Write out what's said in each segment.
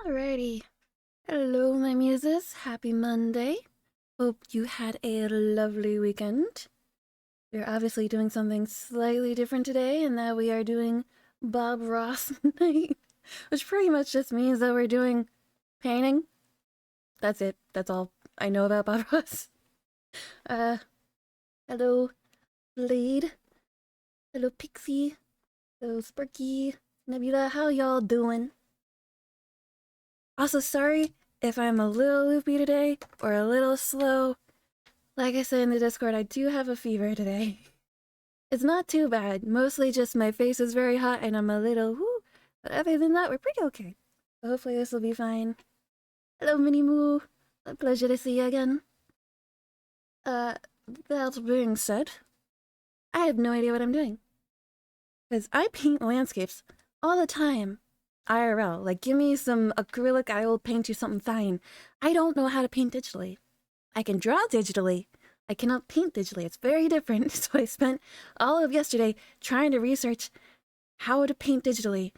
Alrighty. Hello, my muses. Happy Monday. Hope you had a lovely weekend. We're obviously doing something slightly different today, and that we are doing Bob Ross night, which pretty much just means that we're doing painting. That's it. That's all I know about Bob Ross. Uh, hello, Blade. Hello, Pixie. Hello, Sparky. Nebula. How y'all doing? Also, sorry if I'm a little loopy today or a little slow. Like I said in the Discord, I do have a fever today. It's not too bad. Mostly just my face is very hot and I'm a little whoo. But other than that, we're pretty okay. So hopefully this will be fine. Hello, Mini Moo. A pleasure to see you again. Uh, that being said, I have no idea what I'm doing. Because I paint landscapes all the time. IRL. Like, give me some acrylic, I will paint you something fine. I don't know how to paint digitally. I can draw digitally. I cannot paint digitally. It's very different. So I spent all of yesterday trying to research how to paint digitally.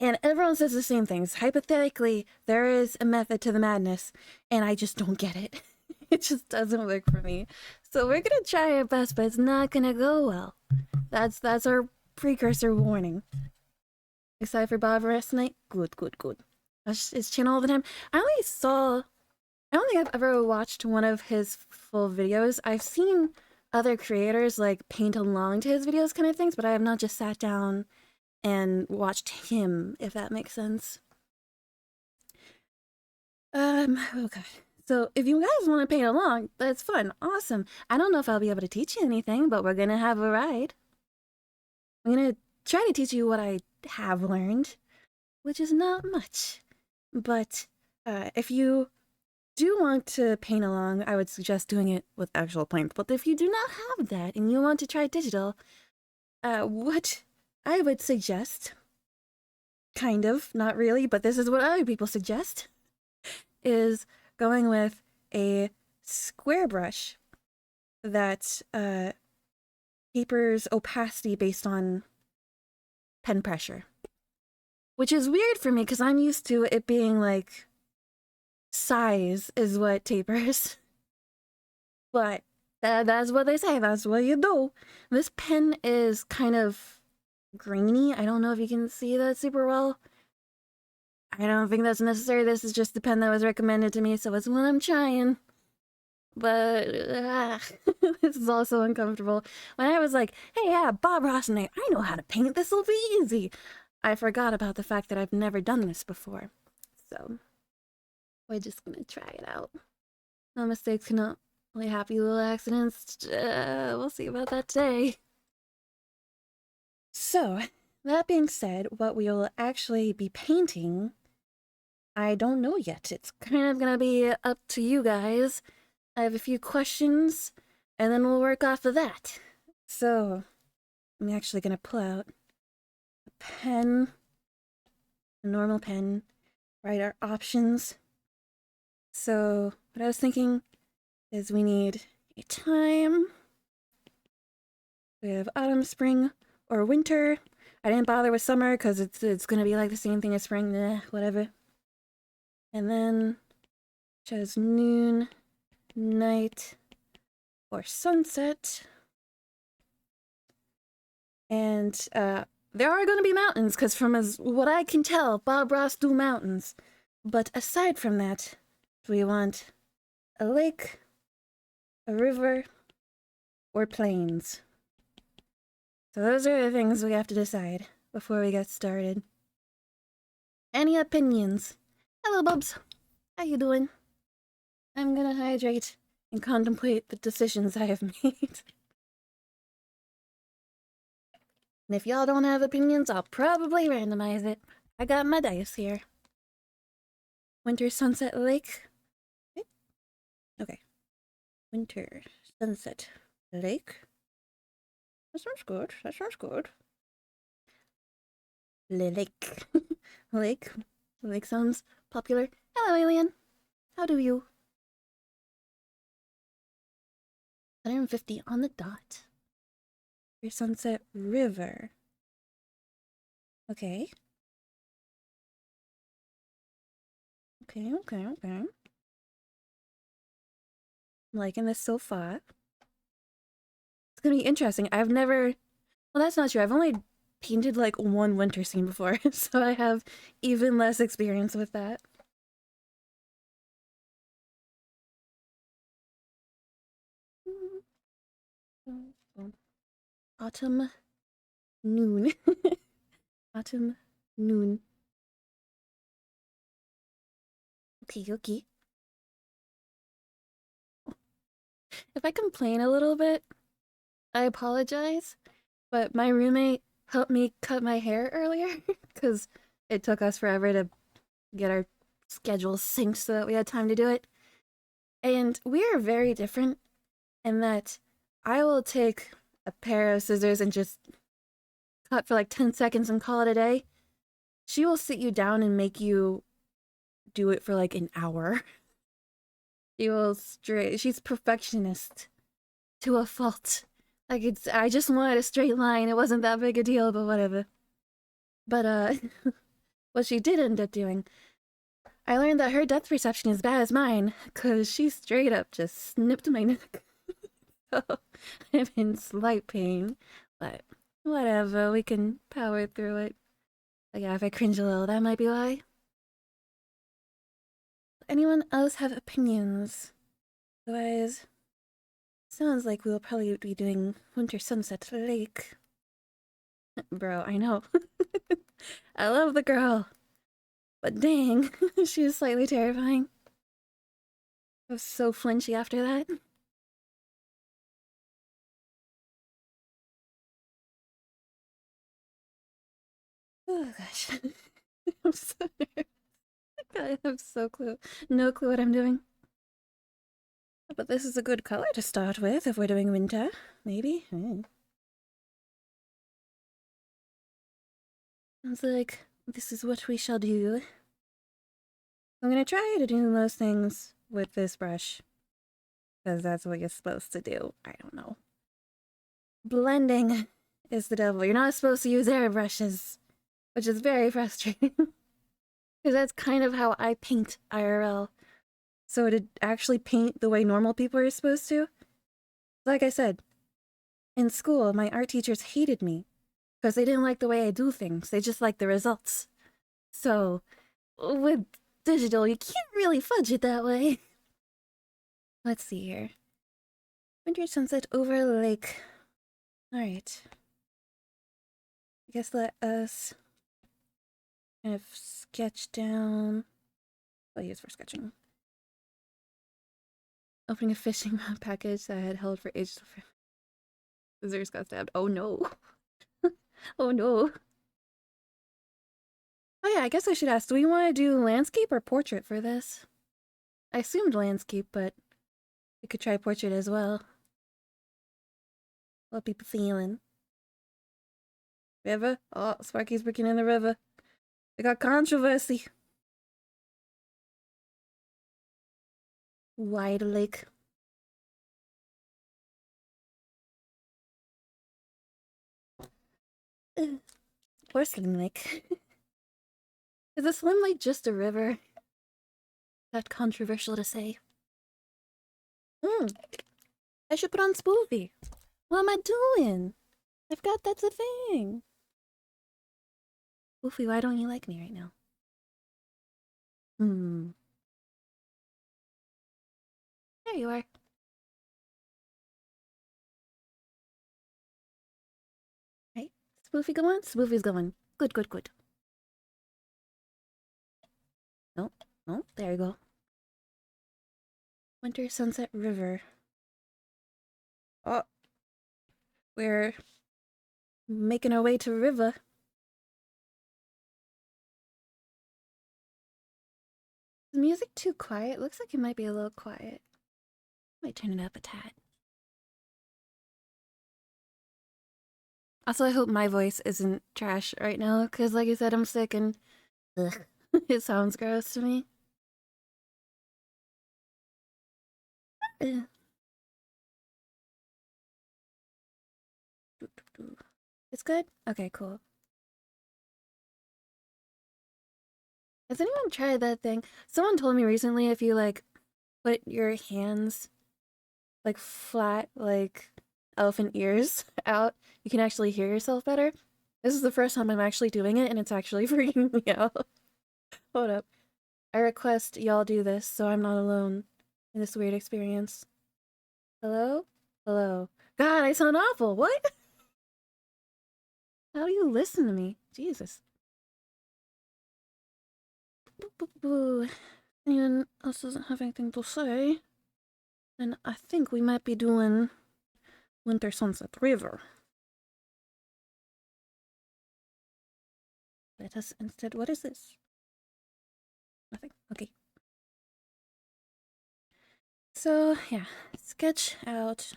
And everyone says the same things. Hypothetically, there is a method to the madness, and I just don't get it. It just doesn't work for me. So we're gonna try our best, but it's not gonna go well. That's our precursor warning. Excited for Bob Ross night? Good, good, good. Watch his channel all the time. I don't think I've ever watched one of his full videos. I've seen other creators like paint along to his videos kind of things, but I have not just sat down and watched him, if that makes sense. Oh god. So if you guys want to paint along, that's fun. Awesome. I don't know if I'll be able to teach you anything, but we're gonna have a ride. I'm gonna try to teach you what I have learned, which is not much. But if you do want to paint along, I would suggest doing it with actual paint. But if you do not have that and you want to try digital, what I would suggest, kind of, not really, but this is what other people suggest, is going with a square brush that tapers opacity based on pen pressure. Which is weird for me because I'm used to it being like size is what tapers. But that's what they say. That's what you do. This pen is kind of grainy. I don't know if you can see that super well. I don't think that's necessary. This is just the pen that was recommended to me, so it's what I'm trying. But this is also uncomfortable. When I was like, hey, yeah, Bob Ross and I know how to paint. This will be easy. I forgot about the fact that I've never done this before. So we're just gonna try it out. No mistakes cannot only happy little accidents. We'll see about that today. So, that being said, what we will actually be painting, I don't know yet. It's kind of gonna be up to you guys. I have a few questions, and then we'll work off of that. So, I'm actually gonna pull out a pen, a normal pen, write our options. So, what I was thinking is we need a time. We have autumn, spring, or winter. I didn't bother with summer because it's gonna be like the same thing as spring, whatever. And then chose noon, night, or sunset. And there are gonna be mountains because from what I can tell, Bob Ross do mountains. But aside from that, we want a lake, a river, or plains. So those are the things we have to decide before we get started. Any opinions? Hello, Bubs. How you doing? I'm gonna hydrate and contemplate the decisions I have made. And if y'all don't have opinions, I'll probably randomize it. I got my dice here. Winter Sunset Lake. Okay. Winter Sunset Lake. That sounds good. That sounds good. Lake. Lake. Lake sounds popular. Hello, alien. How do you? 150 on the dot. Your Sunset River. Okay. Okay, okay, okay. I'm liking this so far. It's gonna be interesting. I've never. Well, that's not true. I've only painted like one winter scene before, so I have even less experience with that. Autumn noon. Autumn noon. Okay, okay. If I complain a little bit, I apologize, but my roommate helped me cut my hair earlier because it took us forever to get our schedules synced so that we had time to do it. And we are very different in that I will take a pair of scissors and just cut for like 10 seconds and call it a day. She will sit you down and make you do it for like an hour. She's perfectionist to a fault. Like I just wanted a straight line. It wasn't that big a deal, but whatever. But what she did end up doing, I learned that her depth perception is bad as mine, cause she straight up just snipped my neck. So I'm in slight pain, but whatever, we can power through it. But yeah, if I cringe a little, that might be why. Anyone else have opinions? Otherwise, sounds like we'll probably be doing Winter Sunset Lake. Bro, I know. I love the girl. But dang, she was slightly terrifying. I was so flinchy after that. Oh gosh. I'm so nervous. I have no clue what I'm doing. But this is a good color to start with if we're doing winter, maybe. Sounds like this is what we shall do. I'm gonna try to do most things with this brush, because that's what you're supposed to do. I don't know. Blending is the devil. You're not supposed to use airbrushes, which is very frustrating. Because that's kind of how I paint IRL. So to actually paint the way normal people are supposed to, like I said, in school, my art teachers hated me because they didn't like the way I do things. They just liked the results. So with digital, you can't really fudge it that way. Let's see here. Winter sunset over lake. Alright. I guess let us kind of sketch down. I'll use for sketching. Opening a fishing package that I had held for ages. Scissors got stabbed. Oh no. Oh no. Oh yeah, I guess I should ask, do we want to do landscape or portrait for this? I assumed landscape, but we could try portrait as well. What people feeling? River? Oh, Sparky's working in the river. We got controversy. Wide lake. Porcelain lake. Is a Slim Lake just a river? That controversial to say. I should put on Spoofy. What am I doing? I forgot that's a thing. Spoofy, why don't you like me right now? There you are. Right? Spoofy going? Spoofy's going. Good, good, good. Oh, oh, there you go. Winter Sunset River. Oh, we're making our way to river. Is the music too quiet? Looks like it might be a little quiet. Might turn it up a tad. Also, I hope my voice isn't trash right now, because like I said, I'm sick and ugh, it sounds gross to me. It's good? Okay, cool. Has anyone tried that thing? Someone told me recently if you like put your hands like flat like elephant ears out, you can actually hear yourself better. This is the first time I'm actually doing it and it's actually freaking me out. Hold up. I request y'all do this so I'm not alone in this weird experience. Hello? Hello. God, I sound awful. What? How do you listen to me? Jesus. Boo. Anyone else doesn't have anything to say? Then I think we might be doing Winter Sunset River. Let us instead. What is this? Nothing. Okay. So, yeah. Sketch out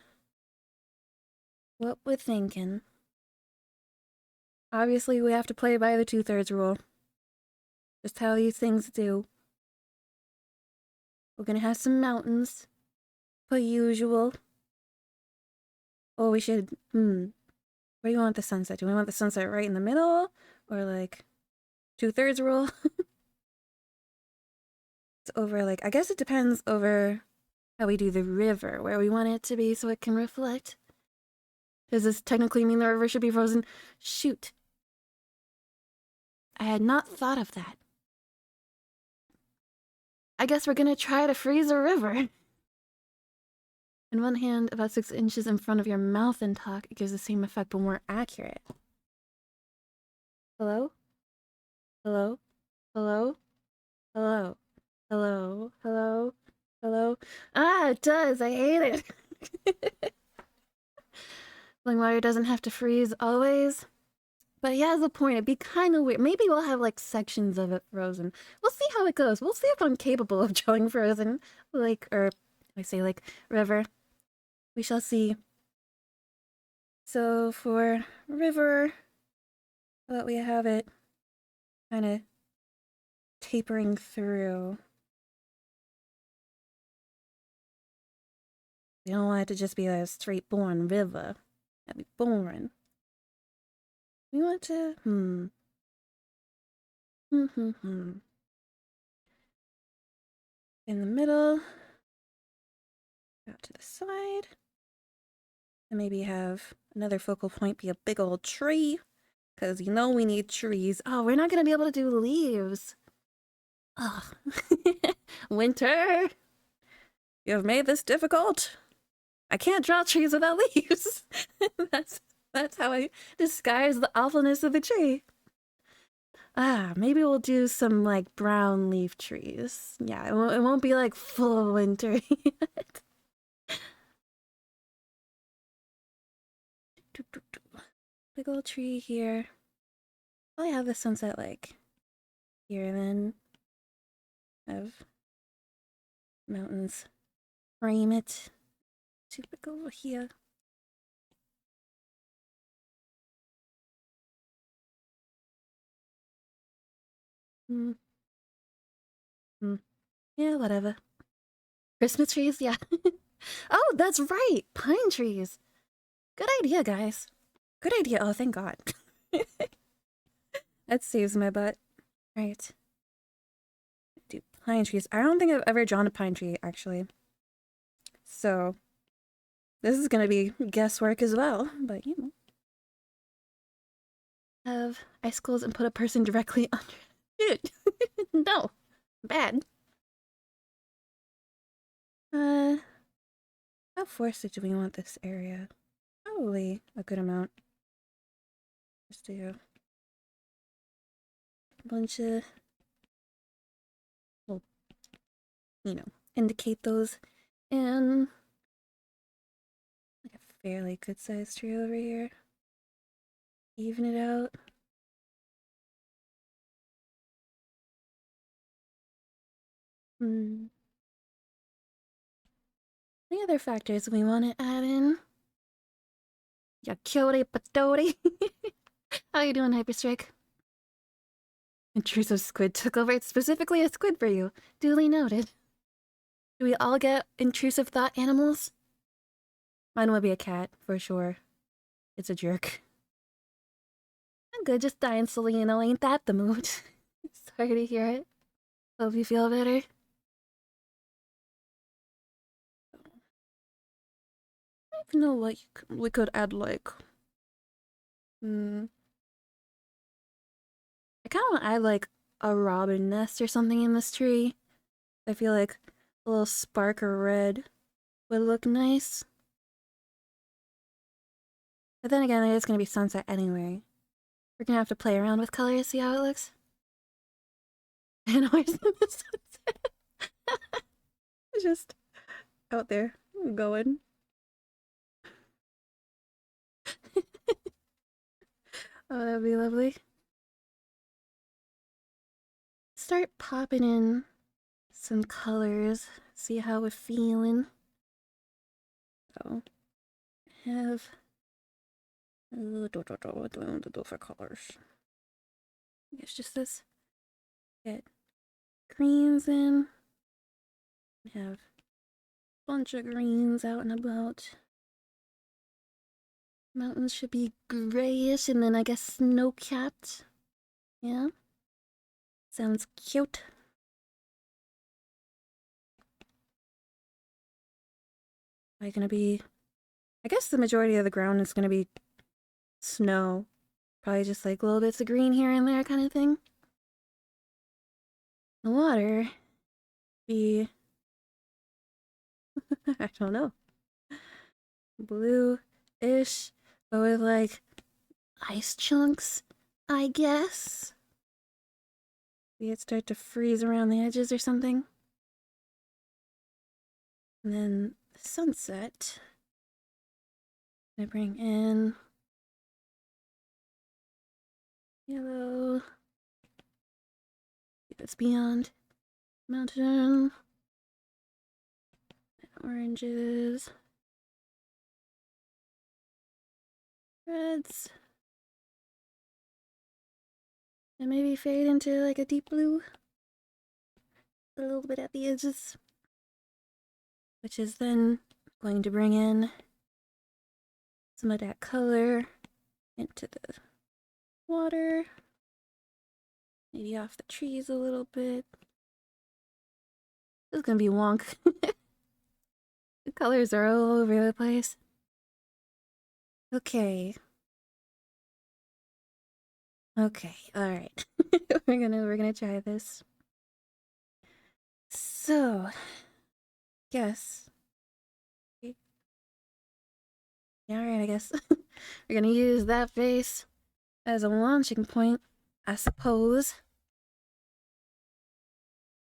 what we're thinking. Obviously, we have to play by the 2/3 rule. Just how these things do. We're gonna have some mountains. Per usual. Oh, we should. Where do you want the sunset? Do we want the sunset right in the middle? Or like 2/3 rule? It's over like. I guess it depends over how we do the river, where we want it to be so it can reflect. Does this technically mean the river should be frozen? Shoot. I had not thought of that. I guess we're gonna try to freeze a river. In one hand, about 6 inches in front of your mouth and talk, it gives the same effect but more accurate. Hello? Hello? Hello? Hello? Hello? Hello? Hello? Ah, it does! I hate it! Flowing water doesn't have to freeze always. But he has a point. It'd be kind of weird. Maybe we'll have like sections of it frozen. We'll see how it goes. We'll see if I'm capable of drawing frozen lake, or I say like river. We shall see. So for river, how about we have it kind of tapering through. We don't want it to just be a straight born river. That'd be boring. We want to in the middle, out to the side, and maybe have another focal point be a big old tree, because you know we need trees. Oh, we're not gonna be able to do leaves. Ugh. Winter, you have made this difficult. I can't draw trees without leaves. That's how I disguise the awfulness of the tree. Ah, maybe we'll do some like brown leaf trees. Yeah, it won't be like full winter yet. Big old tree here. Probably have the sunset like here then. Have mountains frame it. Too big over here. Yeah, whatever. Christmas trees, yeah. Oh, that's right! Pine trees! Good idea, guys. Good idea. Oh, thank God. That saves my butt. Right. Do pine trees. I don't think I've ever drawn a pine tree, actually. So, this is gonna be guesswork as well, but you know. Have icicles and put a person directly under. Dude! No! Bad. How forested do we want this area? Probably a good amount. Just do a bunch of, well, you know, indicate those in like a fairly good sized tree over here. Even it out. Any other factors we want to add in? Yakori patori. How you doing, Hyperstrike? Intrusive squid took over. It's specifically a squid for you. Duly noted. Do we all get intrusive thought animals? Mine would be a cat, for sure. It's a jerk. I'm good, just dying slowly, you know, ain't that the mood? Sorry to hear it. Hope you feel better. I don't know what we could add, like... I kind of want to add, like, a robin nest or something in this tree. I feel like a little spark of red would look nice. But then again, it is going to be sunset anyway. We're going to have to play around with colors, see how it looks. And horse in the sunset. Just out there, going. Oh, that'd be lovely. Start popping in some colors, see how we're feeling. So, have... what do I want to do for colors? I guess just this. Get greens in. Have a bunch of greens out and about. Mountains should be grayish and then I guess snow-capped. Yeah? Sounds cute. Am I gonna be... I guess the majority of the ground is gonna be snow. Probably just like little bits of green here and there kind of thing. The water be... I don't know. Blue-ish, but with like ice chunks, I guess. See it start to freeze around the edges or something. And then the sunset. I bring in yellow. It's beyond mountain. And oranges. Reds. And maybe fade into like a deep blue. A little bit at the edges. Which is then going to bring in some of that color into the water. Maybe off the trees a little bit. This is gonna be wonk. The colors are all over the place. Okay. Okay, alright. we're gonna try this. So, yes. Yeah, alright, I guess. We're gonna use that face as a launching point, I suppose.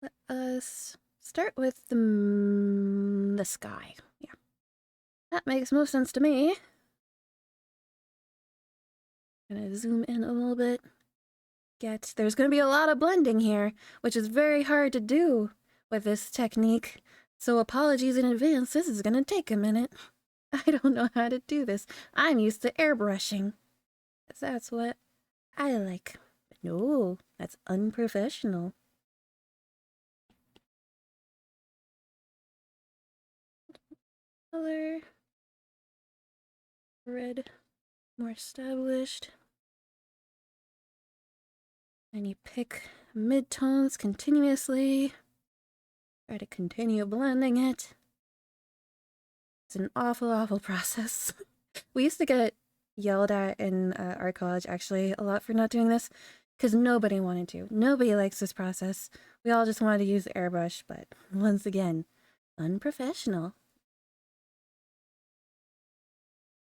Let us start with the sky. Yeah. That makes most sense to me. Gonna zoom in a little bit. There's gonna be a lot of blending here, which is very hard to do with this technique. So apologies in advance, this is gonna take a minute. I don't know how to do this. I'm used to airbrushing. That's what I like. But no, that's unprofessional. Color. Red, more established. And you pick midtones continuously. Try to continue blending it. It's an awful process. We used to get yelled at in art college, actually, a lot for not doing this, because nobody wanted to. Nobody likes this process. We all just wanted to use the airbrush, but once again, unprofessional.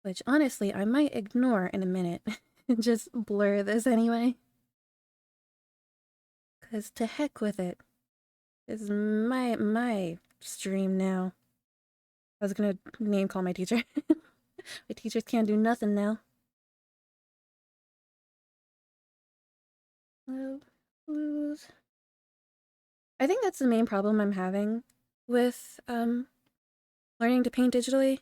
Which, honestly, I might ignore in a minute and just blur this anyway. Because to heck with it. This is my stream now. I was gonna name call my teacher. My teachers can't do nothing now. Blues. I think that's the main problem I'm having with learning to paint digitally,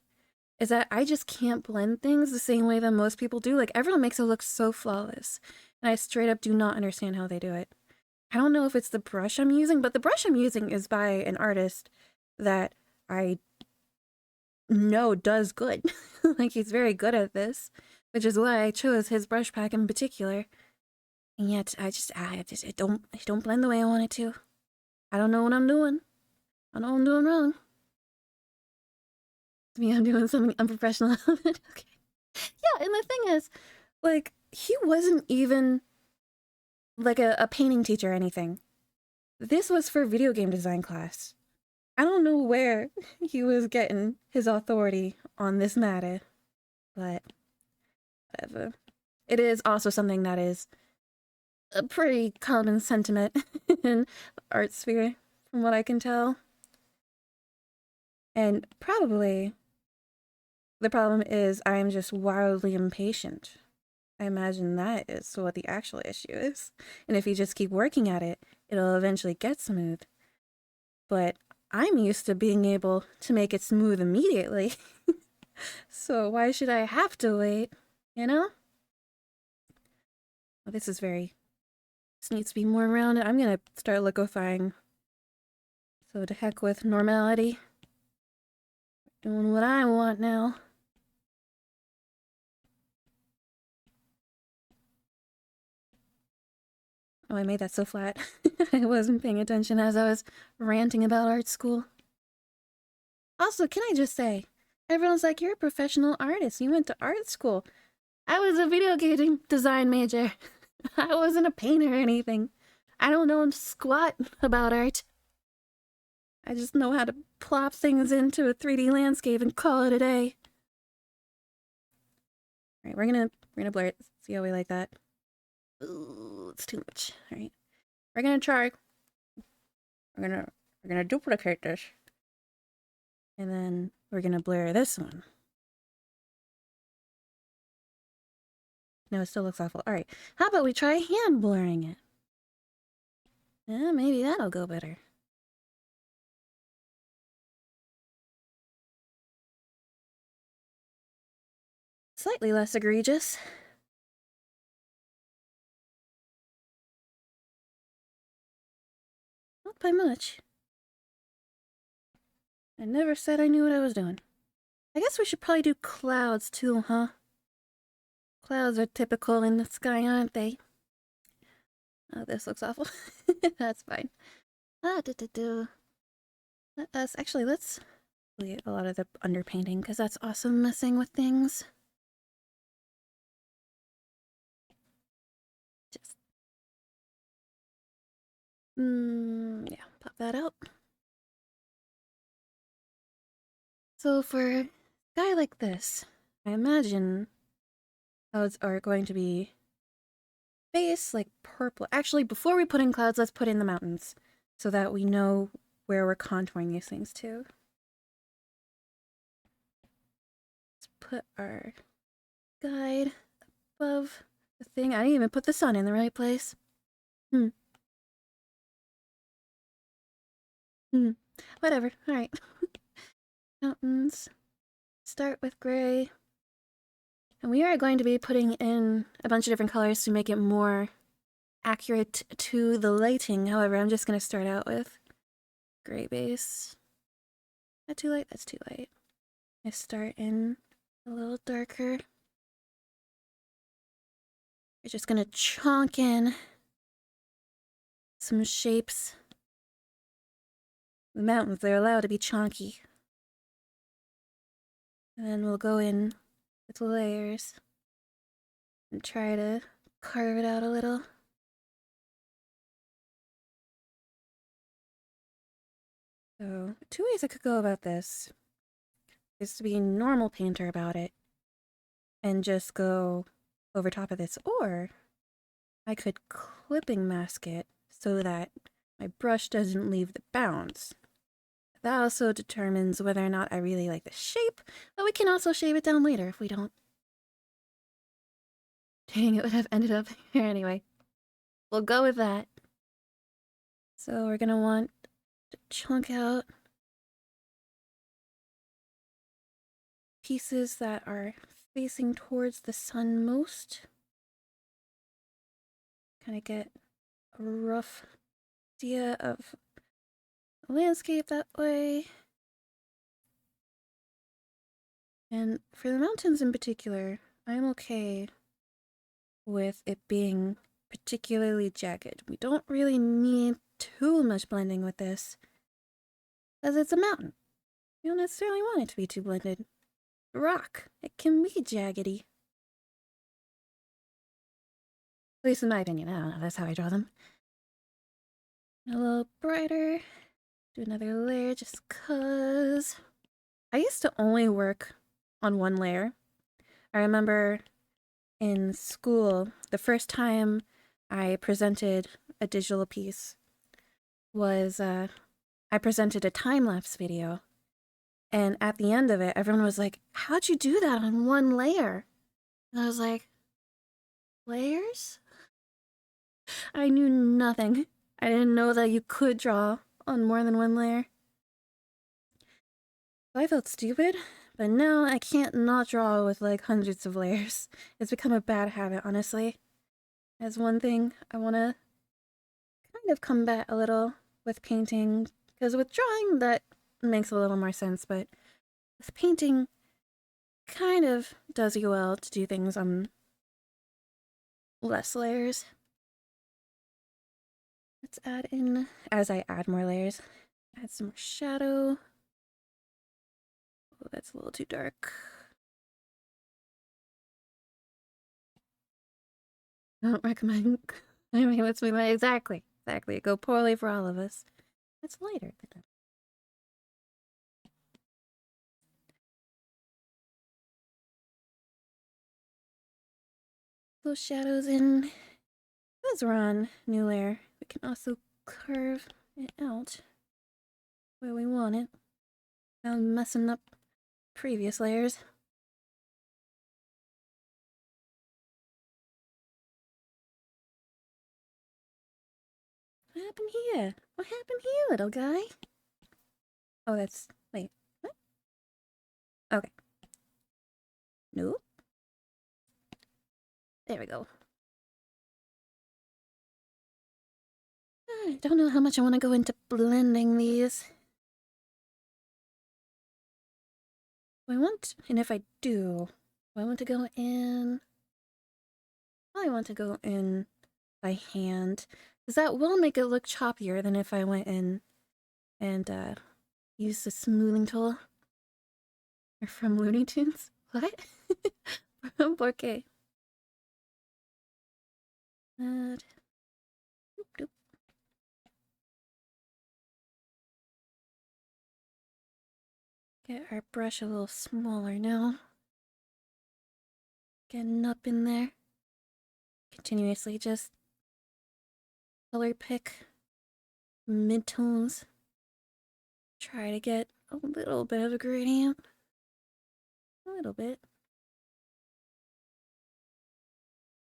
is that I just can't blend things the same way that most people do. Like, everyone makes it look so flawless, and I straight up do not understand how they do it. I don't know if it's the brush I'm using, but the brush I'm using is by an artist that I know does good. Like, he's very good at this, which is why I chose his brush pack in particular. And yet, it don't blend the way I want it to. I don't know what I'm doing. I know I'm doing wrong. To me, I'm doing something unprofessional. Okay. Yeah, and the thing is, like, he wasn't even like a painting teacher or anything. This was for video game design class. I don't know where he was getting his authority on this matter, but whatever. It is also something that is a pretty common sentiment in the art sphere, from what I can tell. And probably the problem is I'm just wildly impatient. I imagine that is what the actual issue is. And if you just keep working at it, it'll eventually get smooth. But I'm used to being able to make it smooth immediately. So why should I have to wait? You know? Well, this needs to be more rounded. I'm gonna start liquefying. So to heck with normality. Doing what I want now. Oh, I made that so flat. I wasn't paying attention as I was ranting about art school. Also, can I just say, everyone's like, you're a professional artist. You went to art school. I was a video game design major. I wasn't a painter or anything. I don't know squat about art. I just know how to plop things into a 3D landscape and call it a day. All right, we're gonna blur it. See how we like that. Ooh, it's too much. All right, we're gonna try. We're gonna duplicate this, and then we're gonna blur this one. No, it still looks awful. All right, how about we try hand blurring it? Yeah, maybe that'll go better. Slightly less egregious. Not by much. I never said I knew what I was doing. I guess we should probably do clouds too, huh? Clouds are typical in the sky, aren't they? Oh, this looks awful. That's fine. Let's delete a lot of the underpainting because that's also messing with things. Just, yeah, pop that out. So for a guy like this, I imagine clouds are going to be base like purple. Actually, before we put in clouds, let's put in the mountains so that we know where we're contouring these things to. Let's put our guide above the thing. I didn't even put the sun in the right place. Whatever. Alright. Mountains. Start with gray. And we are going to be putting in a bunch of different colors to make it more accurate to the lighting. However, I'm just going to start out with gray base. That too light? That's too light. I start in a little darker. We're just going to chonk in some shapes. The mountains, they're allowed to be chonky. And then we'll go in with layers and try to carve it out a little. So, two ways I could go about this is to be a normal painter about it and just go over top of this, or I could clipping mask it so that my brush doesn't leave the bounds. That also determines whether or not I really like the shape, but we can also shave it down later if we don't. Dang, it would have ended up here anyway. We'll go with that. So we're gonna want to chunk out pieces that are facing towards the sun most. Kind of get a rough idea of the landscape that way. And for the mountains in particular, I'm okay with it being particularly jagged. We don't really need too much blending with this. Because it's a mountain. You don't necessarily want it to be too blended. Rock, it can be jaggedy. At least in my opinion. I don't know, that's how I draw them. A little brighter. Do another layer just cause. I used to only work on one layer. I remember in school, the first time I presented a digital piece was I presented a time-lapse video. And at the end of it, everyone was like, how'd you do that on one layer? And I was like, layers? I knew nothing. I didn't know that you could draw on more than one layer. I felt stupid, but now I can't not draw with like hundreds of layers. It's become a bad habit, honestly. As one thing I want to kind of combat a little with painting, because with drawing that makes a little more sense, but with painting kind of does you well to do things on less layers. Let's add in, as I add more layers, add some more shadow. Oh, that's a little too dark. I don't recommend. I mean, let's be like, exactly. It go poorly for all of us. That's lighter than that. Those shadows in. Because we're on new layer, we can also curve it out where we want it without messing up previous layers. What happened here? What happened here, little guy? Oh, that's... wait, what? Okay. Nope. There we go. I don't know how much I want to go into blending these. And if I do, I want to go in... I want to go in by hand, because that will make it look choppier than if I went in and used the smoothing tool. Or from Looney Tunes? What? From 4K. Doop, doop. Get our brush a little smaller now. Getting up in there. Continuously just color pick midtones. Try to get a little bit of a gradient. A little bit.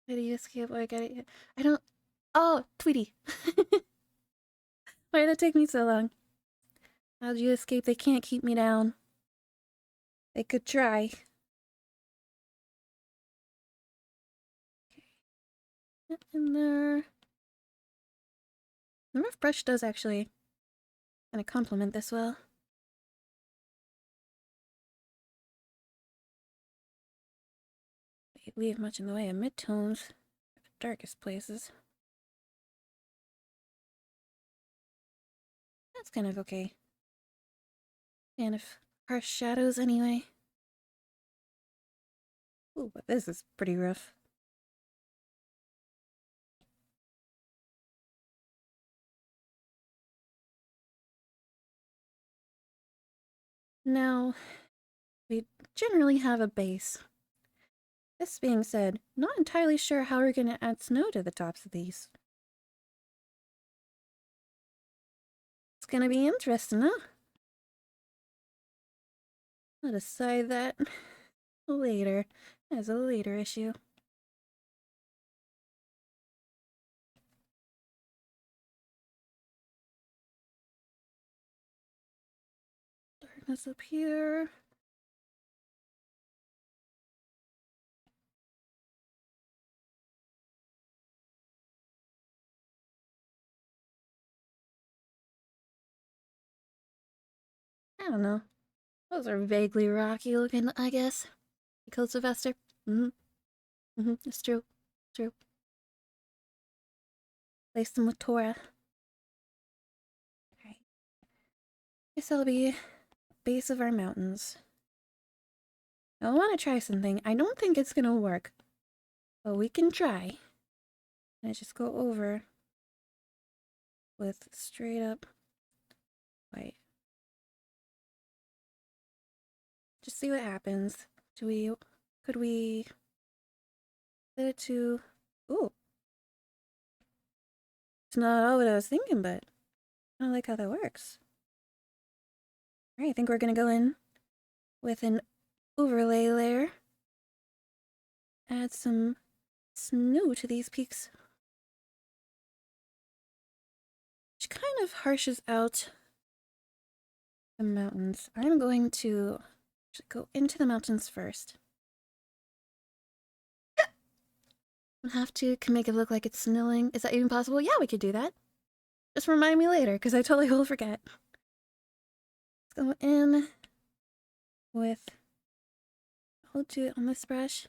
How do you escape? I get it. I don't. Oh, Tweety. Why did it take me so long? How'd you escape? They can't keep me down. They could try. Okay. In there. The rough brush does actually kind of complement this well. They leave much in the way of midtones, the darkest places. That's kind of okay. And if harsh shadows anyway. Ooh, but this is pretty rough. Now, we generally have a base. This being said, not entirely sure how we're gonna add snow to the tops of these. It's gonna be interesting, huh? I'll decide that later, as a later issue. Darkness up here. I don't know. Those are vaguely rocky looking, I guess. Code Sylvester. It's true. It's true. Place them with Tora. Guess I'll be base of our mountains. I want to try something. I don't think it's gonna work, but we can try. And I just go over with straight up white. Just see what happens. Could we set it to, ooh. It's not all what I was thinking, but I don't like how that works. Alright, I think we're gonna go in with an overlay layer. Add some snow to these peaks. Which kind of harshes out the mountains. I'm going to actually go into the mountains first. We'll have to make it look like it's snowing. Is that even possible? Yeah, we could do that. Just remind me later, because I totally will forget. Let's go in with... I'll do it on this brush.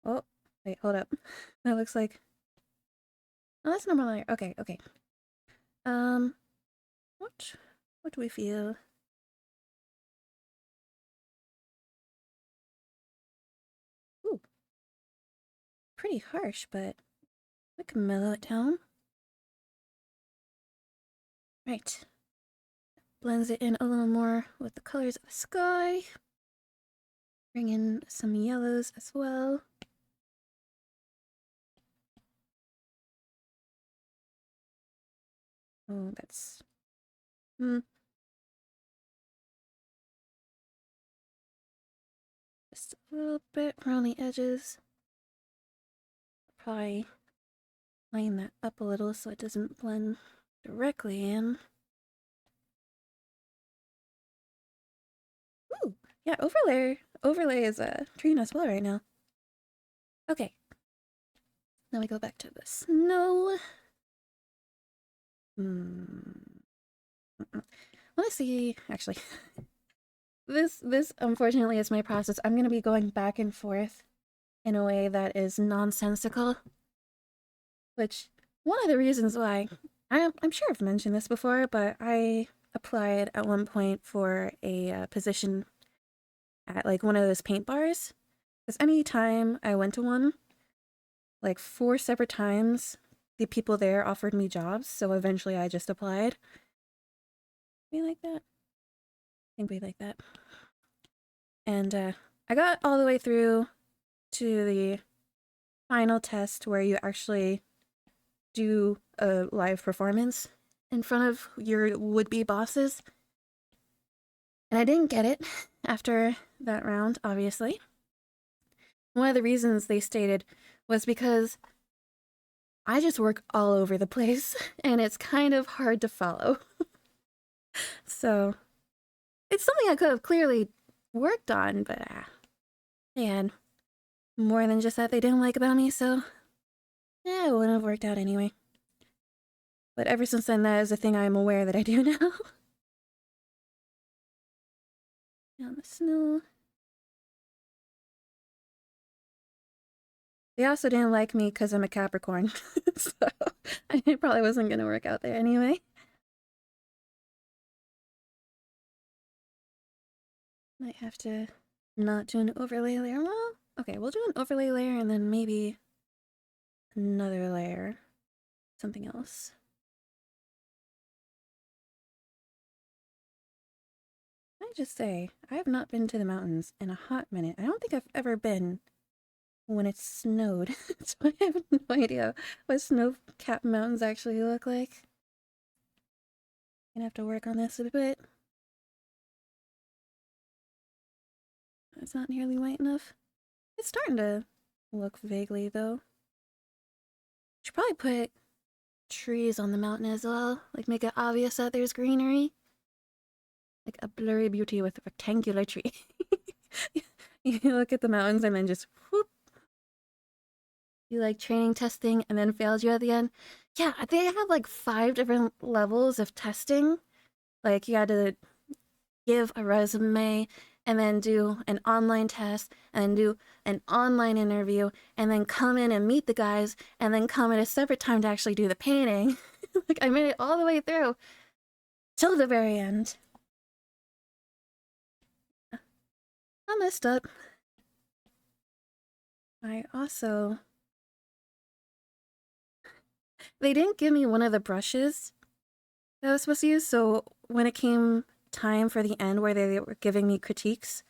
Oh, wait, hold up. That looks like... Oh, that's normal layer. Okay, okay. What do we feel? Ooh. Pretty harsh, but we can mellow it down. Right. Blends it in a little more with the colors of the sky. Bring in some yellows as well. Oh, that's... Just a little bit around the edges. Probably line that up a little so it doesn't blend directly in. Ooh, yeah, overlay is treating us well right now. Okay. Now we go back to the snow. Let's see, actually. This unfortunately is my process. I'm gonna be going back and forth in a way that is nonsensical. Which, one of the reasons why, I'm sure I've mentioned this before, but I applied at one point for a position at like one of those paint bars. Because any time I went to one, like 4 separate times, the people there offered me jobs, so eventually I just applied. We like that? I think we like that. And I got all the way through to the final test where you actually do a live performance in front of your would-be bosses. And I didn't get it after that round, obviously. One of the reasons they stated was because I just work all over the place and it's kind of hard to follow. So it's something I could have clearly worked on, but they had more than just that they didn't like about me, so yeah, it wouldn't have worked out anyway. But ever since then, that is a thing I'm aware that I do now. Down the snow. They also didn't like me because I'm a Capricorn, so it probably wasn't going to work out there anyway. Might have to not do an overlay layer. Well, okay, we'll do an overlay layer and then maybe another layer. Something else. Can I just say, I have not been to the mountains in a hot minute. I don't think I've ever been when it's snowed, so I have no idea what snow-capped mountains actually look like. Gonna have to work on this a bit. It's not nearly white enough. It's starting to look vaguely, though. Should probably put trees on the mountain as well. Like, make it obvious that there's greenery. Like a blurry beauty with a rectangular tree. You look at the mountains and then just whoop. You like training testing and then failed you at the end. Yeah, they have like 5 different levels of testing. Like, you had to give a resume and then do an online test and then do an online interview and then come in and meet the guys and then come at a separate time to actually do the painting. Like, I made it all the way through. till the very end. I messed up. I also... They didn't give me one of the brushes that I was supposed to use, so when it came time for the end where they were giving me critiques,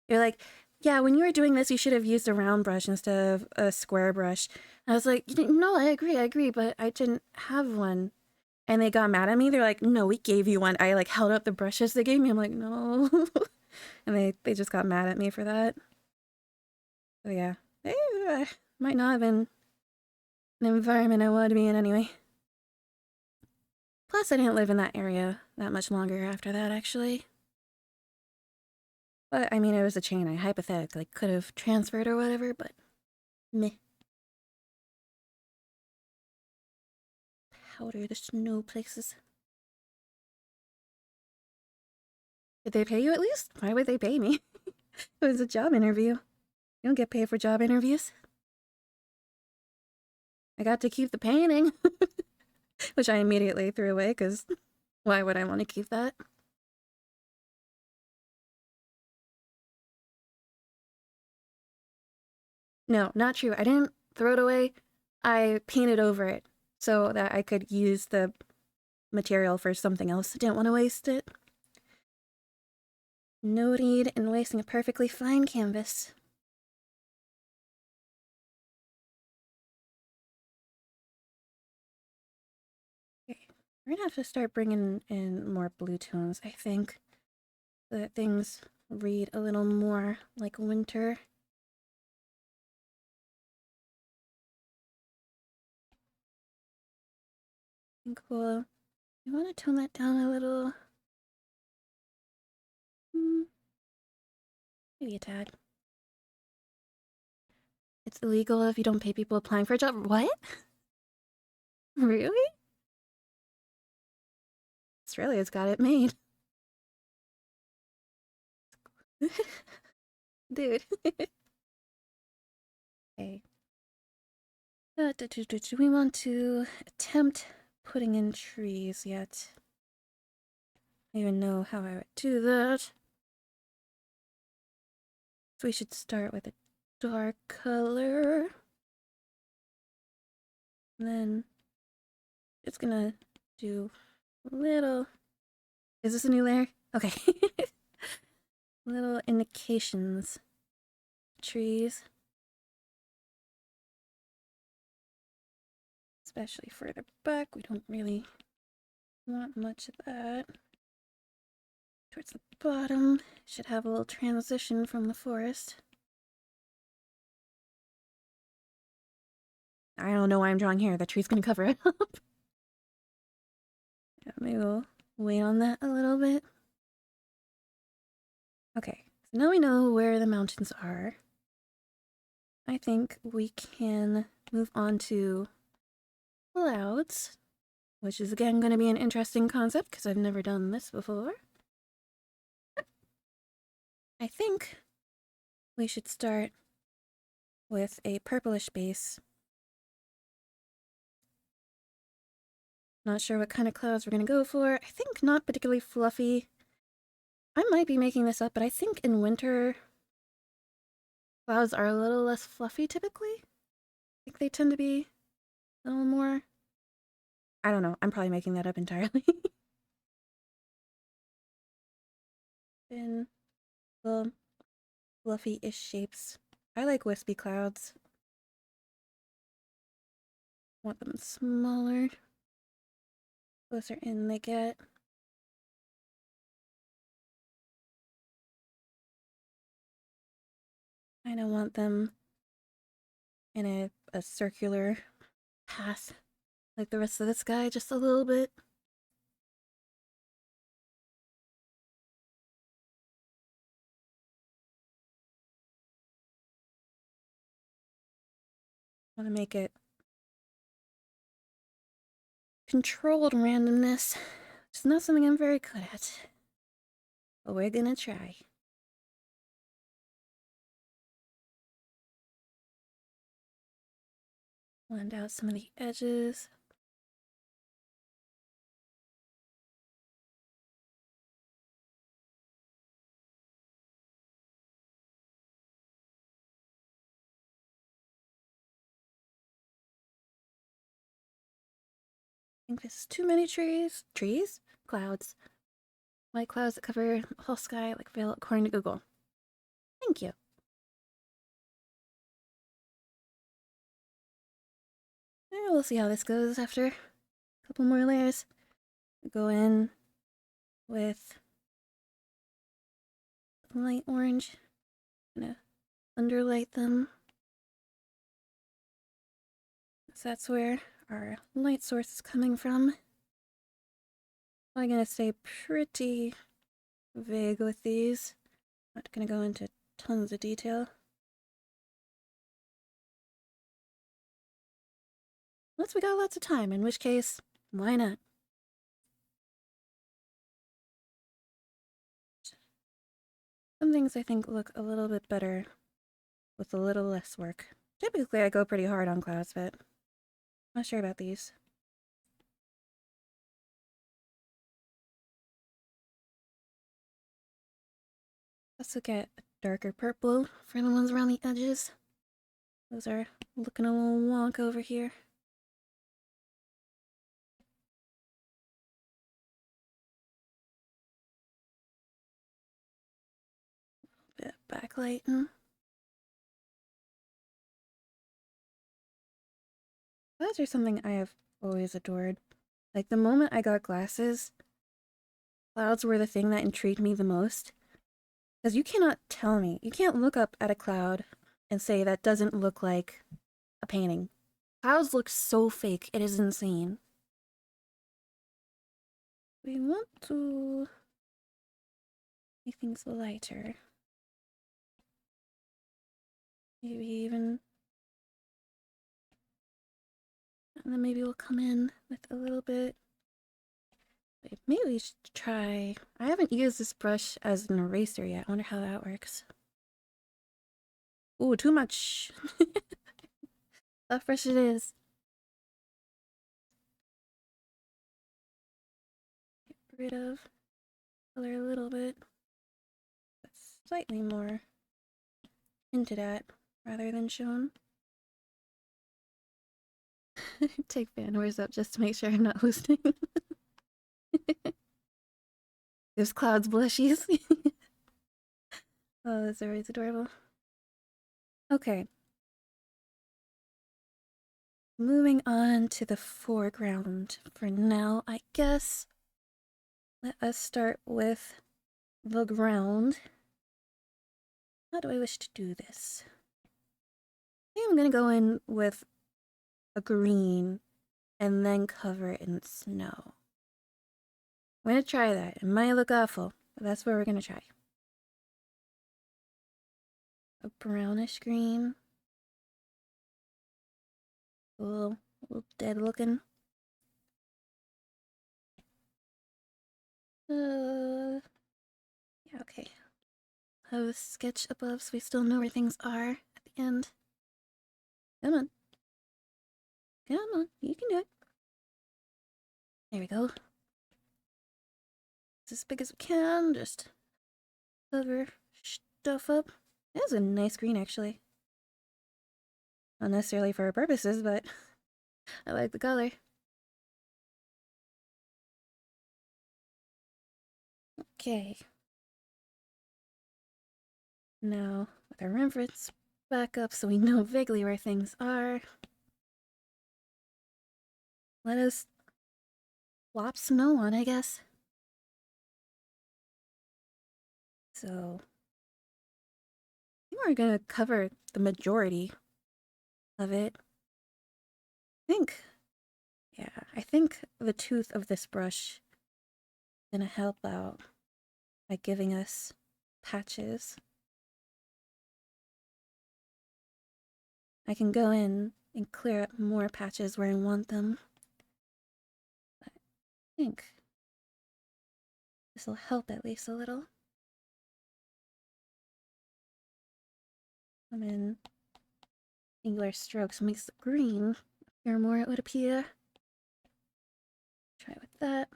they're like, yeah, when you were doing this, you should have used a round brush instead of a square brush. And I was like, no, I agree, but I didn't have one. And they got mad at me. They're like, no, we gave you one. I like held up the brushes they gave me. I'm like, no. And they just got mad at me for that. So yeah, they might not have been an environment I wanted to be in anyway. Plus, I didn't live in that area that much longer after that, actually. But, I mean, it was a chain I hypothetically could have transferred or whatever, but meh. Powder the snow places. Did they pay you at least? Why would they pay me? It was a job interview. You don't get paid for job interviews. I got to keep the painting, which I immediately threw away because why would I want to keep that? No, not true. I didn't throw it away. I painted over it so that I could use the material for something else. I didn't want to waste it. No need in wasting a perfectly fine canvas. Okay, we're gonna have to start bringing in more blue tones, I think, so that things read a little more like winter. Cool. You want to tone that down a little? Maybe a tad. It's illegal if you don't pay people applying for a job. What? Really? Australia's got it made. Dude. Okay. Do we want to attempt putting in trees yet? I don't even know how I would do that. So we should start with a dark color. And then it's gonna do a little... Is this a new layer? Okay. Little indications. Trees. Especially further back, we don't really want much of that. Towards the bottom, should have a little transition from the forest. I don't know why I'm drawing here. The tree's gonna cover it up. Yeah, maybe we'll wait on that a little bit. Okay, so now we know where the mountains are. I think we can move on to clouds, which is again going to be an interesting concept because I've never done this before. I think we should start with a purplish base. Not sure what kind of clouds we're going to go for. I think not particularly fluffy. I might be making this up, but I think in winter, clouds are a little less fluffy typically. I think they tend to be a little more... I don't know. I'm probably making that up entirely. In little fluffy-ish shapes. I like wispy clouds. Want them smaller. Closer in they get. I don't want them in a circular path like the rest of the sky, just a little bit. Want to make it controlled randomness, which is not something I'm very good at. But we're gonna try. Blend out some of the edges. think this is too many trees. Trees? Clouds. White clouds that cover the whole sky like veil according to Google. Thank you. We'll see how this goes after a couple more layers. Go in with light orange. Gonna underlight them. So that's where our light source is coming from. I'm gonna stay pretty vague with these. Not gonna go into tons of detail. Unless we got lots of time, in which case, why not? Some things I think look a little bit better with a little less work. Typically I go pretty hard on clouds, but I'm not sure about these. Let's look at a darker purple for the ones around the edges. Those are looking a little wonk over here. A bit of backlighting. Clouds are something I have always adored. Like the moment I got glasses, clouds were the thing that intrigued me the most. Because you cannot tell me, you can't look up at a cloud and say that doesn't look like a painting. Clouds look so fake, it is insane. We want to make things lighter. Maybe even... And then maybe we'll come in with a little bit... Wait, maybe we should try... I haven't used this brush as an eraser yet. I wonder how that works. Ooh, too much. That brush it is. Get rid of color a little bit. That's slightly more hinted at rather than shown. Take fanwares up just to make sure I'm not hosting. There's clouds blushies. Oh, that's always adorable. Okay. Moving on to the foreground for now, I guess. Let us start with the ground. How do I wish to do this? I think I'm gonna go in with a green and then cover it in snow. I'm gonna try that. It might look awful, but that's what we're gonna try. A brownish green. A little dead looking. Yeah, okay. Have a sketch above so we still know where things are at the end. Come on. Come on, you can do it. There we go. It's as big as we can, just cover stuff up. That's a nice green, actually. Not necessarily for our purposes, but I like the color. Okay. Now, with our reference back up so we know vaguely where things are, let us plop snow on, I guess. So, I think we're gonna cover the majority of it. I think the tooth of this brush is gonna help out by giving us patches. I can go in and clear up more patches where I want them. But I think this will help at least a little. Come in angular strokes makes the green appear more, it would appear. Try with that.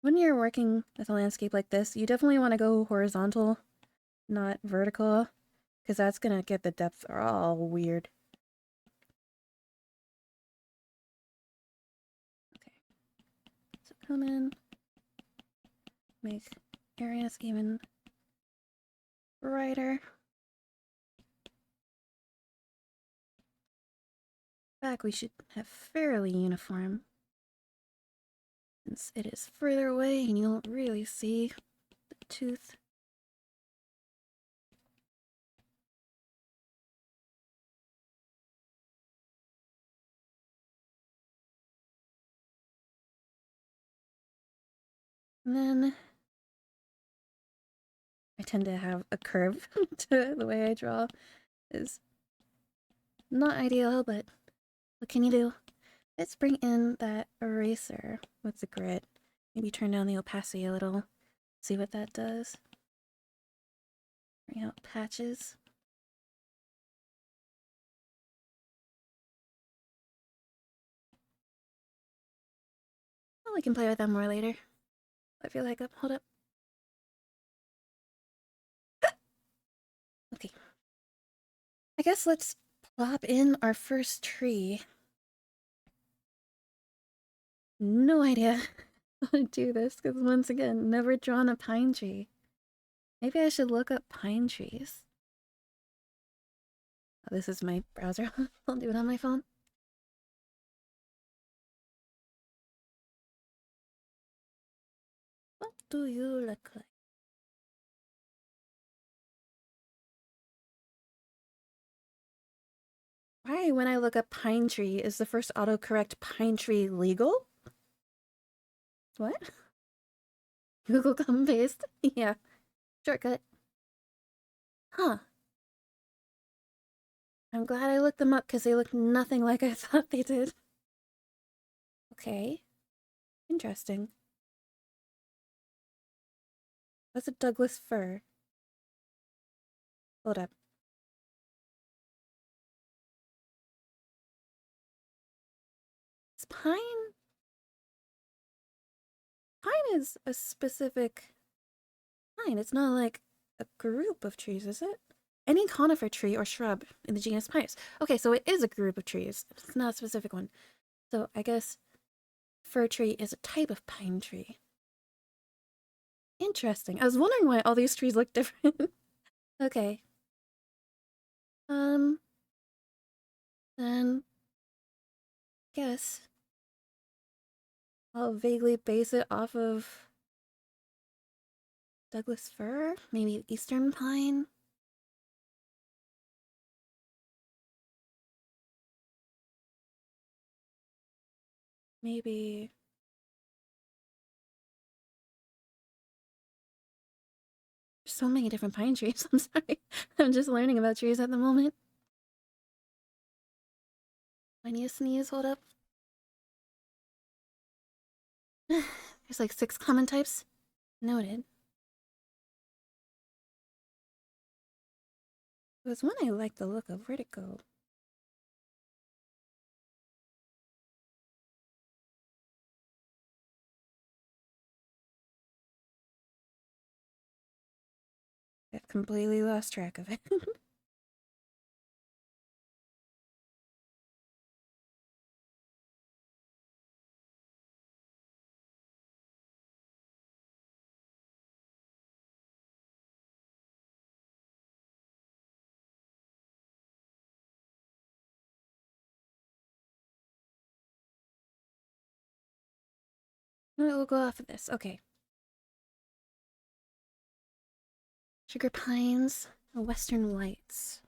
When you're working with a landscape like this, you definitely want to go horizontal, not vertical, because that's going to get the depth all weird. come in, make areas even brighter. Back we should have fairly uniform, since it is further away and you don't really see the tooth. And then I tend to have a curve to the way I draw. Is not ideal, but what can you do? Let's bring in that eraser with the grit. Maybe turn down the opacity a little. See what that does. Bring out patches. Well, we can play with them more later. I feel like hold up. Okay. I guess let's plop in our first tree. No idea how to do this, because once again, never drawn a pine tree. Maybe I should look up pine trees. Oh, this is my browser. I'll do it on my phone. What do you look like? Why, when I look up pine tree, is the first autocorrect pine tree legal? What? Google come paste? Yeah. Shortcut. Huh. I'm glad I looked them up because they look nothing like I thought they did. Okay. Interesting. What's a Douglas fir? Hold up. Is pine? Pine is a specific pine. It's not like a group of trees, is it? Any conifer tree or shrub in the genus Pinus. Okay, so it is a group of trees. It's not a specific one. So I guess fir tree is a type of pine tree. Interesting. I was wondering why all these trees look different. Okay. Then guess I'll vaguely base it off of Douglas fir, maybe eastern pine. Maybe there's so many different pine trees. I'm sorry. I'm just learning about trees at the moment. When you sneeze, hold up. There's like 6 common types. Noted. It was one I liked the look of. Where'd it go? I've completely lost track of it. We'll go off of this. Okay. Sugar pines, western whites.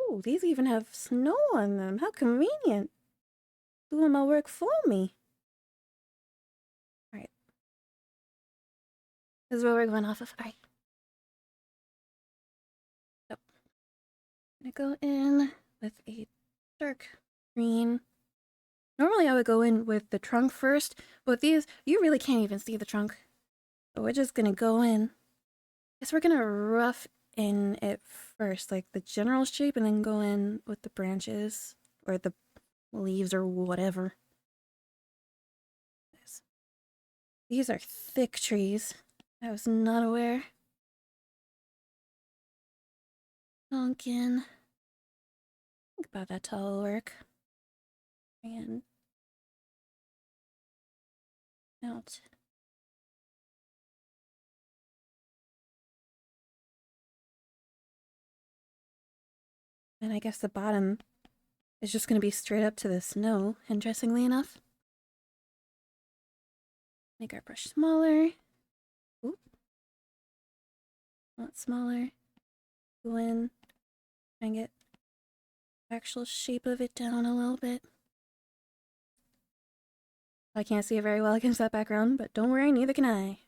Ooh, these even have snow on them. How convenient. Doing my work for me. Alright. This is what we're going off of. Alright. Yep. I'm gonna go in with a dark green. Normally I would go in with the trunk first, but these, you really can't even see the trunk. So we're just gonna go in. Guess we're gonna rough in it first, like the general shape, and then go in with the branches, or the leaves, or whatever. These are thick trees. I was not aware. Pumpkin. Think about that towel work. And out. And I guess the bottom is just going to be straight up to the snow, interestingly enough. Make our brush smaller. Oop. Not smaller. Go in. Try and get the actual shape of it down a little bit. I can't see it very well against that background, but don't worry, neither can I.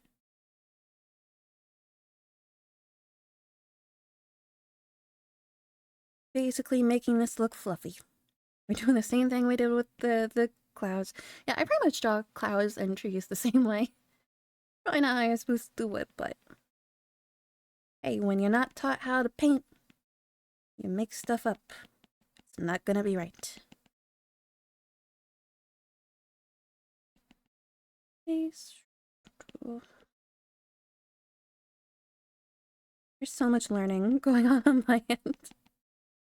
Basically making this look fluffy. We're doing the same thing we did with the clouds. Yeah, I pretty much draw clouds and trees the same way. Probably not how you're supposed to do it, but hey, when you're not taught how to paint, you make stuff up. It's not gonna be right. There's so much learning going on my end.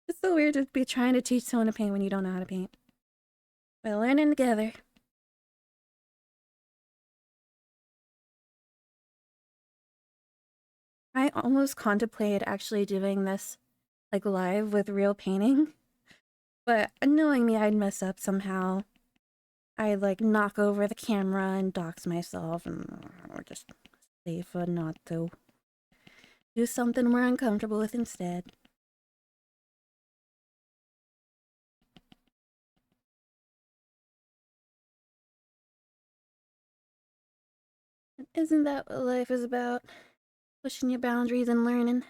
It's so weird to be trying to teach someone to paint when you don't know how to paint. We're learning together. I almost contemplated actually doing this like live with real painting, but knowing me, I'd mess up somehow. I'd like knock over the camera and dox myself, and or just safer not to. Do something we're uncomfortable with instead. Isn't that what life is about? Pushing your boundaries and learning.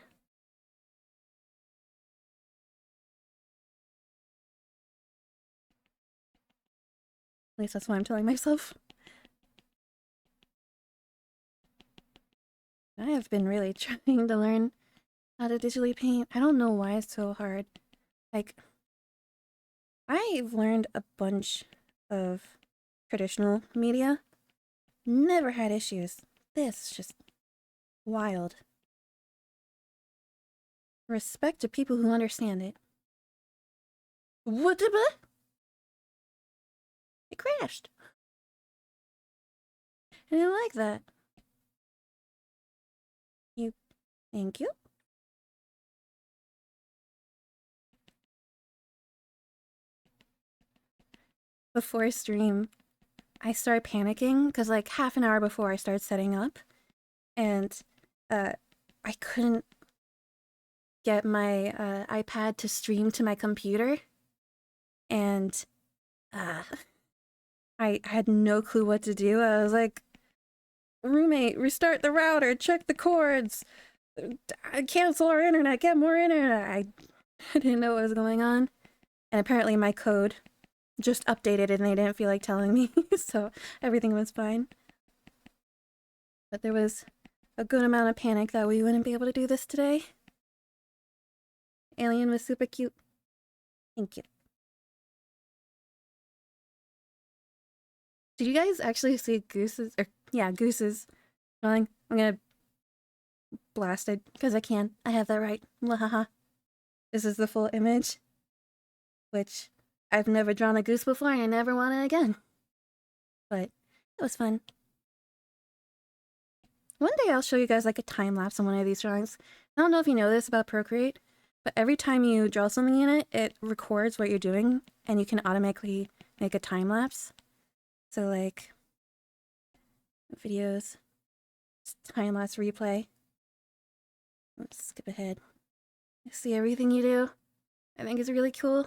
At least that's what I'm telling myself. I have been really trying to learn how to digitally paint. I don't know why it's so hard. Like, I've learned a bunch of traditional media. Never had issues. This is just wild. Respect to people who understand it. What the buh? It crashed. I didn't like that. Thank you. Before stream, I started panicking because like half an hour before I started setting up, and I couldn't get my iPad to stream to my computer, and I had no clue what to do. I was like, roommate, restart the router, check the cords, cancel our internet, get more internet. I didn't know what was going on, and apparently my code just updated and they didn't feel like telling me, so everything was fine. But there was a good amount of panic that we wouldn't be able to do this today. Alien was super cute. Thank you. Did you guys actually see Goose's, or yeah, Goose's drawing? I'm gonna blast it, because I can. I have that right. Wahaha. This is the full image, which I've never drawn a goose before and I never want it again. But it was fun. One day I'll show you guys like a time lapse on one of these drawings. I don't know if you know this about Procreate, but every time you draw something in it, it records what you're doing and you can automatically make a time lapse. So like videos, time lapse replay. Let's skip ahead. See everything you do. I think it's really cool.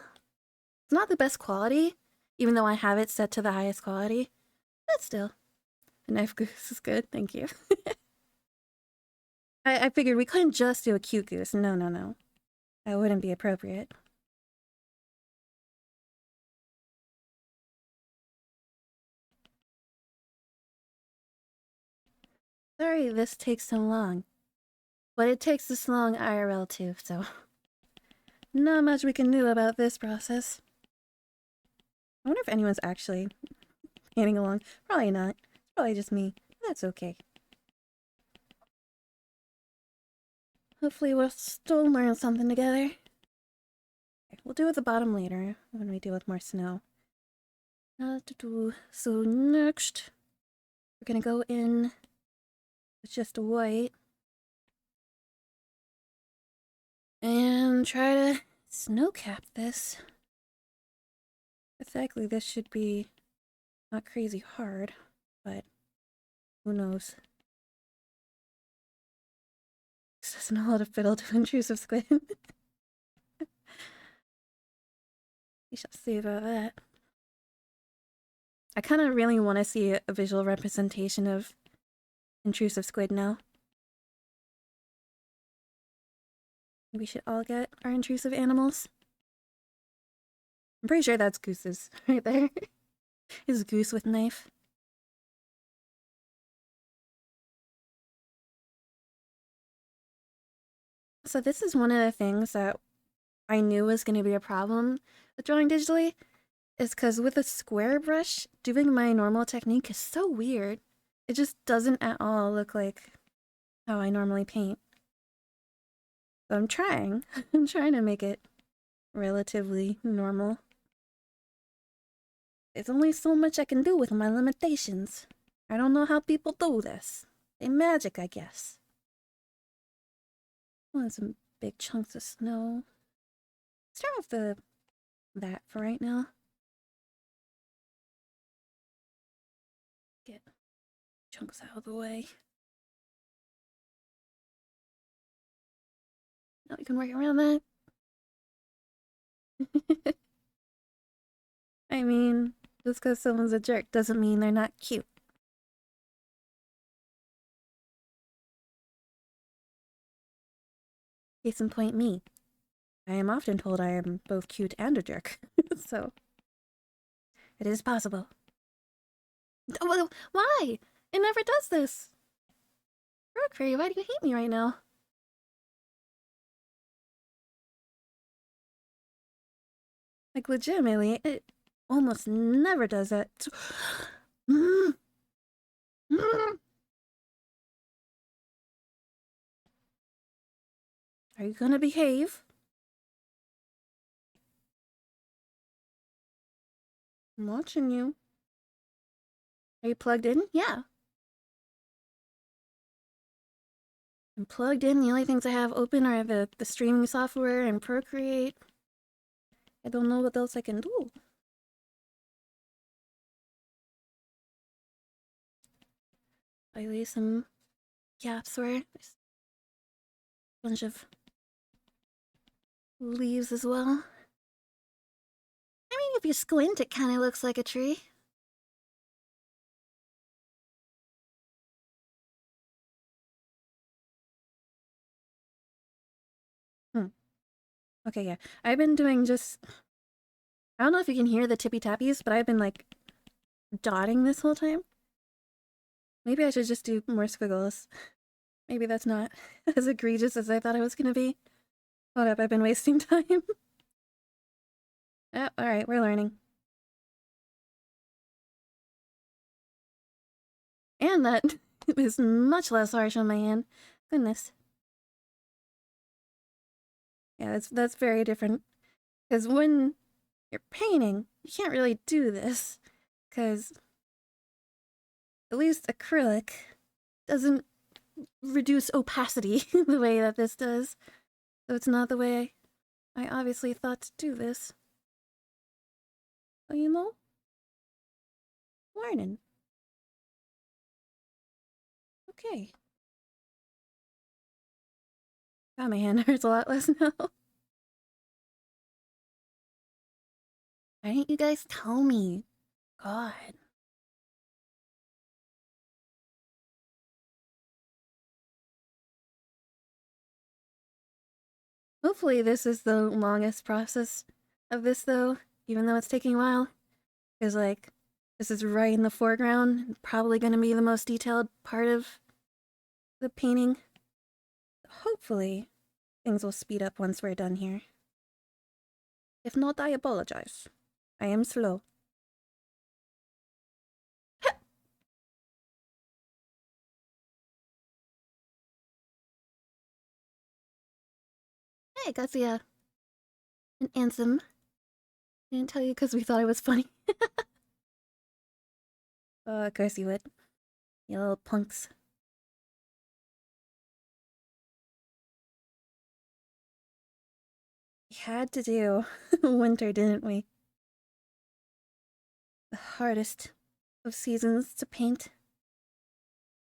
It's not the best quality, even though I have it set to the highest quality, but still. The knife goose is good, thank you. I figured we couldn't just do a cute goose. No. That wouldn't be appropriate. Sorry this takes so long. But it takes this long IRL too, so not much we can do about this process. I wonder if anyone's actually painting along. Probably not. It's probably just me. That's okay. Hopefully we'll still learn something together. Okay, we'll deal with the bottom later when we deal with more snow. So next, we're gonna go in with just white and try to snow cap this. Exactly, this should be not crazy hard, but who knows. This doesn't know how to fiddle to intrusive squid. We shall see about that. I kind of really want to see a visual representation of intrusive squid now. We should all get our intrusive animals. I'm pretty sure that's Goose's right there. Is Goose with knife. So this is one of the things that I knew was going to be a problem with drawing digitally, is because with a square brush, doing my normal technique is so weird. It just doesn't at all look like how I normally paint. So I'm trying. I'm trying to make it relatively normal. There's only so much I can do with my limitations. I don't know how people do this. They magic, I guess. Want some big chunks of snow. Start with that for right now. Get chunks out of the way. Now we can work around that. I mean, just because someone's a jerk doesn't mean they're not cute. Case in point, me. I am often told I am both cute and a jerk, so it is possible. Oh, well, why? It never does this. Rockfairy, why do you hate me right now? Like, legitimately, it almost never does that. Are you gonna behave? I'm watching you. Are you plugged in? Yeah. I'm plugged in. The only things I have open are the streaming software and Procreate. I don't know what else I can do. I leave some gaps where there's a bunch of leaves as well. I mean, if you squint, it kind of looks like a tree. Okay, yeah. I've been doing just... I don't know if you can hear the tippy tappies, but I've been, like, dotting this whole time. Maybe I should just do more squiggles. Maybe that's not as egregious as I thought it was gonna be. Hold up, I've been wasting time. Oh, alright, we're learning. And that is much less harsh on my hand. Goodness. Yeah, that's very different. Because when you're painting, you can't really do this. Because at least acrylic doesn't reduce opacity the way that this does. So it's not the way I obviously thought to do this. But you know, learning. Okay. God, my hand hurts a lot less now. Why didn't you guys tell me? God. Hopefully this is the longest process of this, though, even though it's taking a while. Because, like, this is right in the foreground, probably going to be the most detailed part of the painting. Hopefully, things will speed up once we're done here. If not, I apologize. I am slow. Hey, Gazia. And Ansem. Didn't tell you because we thought it was funny. Of course you would. You little punks. We had to do winter, didn't we? The hardest of seasons to paint.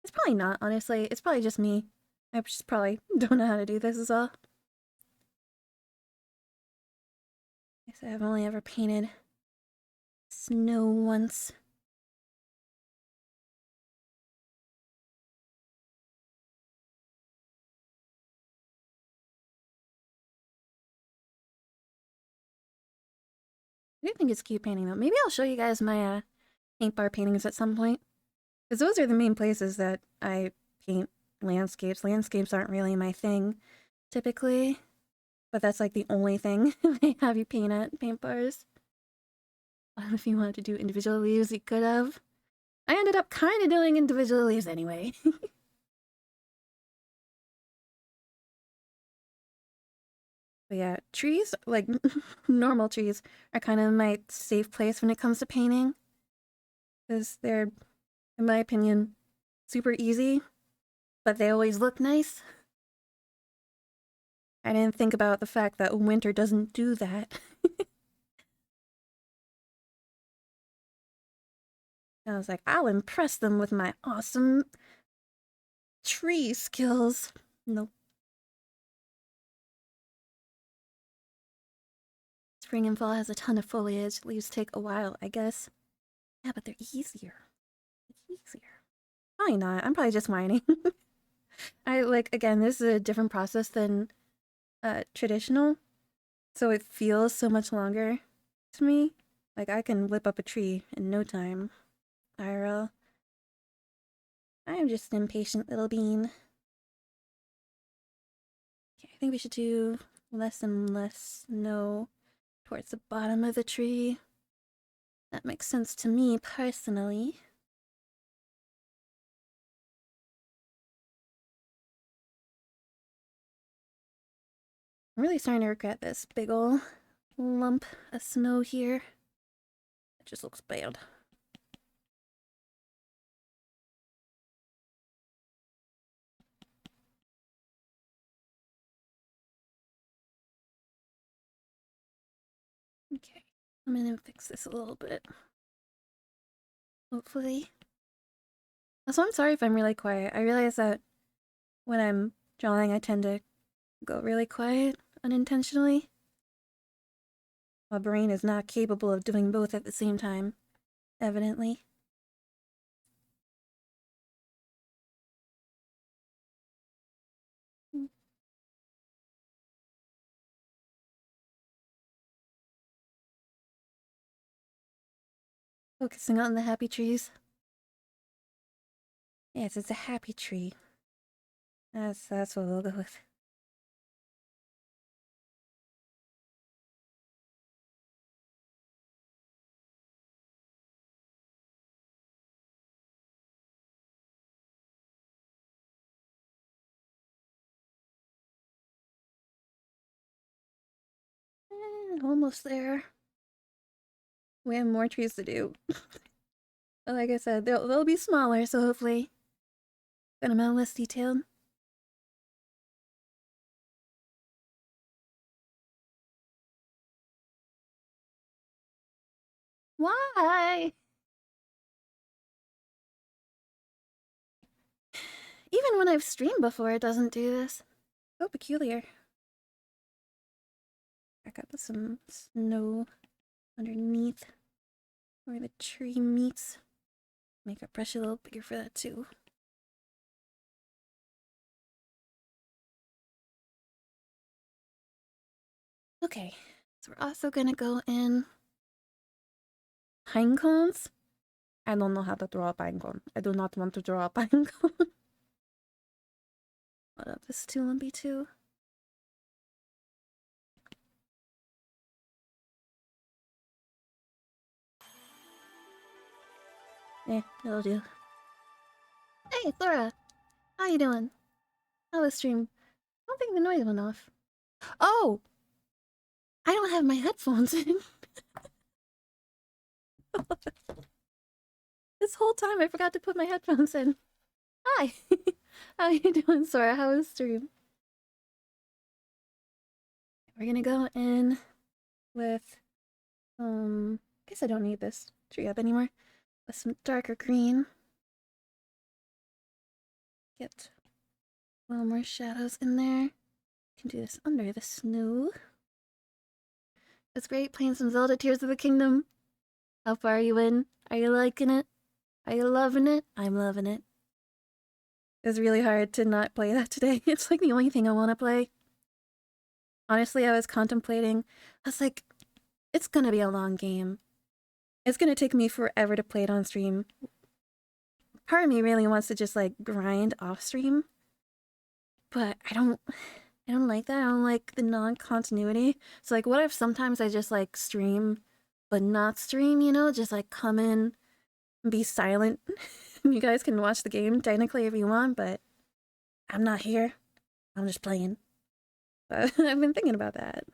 It's probably not, honestly. It's probably just me. I just probably don't know how to do this as well. Guess I've only ever painted snow once. I do think it's cute painting though. Maybe I'll show you guys my paint bar paintings at some point. Because those are the main places that I paint landscapes. Landscapes aren't really my thing, typically. But that's like the only thing they have you paint at paint bars. If you wanted to do individual leaves, you could have. I ended up kind of doing individual leaves anyway. But yeah, trees, like normal trees, are kind of my safe place when it comes to painting. Because they're, in my opinion, super easy, but they always look nice. I didn't think about the fact that winter doesn't do that. I was like, I'll impress them with my awesome tree skills. Nope. Spring and fall has a ton of foliage. Leaves take a while, I guess. Yeah, but they're easier. It's easier. Probably not. I'm probably just whining. I like, again, this is a different process than traditional, so it feels so much longer to me. Like, I can whip up a tree in no time. IRL. I am just an impatient little bean. Okay, I think we should do less and less snow towards the bottom of the tree. That makes sense to me personally. I'm really starting to regret this big ol' lump of snow here. It just looks bad. Okay, I'm gonna fix this a little bit. Hopefully. Also, I'm sorry if I'm really quiet. I realize that when I'm drawing, I tend to go really quiet unintentionally. My brain is not capable of doing both at the same time, evidently. Focusing on the happy trees. Yes, it's a happy tree. That's what we'll go with. Almost there. We have more trees to do. But like I said, they'll be smaller, so hopefully good amount less detailed. Why? Even when I've streamed before, it doesn't do this. So peculiar. Back up with some snow underneath where the tree meets. Make our brush a little bigger for that too. Okay, so we're also gonna go in pine cones. I don't know how to draw a pine cone. I do not want to draw a pine cone. What up, this is too lumpy too? It'll do. Hey, Flora! How you doing? How was stream? I don't think the noise went off. Oh! I don't have my headphones in. This whole time I forgot to put my headphones in. Hi! How you doing, Sora? How was stream? We're gonna go in with, I guess I don't need this tree up anymore. With some darker green. Get a little more shadows in there. Can do this under the snow. It's great playing some Zelda Tears of the Kingdom. How far are you in? Are you liking it? Are you loving it? I'm loving it. It was really hard to not play that today. It's like the only thing I want to play. Honestly, I was contemplating. I was like, it's gonna be a long game. It's gonna take me forever to play it on stream. Part of me really wants to just like grind off stream. But I don't like that. I don't like the non-continuity. So like what if sometimes I just like stream but not stream, you know? Just like come in and be silent. You guys can watch the game technically if you want, but I'm not here. I'm just playing. But I've been thinking about that.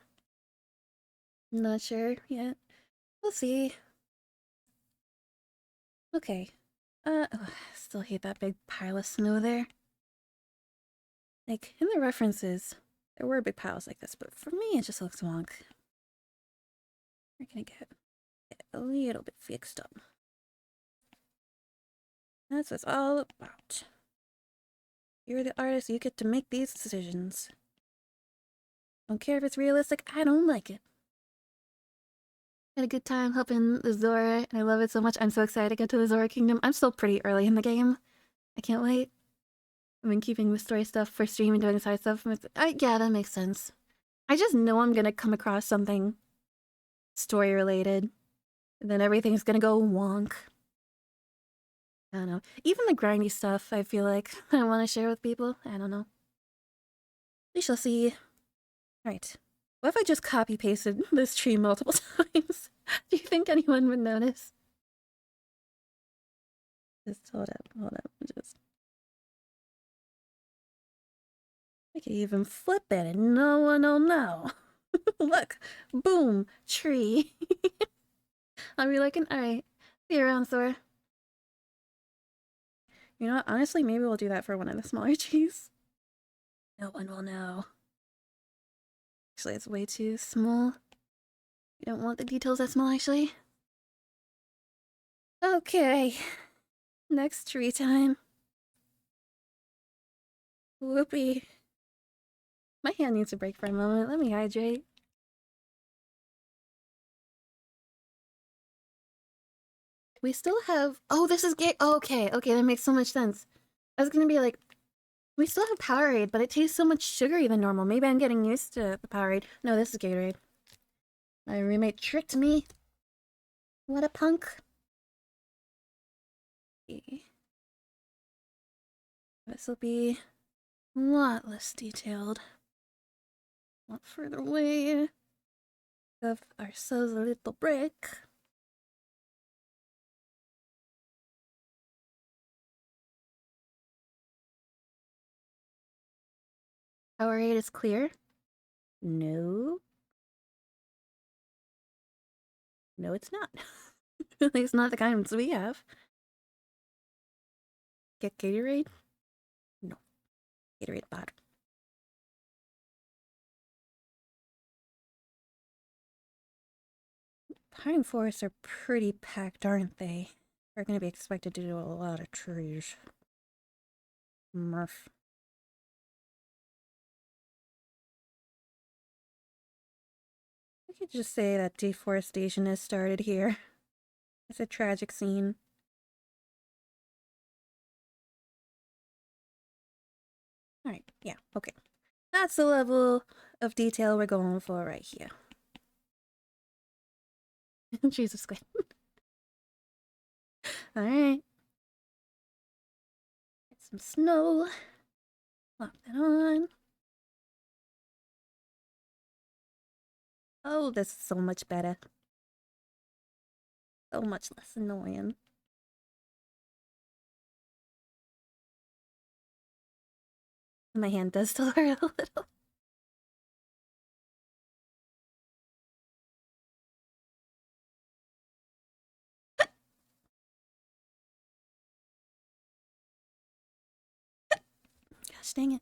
Not sure yet. We'll see. Okay. Still hate that big pile of snow there. Like, in the references, there were big piles like this, but for me, it just looks wonk. We're gonna get a little bit fixed up. That's what it's all about. You're the artist, you get to make these decisions. Don't care if it's realistic, I don't like it. Had a good time helping the Zora, and I love it so much. I'm so excited to get to the Zora Kingdom. I'm still pretty early in the game. I can't wait. I've been keeping the story stuff for stream and doing side stuff. Yeah, that makes sense. I just know I'm gonna come across something story related. And then everything's gonna go wonk. I don't know. Even the grindy stuff, I feel like I want to share with people. I don't know. We shall see. Alright. What if I just copy pasted this tree multiple times? Do you think anyone would notice? Just hold up. Just. I can even flip it and no one will know. Look, boom, tree. I'll be like, alright, see you around, Thor. You know what? Honestly, maybe we'll do that for one of the smaller trees. No one will know. Actually, it's way too small. We don't want the details that small, actually. Okay. Next tree time. Whoopee. My hand needs a break for a moment. Let me hydrate. We still have... Oh, this is gay. Oh, okay, that makes so much sense. I was gonna be like, we still have Powerade, but it tastes so much sugary than normal. Maybe I'm getting used to the Powerade. No, this is Gatorade. My roommate tricked me. What a punk. This will be a lot less detailed. A lot further away. Give ourselves a little break. Powerade is clear. No. No, it's not. At least not the kinds we have. Get Gatorade? No. Gatorade bad. Pine forests are pretty packed, aren't they? We're gonna be expected to do a lot of trees. Murph. We could just say that deforestation has started here. It's a tragic scene. Alright, yeah, okay. That's the level of detail we're going for right here. Jesus Christ. Alright. Get some snow. Lock that on. Oh, this is so much better. So much less annoying. My hand does still hurt a little. gosh, dang it.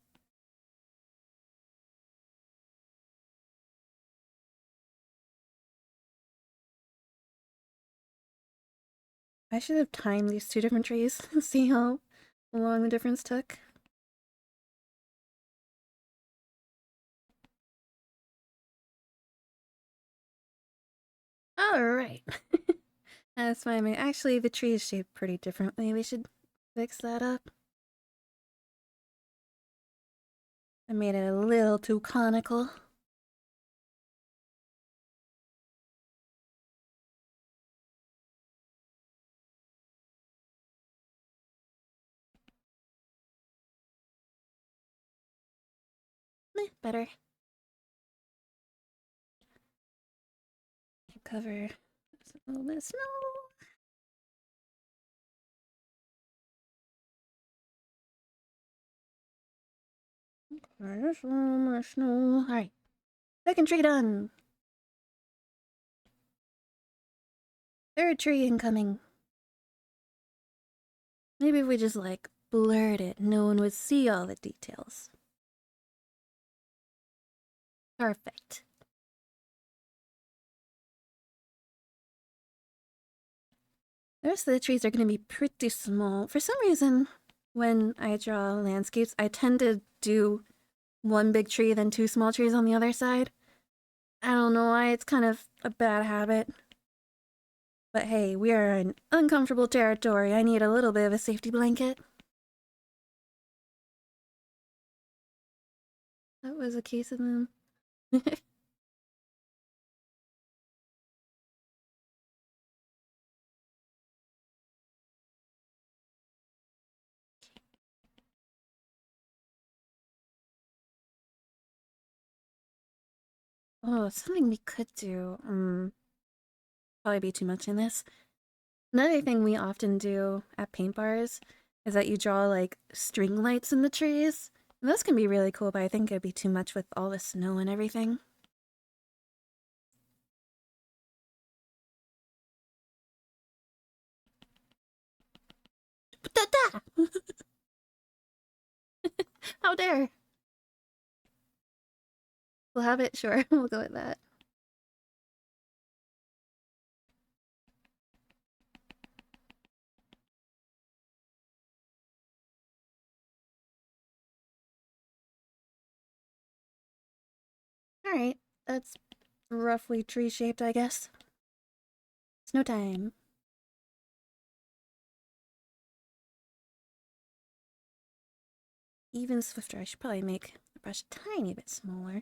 I should have timed these two different trees and see how long the difference took. Alright. That's fine. Actually, the tree is shaped pretty differently. We should fix that up. I made it a little too conical. Better. Cover a little bit of snow. There's so much snow. Alright. Second tree done. Third tree incoming. Maybe if we just like blurred it, no one would see all the details. Perfect. The rest of the trees are going to be pretty small. For some reason, when I draw landscapes, I tend to do one big tree, then two small trees on the other side. I don't know why, it's kind of a bad habit. But hey, we are in uncomfortable territory. I need a little bit of a safety blanket. That was a case of them. Oh, something we could do. Probably be too much in this. Another thing we often do at paint bars is that you draw like string lights in the trees. And those can be really cool, but I think it'd be too much with all the snow and everything. How dare! We'll have it, sure. We'll go with that. Alright, that's roughly tree-shaped, I guess. Snow time. Even swifter. I should probably make the brush a tiny bit smaller.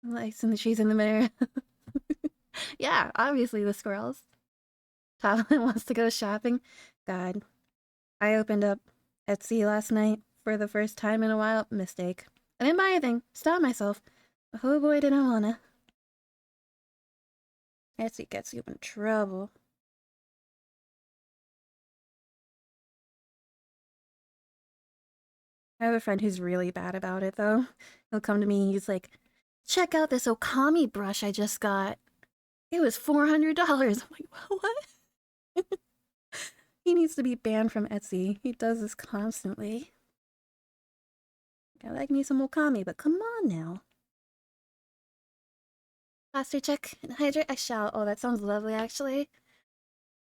Lights and the trees in the mirror. Yeah, obviously the squirrels. Toddler wants to go shopping. God. I opened up Etsy last night for the first time in a while. Mistake. I didn't buy anything. Stopped myself. Oh boy, did I wanna. Etsy gets you in trouble. I have a friend who's really bad about it, though. He'll come to me, he's like, check out this Okami brush I just got. It was $400. I'm like, what? He needs to be banned from Etsy. He does this constantly. I like me some Okami, but come on now. Posture check and hydrate. I shall. Oh, that sounds lovely, actually.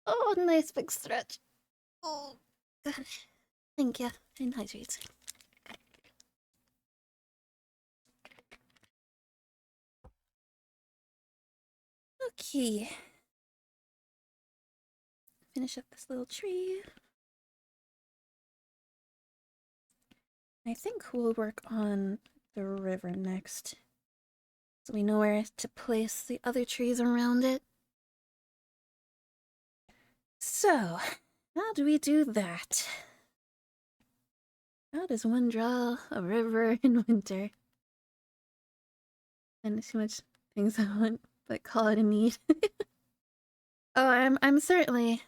Oh, nice big stretch. Oh, gosh. Thank you. And hydrate. Okay. Finish up this little tree. I think we'll work on the river next. So we know where to place the other trees around it. So, how do we do that? How does one draw a river in winter? And too much things I want, but call it a need. Oh, I'm certainly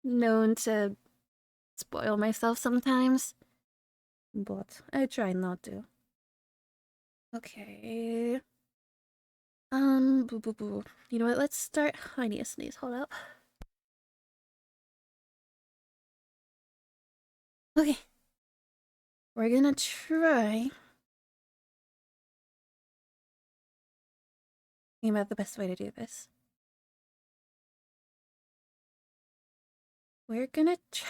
known to spoil myself sometimes, but I try not to. Okay. Boo boo boo. You know what? Let's start. I need a sneeze. Hold up. Okay. We're gonna try. Think about the best way to do this. We're gonna try.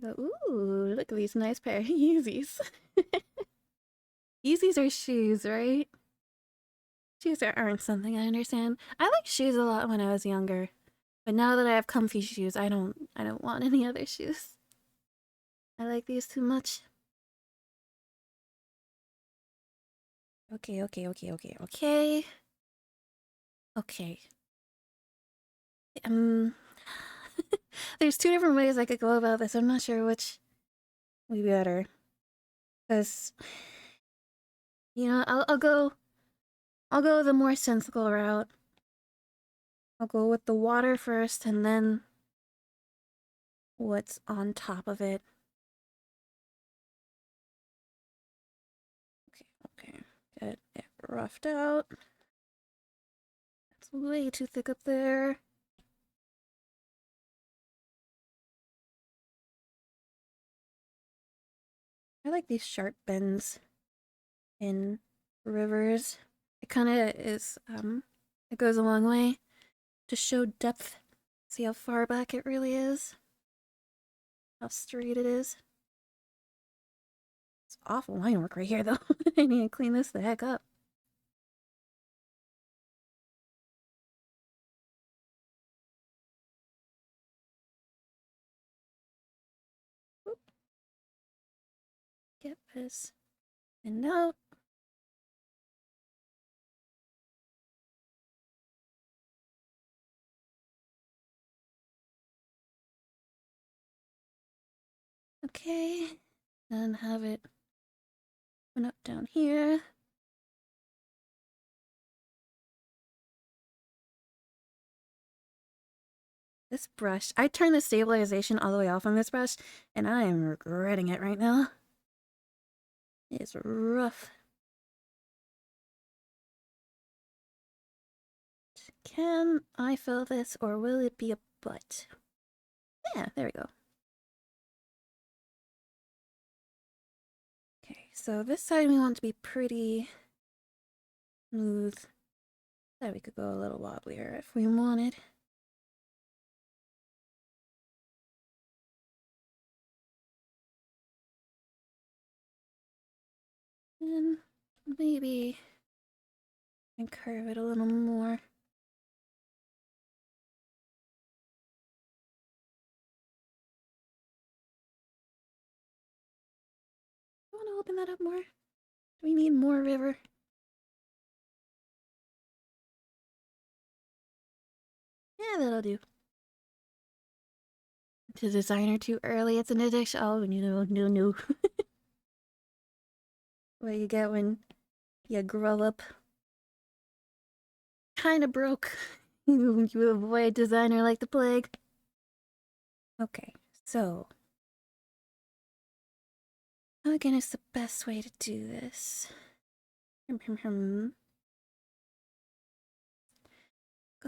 Go, ooh, look at these nice pair of Yeezys. Yeezys are shoes, right? Shoes aren't something I understand. I liked shoes a lot when I was younger, but now that I have comfy shoes, I don't want any other shoes. I like these too much. Okay. Okay. Um, there's two different ways I could go about this. I'm not sure which would be better. Cause, I'll go the more sensible route. I'll go with the water first and then what's on top of it. Okay. Get it roughed out. It's way too thick up there. I like these sharp bends in rivers. It kind of is, it goes a long way to show depth. See how far back it really is? How straight it is? It's awful line work right here, though. I need to clean this the heck up. Oop. Get this. And out. Okay. Then have it open up down here. This brush, I turned the stabilization all the way off on this brush, and I am regretting it right now. It's rough. Can I fill this, or will it be a butt? Yeah, there we go. Okay, so this side we want to be pretty smooth. That we could go a little wobblier if we wanted. And maybe and curve it a little more. I want to open that up more. Do we need more river? Yeah, that'll do. To designer too early, it's an addiction. Oh, no. What you get when you grow up kinda broke. You avoid designer like the plague. Okay, so how again is the best way to do this? Go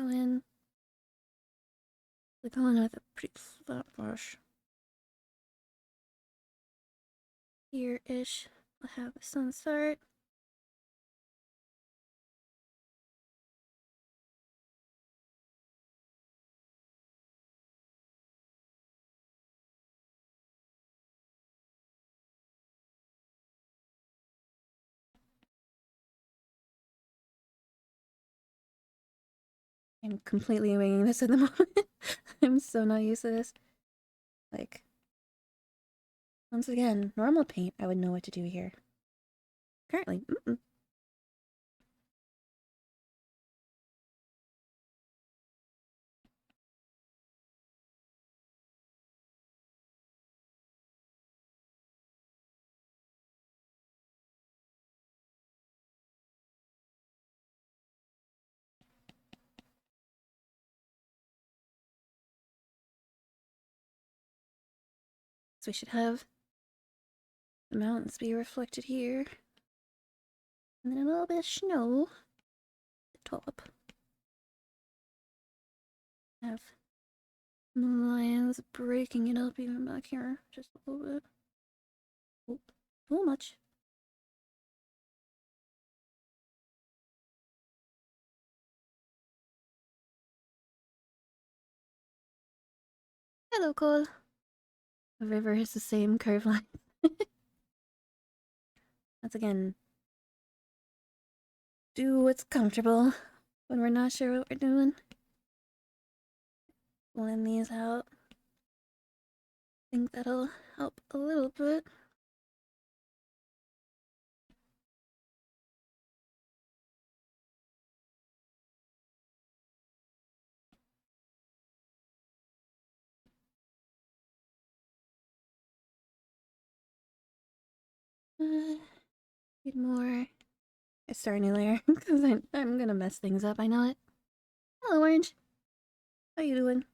in. Go in with a pretty flat brush. Here-ish. We'll have the sun start. I'm completely winging this at the moment. I'm so not used to this. Like, once again, normal paint, I would know what to do here. Currently, So we should have the mountains be reflected here. And then a little bit of snow at the top. Have The lion's breaking it up even back here. Just a little bit. Oh, too much. Hello, Cole. The river is the same curve line. Once again, do what's comfortable when we're not sure what we're doing. Blend these out. Think that'll help a little bit. Need more. I start a new layer because I'm gonna mess things up. I know it. Hello, Orange. How you doing?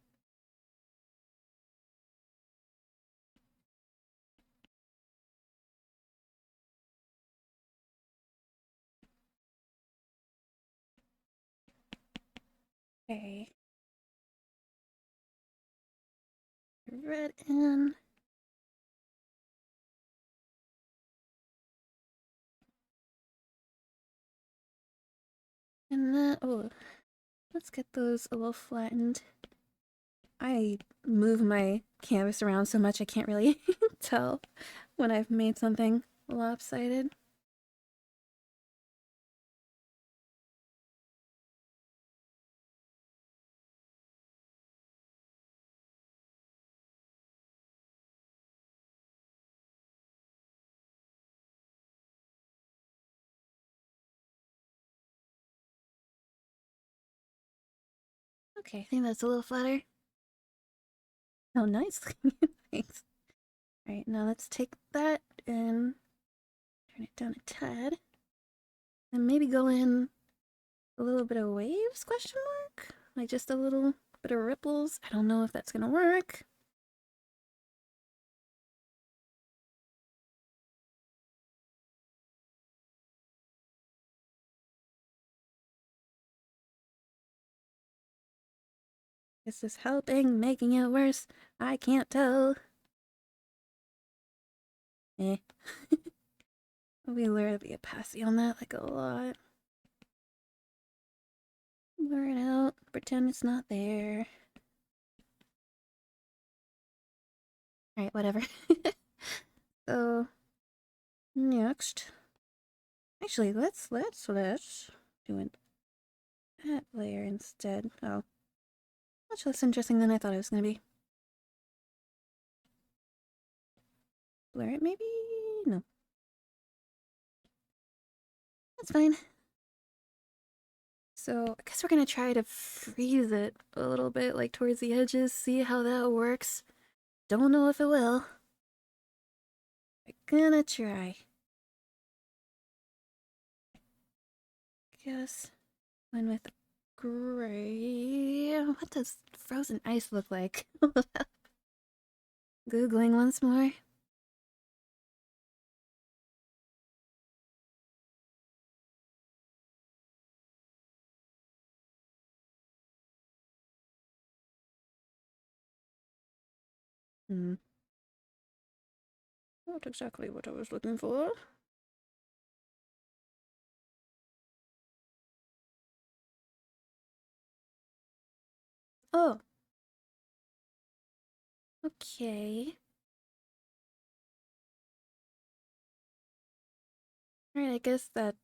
Okay. Red in. And then, oh, let's get those a little flattened. I move my canvas around so much I can't really tell when I've made something lopsided. Okay, I think that's a little flatter. Oh, nice. Thanks. Alright, now let's take that and turn it down a tad. And maybe go in a little bit of waves, question mark? Like just a little bit of ripples. I don't know if that's gonna work. Is this helping, making it worse? I can't tell. Eh. We learn to be opassy on that like a lot. Blur it out, pretend it's not there. Alright, whatever. So, next. Actually, let's do an that layer instead. Oh. Much less interesting than I thought it was gonna be. Blur it, maybe? No. That's fine. So, I guess we're gonna try to freeze it a little bit, like towards the edges, see how that works. Don't know if it will. We're gonna try. Guess one with gray. What does frozen ice look like? Googling once more. Hmm. Not exactly what I was looking for. Oh. Okay. Alright, I guess that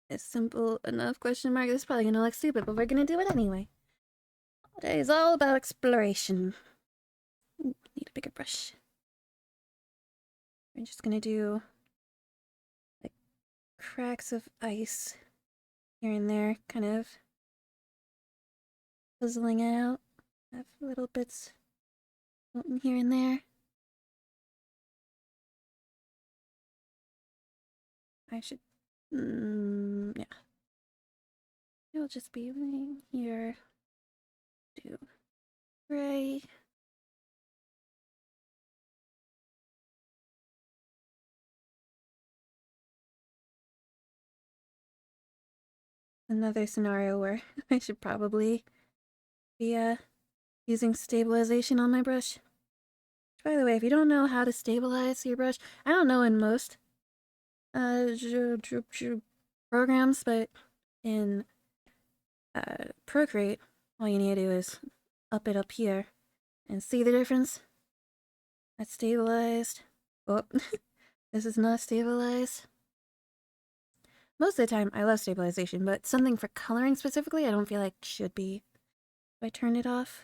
is simple enough, question mark. This is probably gonna look stupid, but we're gonna do it anyway. Today is all about exploration. Ooh, need a bigger brush. We're just gonna do like cracks of ice here and there, kind of puzzling it out. Have little bits floating here and there. I should, yeah. It'll just be right here. Do gray. Another scenario where I should probably be using stabilization on my brush. By the way, if you don't know how to stabilize your brush, I don't know in most programs, but in Procreate, all you need to do is up it up here and see the difference. That's stabilized. Oh, this is not stabilized. Most of the time, I love stabilization, but something for coloring specifically, I don't feel like should be. If I turn it off.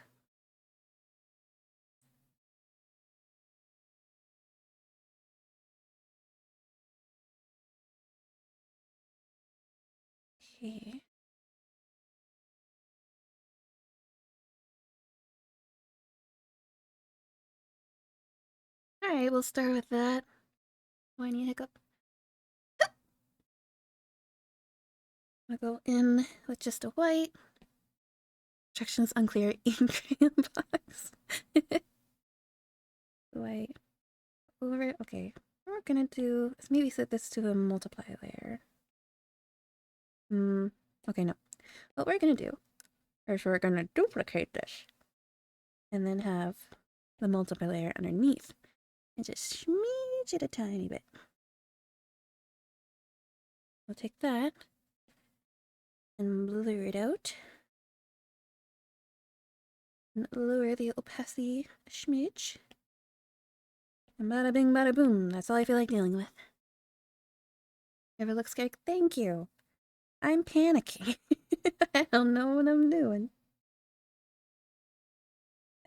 Okay. Alright, we'll start with that. Whiny hiccup. I'll go in with just a white. Instructions unclear. Ink crayon box. White over it. Okay. What we're gonna do is maybe set this to a multiply layer. Okay, no. What we're gonna do is we're gonna duplicate this and then have the multiply layer underneath and just smidge it a tiny bit. We'll take that and blur it out. And lower the opacity a smidge. And bada bing bada boom. That's all I feel like dealing with. Ever look scared? Thank you. I'm panicking. I don't know what I'm doing.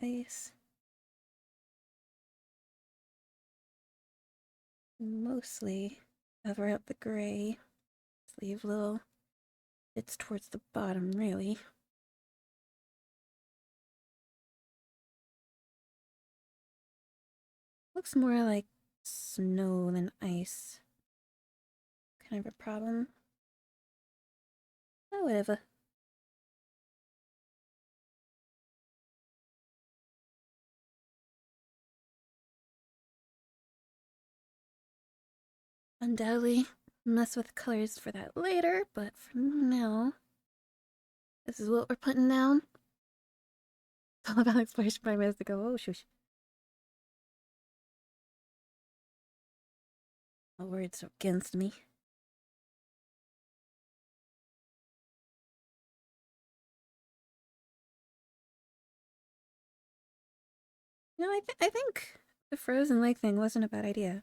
Ice. Mostly cover up the gray. Just leave little bits towards the bottom, really. Looks more like snow than ice. Kind of a problem. Oh, whatever. Undoubtedly mess with colors for that later, but for now, this is what we're putting down. It's all about exploration by Mystico. Oh, shush. My words are against me. No, I think the frozen lake thing wasn't a bad idea.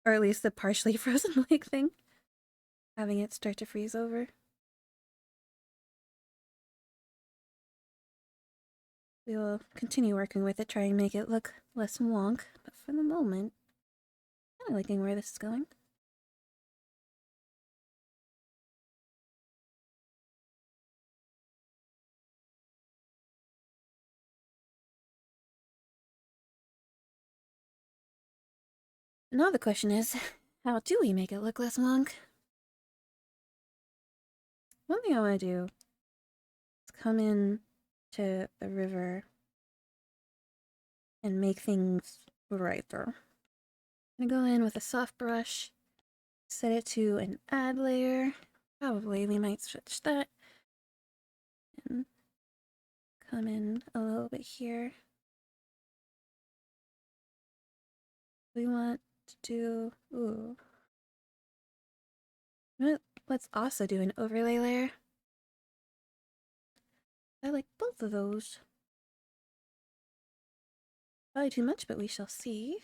Or at least the partially frozen lake thing. Having it start to freeze over. We will continue working with it, try and make it look less wonk, but for the moment, I'm kind of liking where this is going. Now the question is, how do we make it look less wonk? One thing I want to do is come in to the river and make things brighter. I'm gonna go in with a soft brush, set it to an add layer. Probably we might switch that. And come in a little bit here. We want to do, ooh. Let's also do an overlay layer. I like both of those. Probably too much, but we shall see.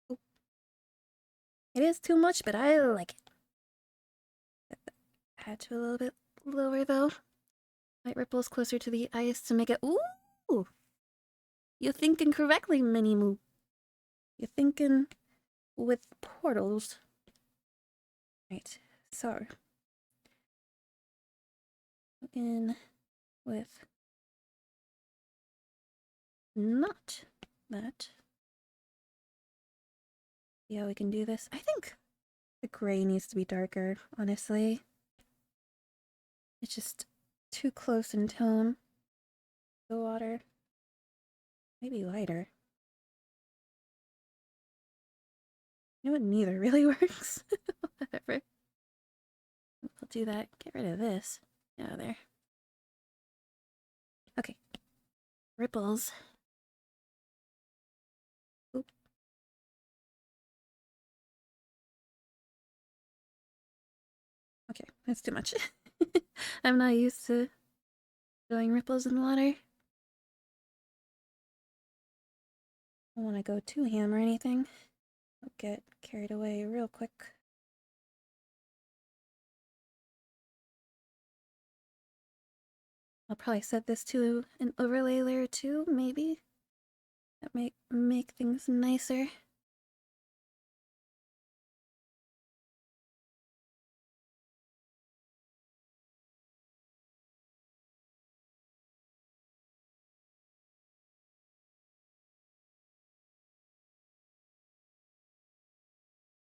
Oh. It is too much, but I like it. Add to a little bit lower though. Light ripples closer to the ice to make it. Ooh! You're thinking correctly, Mini Moo. You're thinking with portals. Right, so. In with not that. See how we can do this? I think the gray needs to be darker, honestly. It's just too close in tone. The water. Maybe lighter. You know what? Neither really works. Whatever. I'll do that. Get rid of this. Out of there. Okay. Ripples. Oop. Okay, that's too much. I'm not used to doing ripples in water. I don't want to go too ham or anything. I'll get carried away real quick. I'll probably set this to an overlay layer too, maybe. That might make things nicer.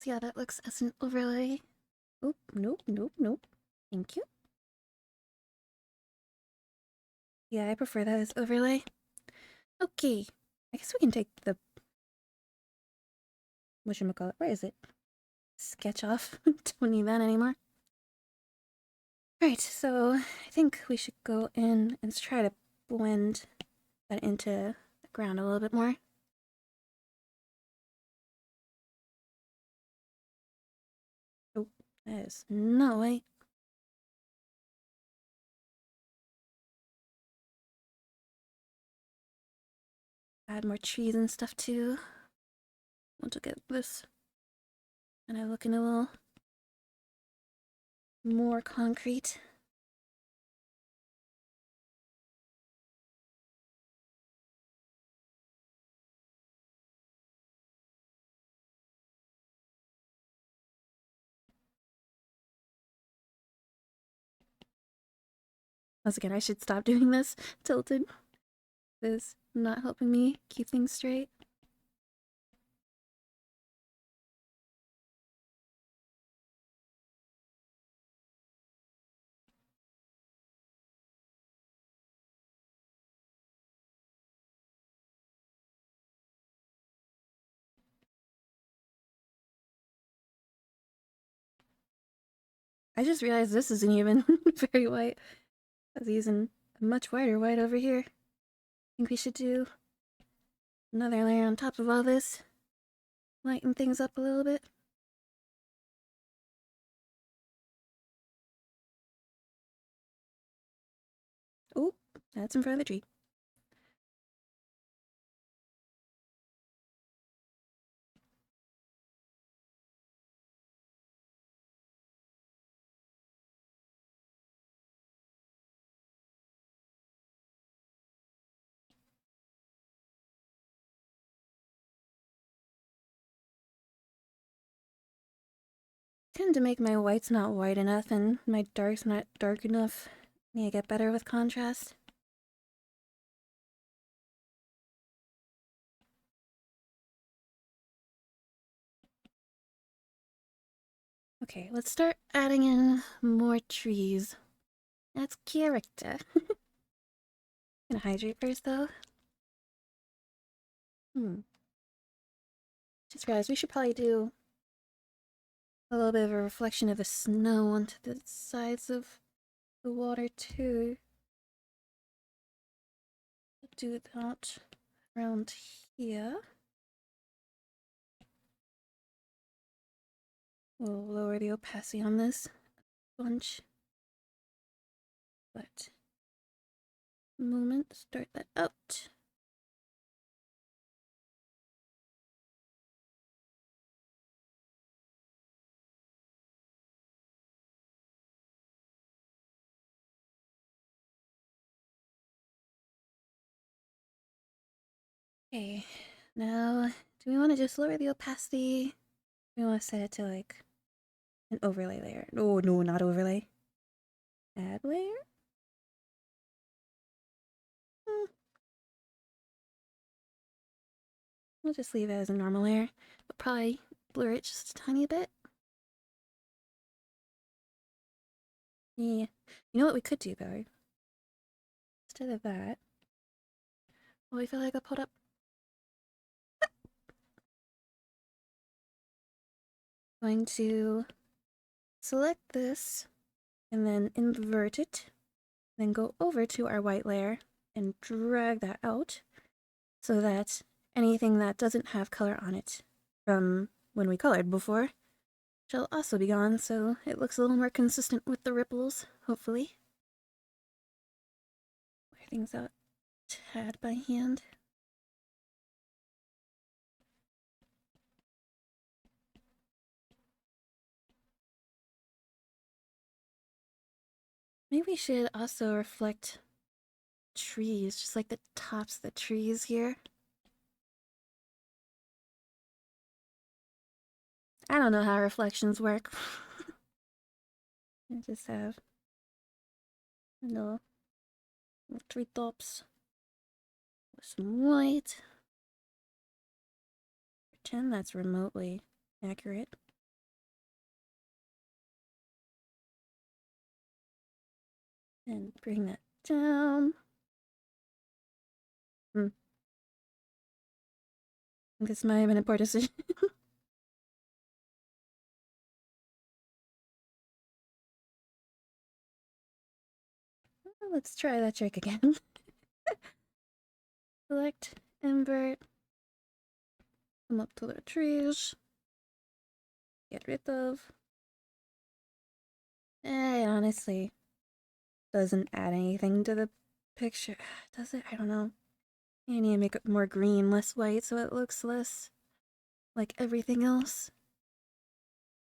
See how that looks as an overlay. Oop, nope, nope, nope. Thank you. Yeah, I prefer that as overlay. Okay. I guess we can take the whatchamacallit, where is it? Sketch off. Don't need that anymore. Right, so I think we should go in and try to blend that into the ground a little bit more. Oh, that is no way. Add more trees and stuff too. Want to get this kind of looking a little more concrete. Once again, I should stop doing this tilted. This is not helping me keep things straight. I just realized this isn't even very white. I was using a much whiter white over here. I think we should do another layer on top of all this. Lighten things up a little bit. Oh, that's in front of the tree. Tend to make my whites not white enough and my darks not dark enough. Need to get better with contrast. Okay, let's start adding in more trees. That's character. Gonna hydrate first though. Just realized we should probably do a little bit of a reflection of the snow onto the sides of the water too. Do that around here. We'll lower the opacity on this a bunch. But moment, start that out. Okay, now do we want to just lower the opacity? We want to set it to like an overlay layer. Oh no, not overlay. Add layer? We'll just leave it as a normal layer, but probably blur it just a tiny bit. Yeah. You know what we could do though? Instead of that, well, we feel like I pulled up. Going to select this and then invert it, then go over to our white layer and drag that out so that anything that doesn't have color on it from when we colored before shall also be gone, so it looks a little more consistent with the ripples, hopefully. Wear things out a tad by hand. Maybe we should also reflect trees, just like the tops of the trees here. I don't know how reflections work. I just have little, little tree tops with some white. Pretend that's remotely accurate. And bring that down. This might have been a poor decision. Let's try that trick again. Select, invert, come up to the trees, get rid of. Honestly, doesn't add anything to the picture. Does it? I don't know. I need to make it more green, less white, so it looks less like everything else.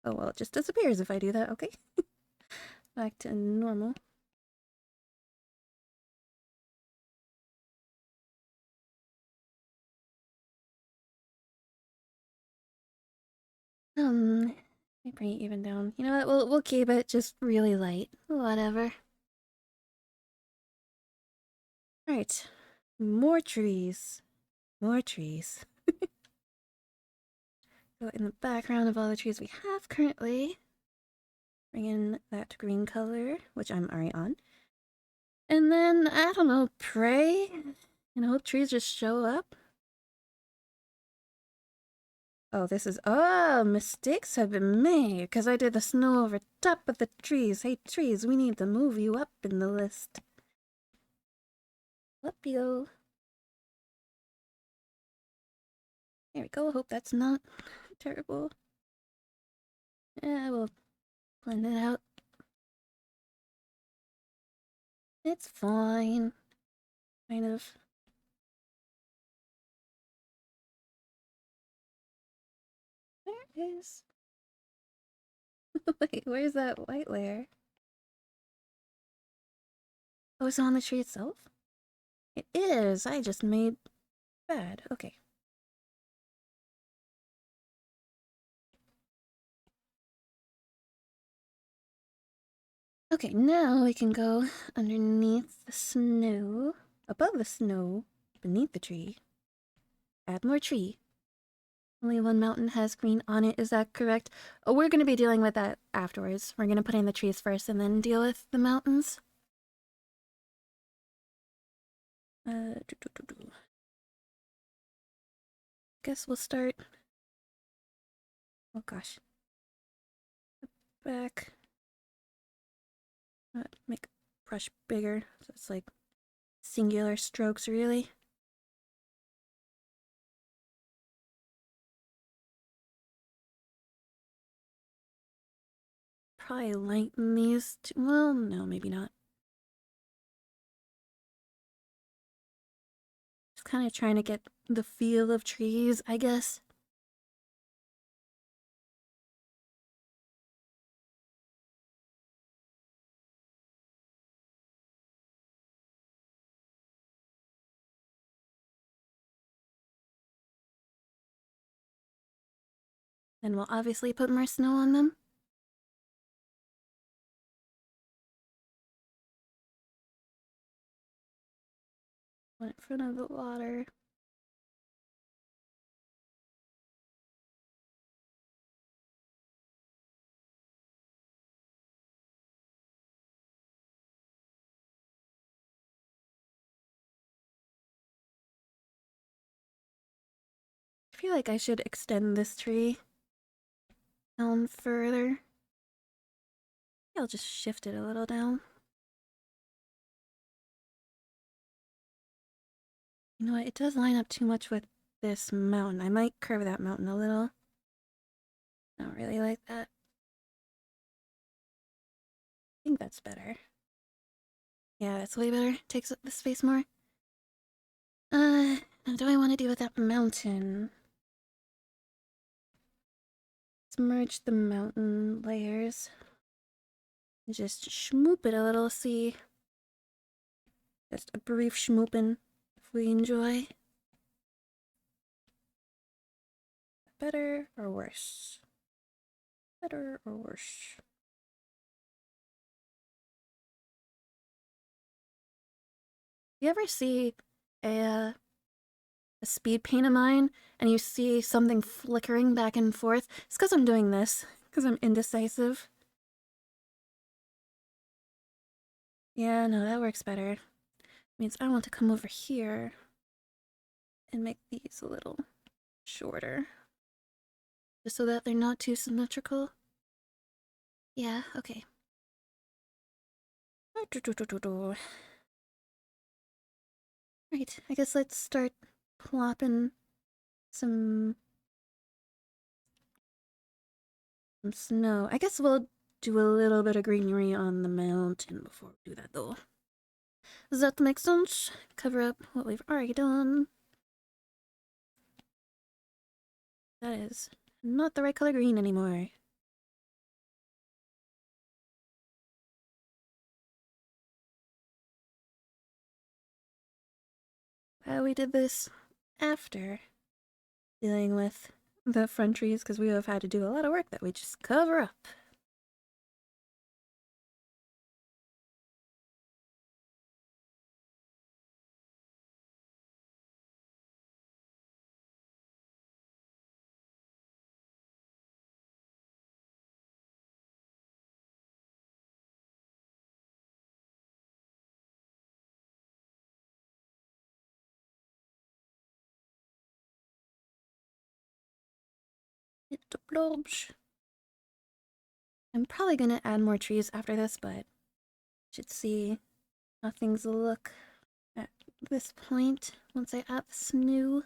Oh well, it just disappears if I do that, okay? Back to normal. Let me bring it even down. You know what? We'll keep it just really light. Whatever. Alright. More trees. More trees. So in the background of all the trees we have currently, bring in that green color, which I'm already on. And then, I don't know, pray and hope trees just show up. Oh, this is... Oh, mistakes have been made because I did the snow over top of the trees. Hey, trees, we need to move you up in the list. Up you go. There we go. Hope that's not terrible. Yeah, we'll blend it out. It's fine. Kind of. There it is. Wait, where's that white layer? Oh, it's on the tree itself? It is. I just made bad. Okay. Okay, now we can go underneath the snow, above the snow, beneath the tree. Add more tree. Only one mountain has green on it, is that correct? Oh, we're gonna be dealing with that afterwards. We're gonna put in the trees first and then deal with the mountains. Guess we'll start... Oh gosh. Back. Make brush bigger, so it's like singular strokes, really. Probably lighten these two. Well, no, maybe not. Just kind of trying to get the feel of trees, I guess. And we'll obviously put more snow on them. One in front of the water. I feel like I should extend this tree. down further. I'll just shift it a little down. You know what? It does line up too much with this mountain. I might curve that mountain a little. I don't really like that. I think that's better. Yeah, that's way better. Takes up the space more. What do I want to do with that mountain? Let's merge the mountain layers. Just schmoop it a little, see. Just a brief schmoopin' if we enjoy. Better or worse? Better or worse? You ever see a speed paint of mine and you see something flickering back and forth? It's because I'm doing this, because I'm indecisive. Yeah, no, that works better. Means I want to come over here and make these a little shorter. Just so that they're not too symmetrical. Yeah, okay. Right, I guess let's start plopping some snow. I guess we'll do a little bit of greenery on the mountain before we do that, though. Does that make sense? Cover up what we've already done. That is not the right color green anymore. We did this after dealing with the front trees because we have had to do a lot of work that we just cover up. It's a blobs. I'm probably gonna add more trees after this, but should see how things look at this point once I add the snow.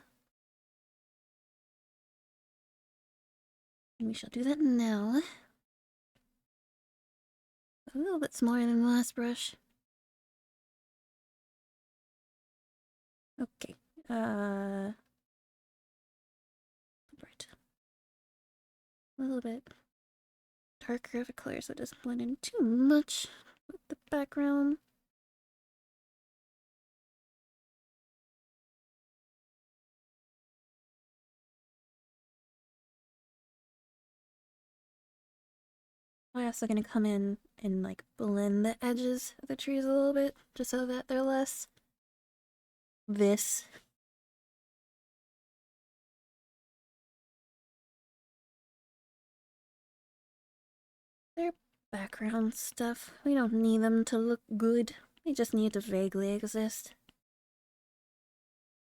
And we shall do that now. A little bit smaller than the last brush. Okay. Right. A little bit darker of a color so it doesn't blend in too much with the background. I'm also gonna come in and like blend the edges of the trees a little bit just so that they're less this. They're background stuff. We don't need them to look good. They just need to vaguely exist.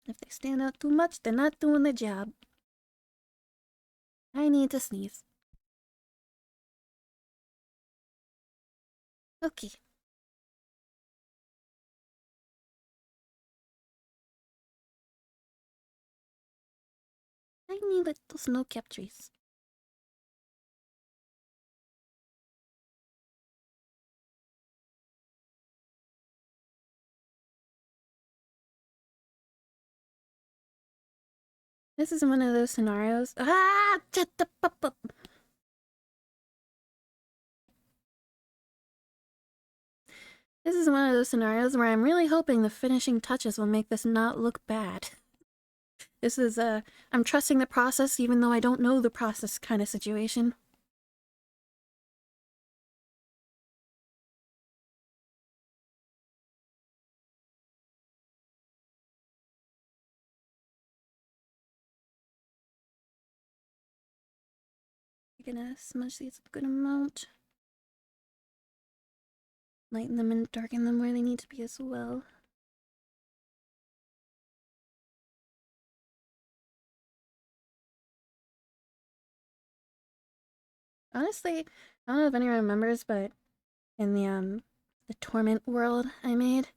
If they stand out too much, they're not doing the job. I need to sneeze. Okay. Tiny little snow-capped trees. This is one of those scenarios. Ah! Shut the fuck up! This is one of those scenarios where I'm really hoping the finishing touches will make this not look bad. This is I'm trusting the process even though I don't know the process kind of situation. I'm gonna smudge these a good amount. Lighten them and darken them where they need to be as well. Honestly, I don't know if anyone remembers, but in the Torment world I made,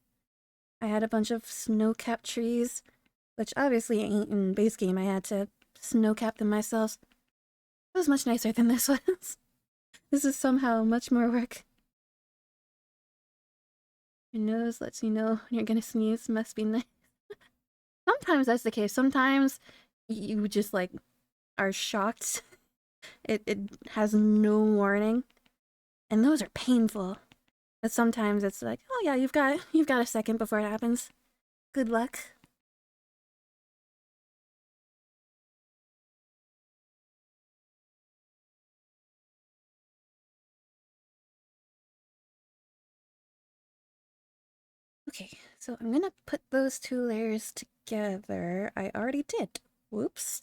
I had a bunch of snow-capped trees, which obviously ain't in base game. I had to snow-cap them myself. It was much nicer than this was. This is somehow much more work. Your nose lets you know when you're gonna sneeze. Must be nice. Sometimes that's the case. Sometimes you just like are shocked. It has no warning, and those are painful. But sometimes it's like, oh yeah, you've got a second before it happens. Good luck. Okay, so I'm gonna put those two layers together. I already did. Whoops.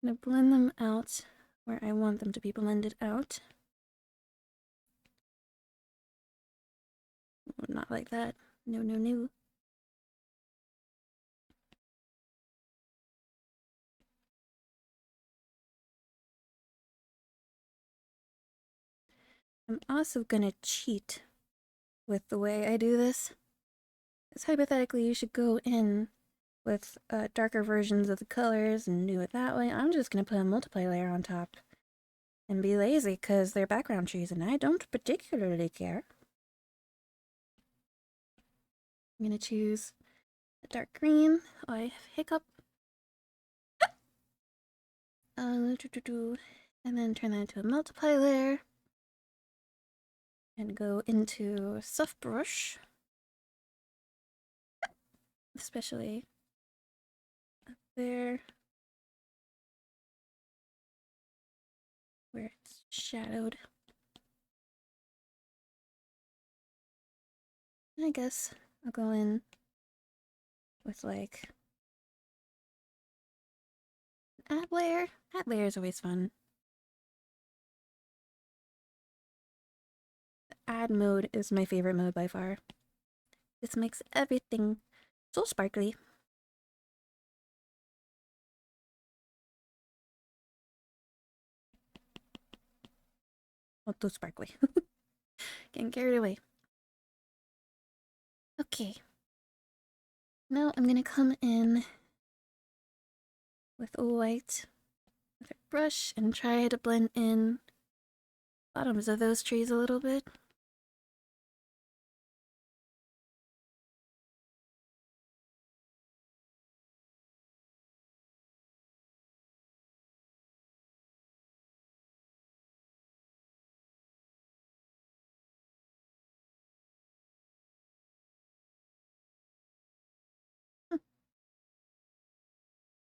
I'm gonna blend them out where I want them to be blended out. Oh, not like that. No, no, no. I'm also gonna cheat with the way I do this. Because hypothetically, you should go in with darker versions of the colors and do it that way. I'm just gonna put a multiply layer on top and be lazy because they're background trees and I don't particularly care. I'm gonna choose a dark green. Oh, I have hiccup. And then turn that into a multiply layer. And go into soft brush. Especially up there. Where it's shadowed. And I guess I'll go in with like add layer. Add layer is always fun. Add mode is my favorite mode by far. This makes everything so sparkly. Not too sparkly. Getting carried away. Okay. Now I'm gonna come in with a white with a brush and try to blend in bottoms of those trees a little bit.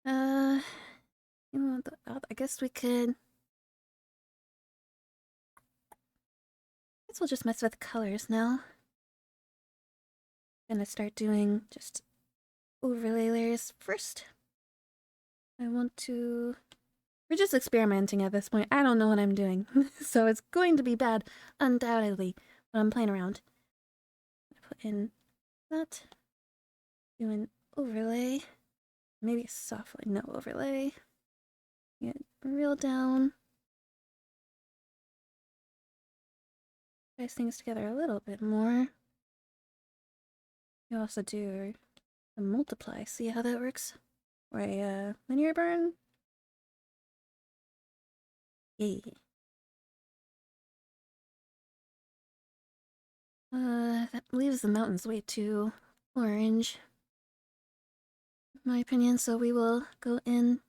Uh, you know, I guess we could. I guess we'll just mess with colors now. Gonna start doing just overlay layers first. I want to. We're just experimenting at this point. I don't know what I'm doing, so it's going to be bad, undoubtedly. But I'm playing around. Put in that. Do an overlay. Maybe a soft like no overlay. Get real down. Place things together a little bit more. You also do a multiply. See how that works? Or a linear burn? Yay. That leaves the mountains way too orange, in my opinion, so we will go in,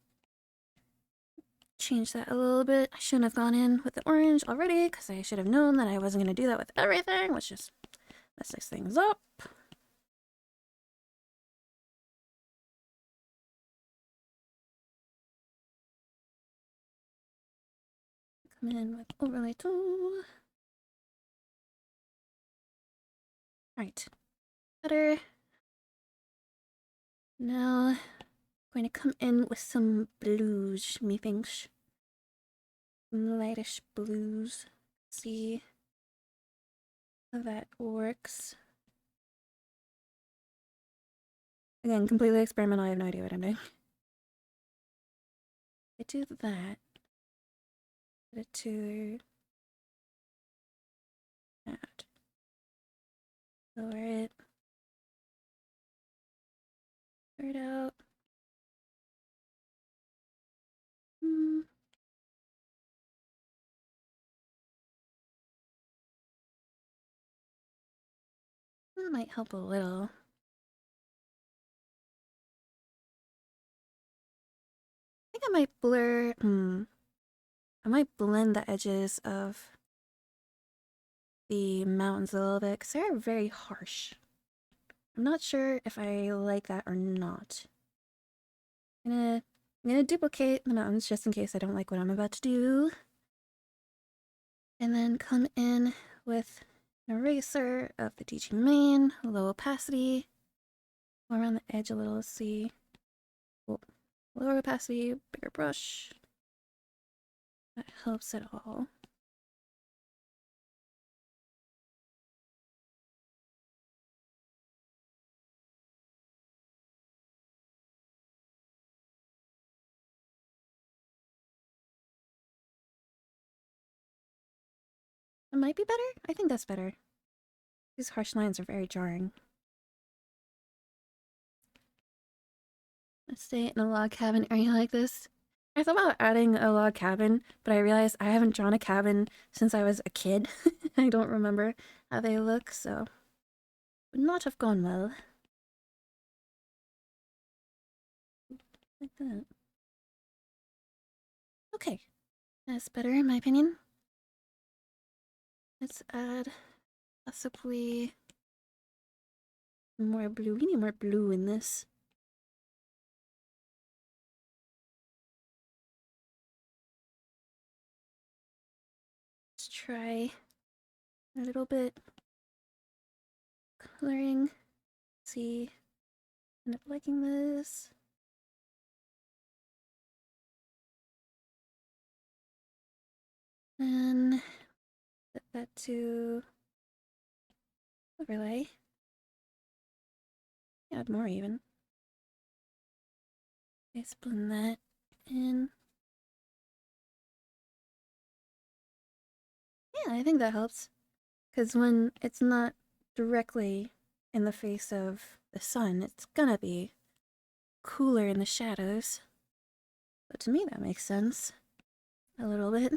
change that a little bit. I shouldn't have gone in with the orange already, because I should have known that I wasn't going to do that with everything. Let's just mess these things up. Come in with overlay tool. Alright. Better. Now, I'm going to come in with some blues, methinks. Some lightish blues. See how that works. Again, completely experimental. I have no idea what I'm doing. I do that. Put it to that. Lower it. Clear it out. That might help a little. I think I might blur. I might blend the edges of the mountains a little bit because they're very harsh. I'm not sure if I like that or not. I'm gonna duplicate the mountains just in case I don't like what I'm about to do. And then come in with an eraser of the DG main, low opacity. Go around the edge a little, let's see. Oh, lower opacity, bigger brush. That helps at all. It might be better? I think that's better. These harsh lines are very jarring. Let's stay in a log cabin area like this. I thought about adding a log cabin, but I realized I haven't drawn a cabin since I was a kid. I don't remember how they look, so would not have gone well. Like that. Okay, that's better in my opinion. Let's add possibly more blue. We need more blue in this. Let's try a little bit coloring. See, end up liking this. And set that to overlay. Add more even. Let's blend that in. Yeah, I think that helps. Because when it's not directly in the face of the sun, it's gonna be cooler in the shadows. But to me, that makes sense. A little bit.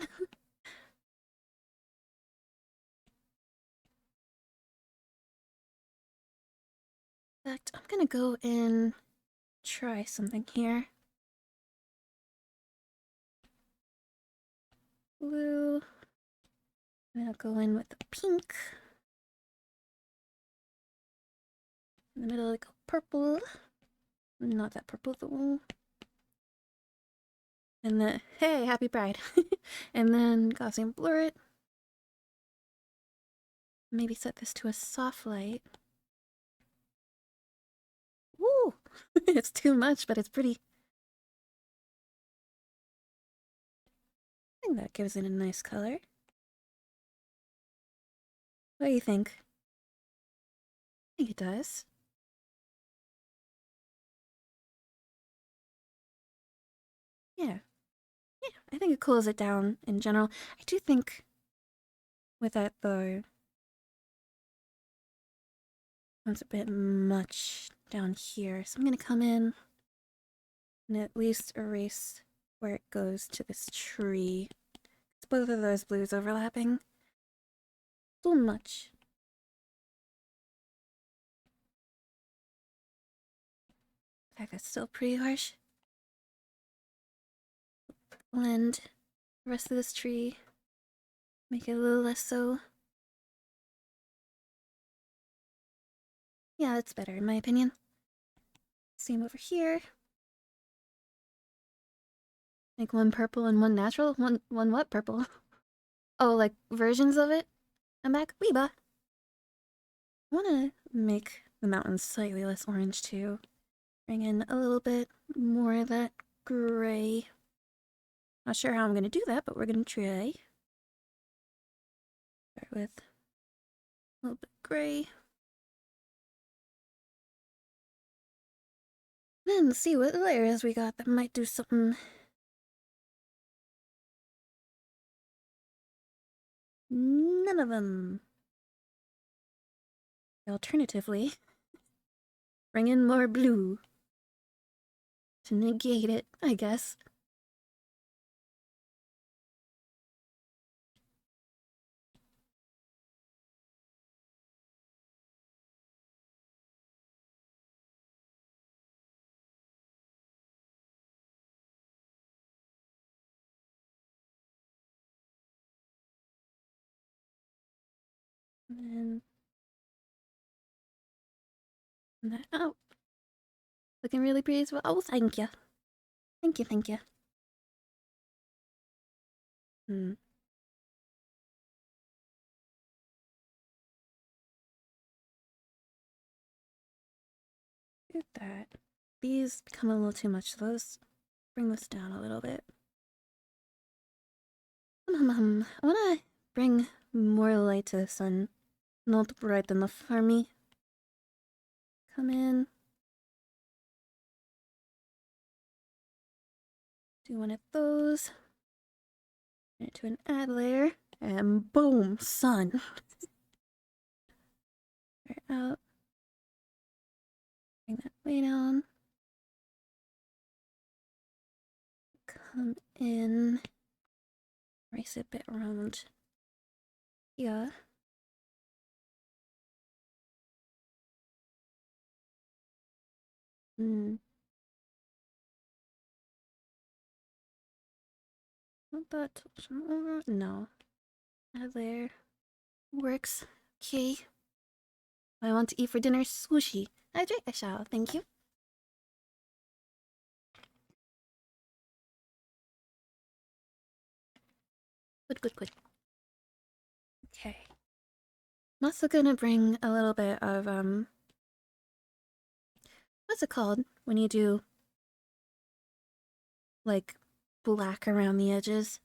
In fact, I'm gonna go and try something here. Blue. And I'll go in with the pink. In the middle, I go purple. Not that purple though. And then, hey, happy pride. And then Gaussian blur it. Maybe set this to a soft light. Woo! It's too much, but it's pretty. I think that gives it a nice color. What do you think? I think it does. Yeah. Yeah, I think it cools it down in general. I do think with that though, it's a bit much down here. So I'm gonna come in and at least erase where it goes to this tree. It's both of those blues overlapping. Too much. In fact, that's still pretty harsh. Blend the rest of this tree. Make it a little less so. Yeah, that's better in my opinion. Same over here. Make one purple and one natural? One what purple? Oh, like versions of it? I'm back. Weeba! I wanna make the mountains slightly less orange too. Bring in a little bit more of that gray. Not sure how I'm gonna do that, but we're gonna try. Start with a little bit gray. Then see what layers we got that might do something None of them. Alternatively, bring in more blue to negate it, I guess. And then that out. Looking really pretty as well. Oh, thank you. Thank you, thank you. Hmm. Look at that. These become a little too much. Those bring this down a little bit. I wanna bring more light to the sun. Not bright enough for me. Come in. Do one of those. Turn it to an add layer. And boom, sun. Right out. Bring that way down. Come in. Race it a bit around here. Hmm. Not that. No. Add layer. Works. Okay. I want to eat for dinner sushi. I drink a shower, thank you. Good, good, good. Okay. I'm also gonna bring a little bit of, what's it called when you do, like, black around the edges?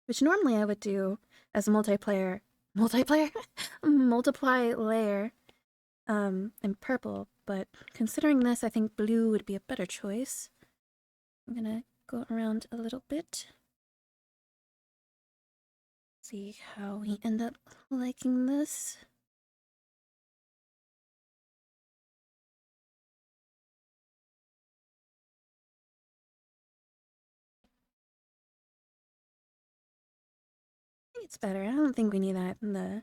Which normally I would do as a multiplayer, multiply layer, in purple, but considering this, I think blue would be a better choice. I'm gonna go around a little bit. See how we end up liking this. I think it's better. I don't think we need that in the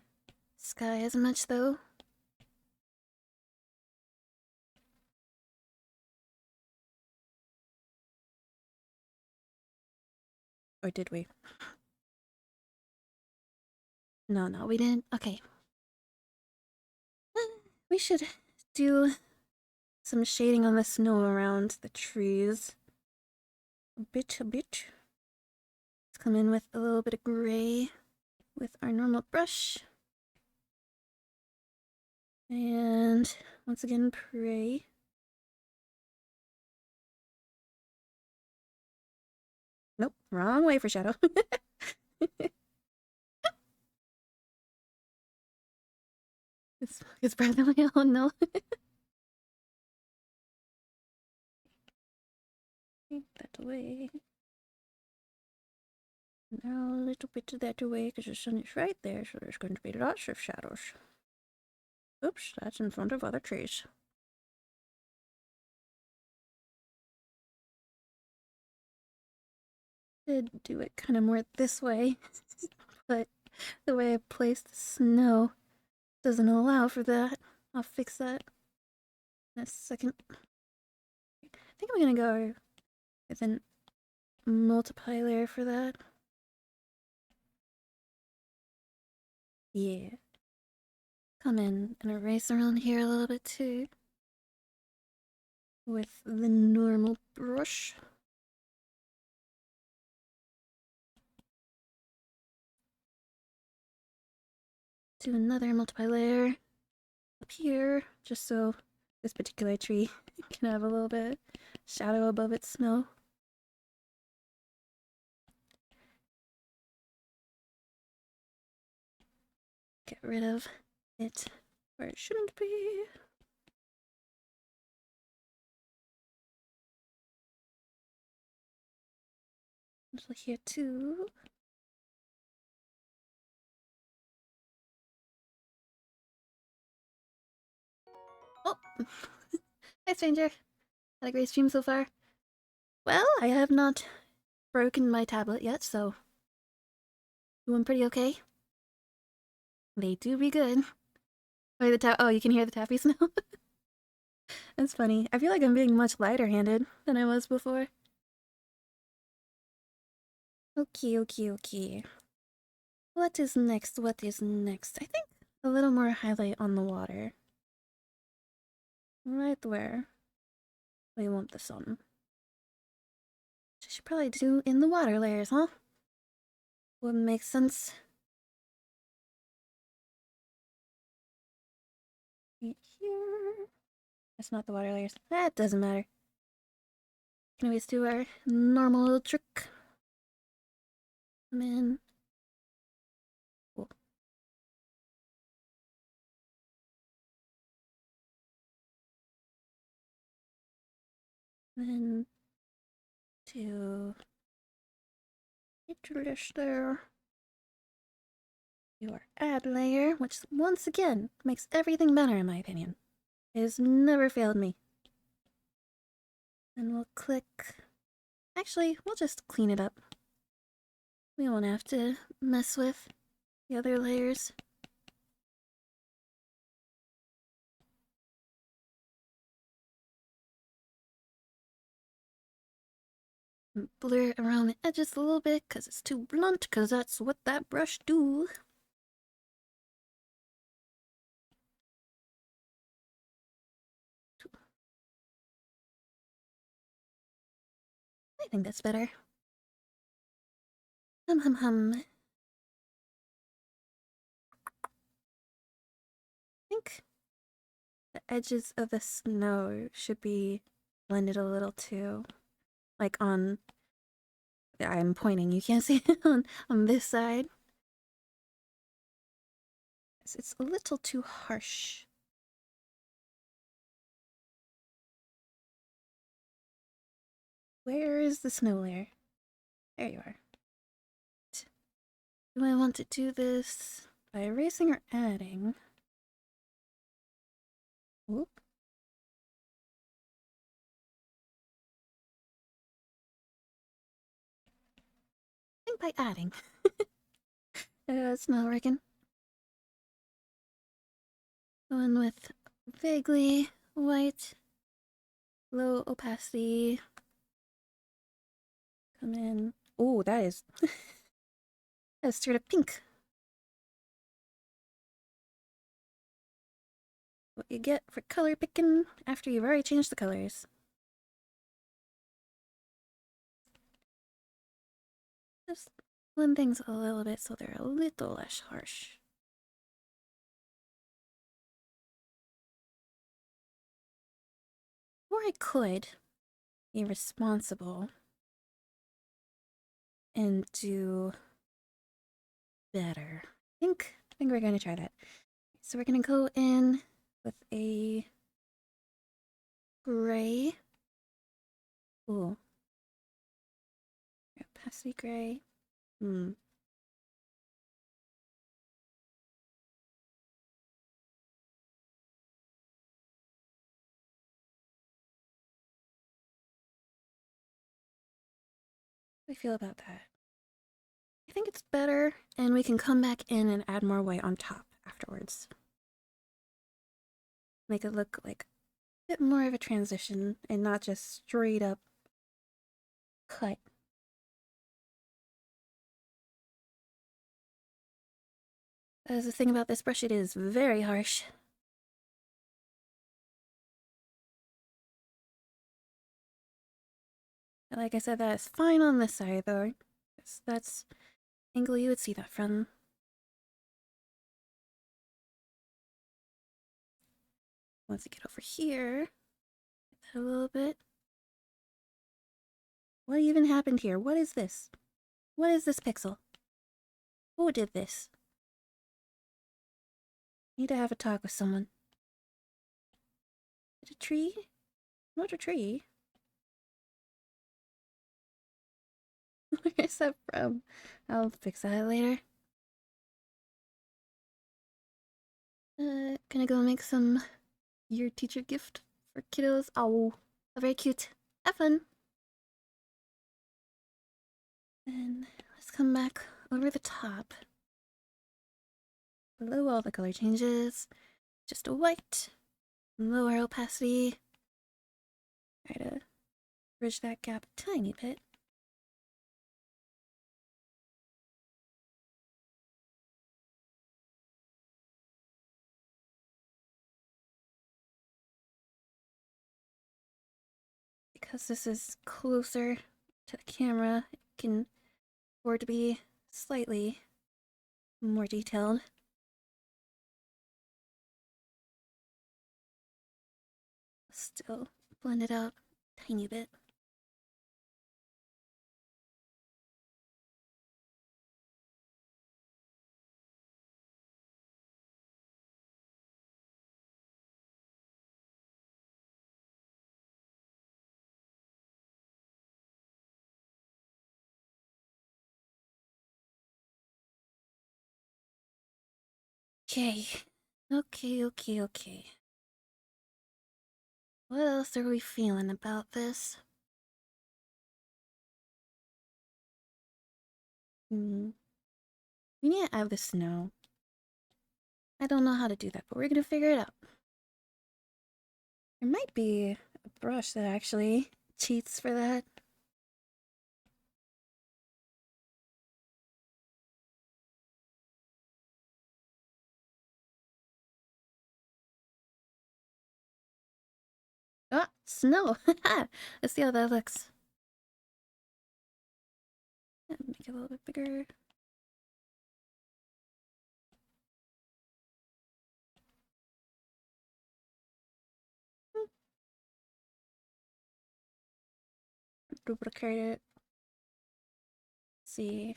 sky as much, though. Or did we? No, no, we didn't. Okay. We should do some shading on the snow around the trees. A bit, a bit. Let's come in with a little bit of gray with our normal brush. And once again, pray. Nope, wrong way for shadow. it's probably, oh no. That way. Now a little bit that way because the sun is right there, so there's going to be lots of shadows. Oops, that's in front of other trees. Did do it kind of more this way, but the way I placed the snow doesn't allow for that. I'll fix that in a second. I think I'm gonna go with an multiply layer for that. Yeah. Come in and erase around here a little bit too. With the normal brush. Do another multiply layer up here, just so this particular tree can have a little bit shadow above its snow. Get rid of it where it shouldn't be. So here too. Hi, stranger. Had a great stream so far. Well, I have not broken my tablet yet, so doing pretty okay. They do be good. Oh, oh, you can hear the tappies now? That's funny. I feel like I'm being much lighter-handed than I was before. Okay, okay, okay. What is next? What is next? I think a little more highlight on the water. Right where we want the sun. I should probably do in the water layers, huh? Would make sense. Right here. That's not the water layers. That doesn't matter. Can always do our normal little trick. Come in. Cool. Then to introduce there. Your add layer, which once again makes everything better in my opinion. It has never failed me. And we'll click. Actually, we'll just clean it up. We won't have to mess with the other layers. Blur around the edges a little bit because it's too blunt, because that's what that brush do. I think that's better. Hum hum hum. I think the edges of the snow should be blended a little too. Like on... I'm pointing, you can't see it on this side. It's a little too harsh. Where is the snow layer? There you are. Do I want to do this by erasing or adding? Whoop. I think by adding. It's not working. Going with vaguely white, low opacity. Come in. Oh, that is... that's straight up pink. What you get for color picking after you've already changed the colors. Just blend things a little bit so they're a little less harsh. Or I could be responsible and do better. I think we're gonna try that. So we're gonna go in with a gray. Ooh. Opacity gray. How do I feel about that? I think it's better, and we can come back in and add more white on top afterwards. Make it look like a bit more of a transition and not just straight up cut. As the thing about this brush, it is very harsh. Like I said, that is fine on this side though. That's angle you would see that from. Once you get over here, a little bit. What even happened here? What is this? What is this pixel? Who did this? Need to have a talk with someone. Is it a tree? Not a tree. Where is that from? I'll fix that later. Gonna go make some Your teacher gift for kiddos. Oh, very cute. Have fun. And let's come back over the top. Below all the color changes, just a white, lower opacity. Try to bridge that gap a tiny bit. Because this is closer to the camera, it can afford to be slightly more detailed. Still blend it out a tiny bit. Okay. Okay. What else are we feeling about this? We need to add the snow. I don't know how to do that, but we're gonna figure it out. There might be a brush that actually cheats for that. Ah, snow! Let's see how that looks. Make it a little bit bigger. Duplicate it. See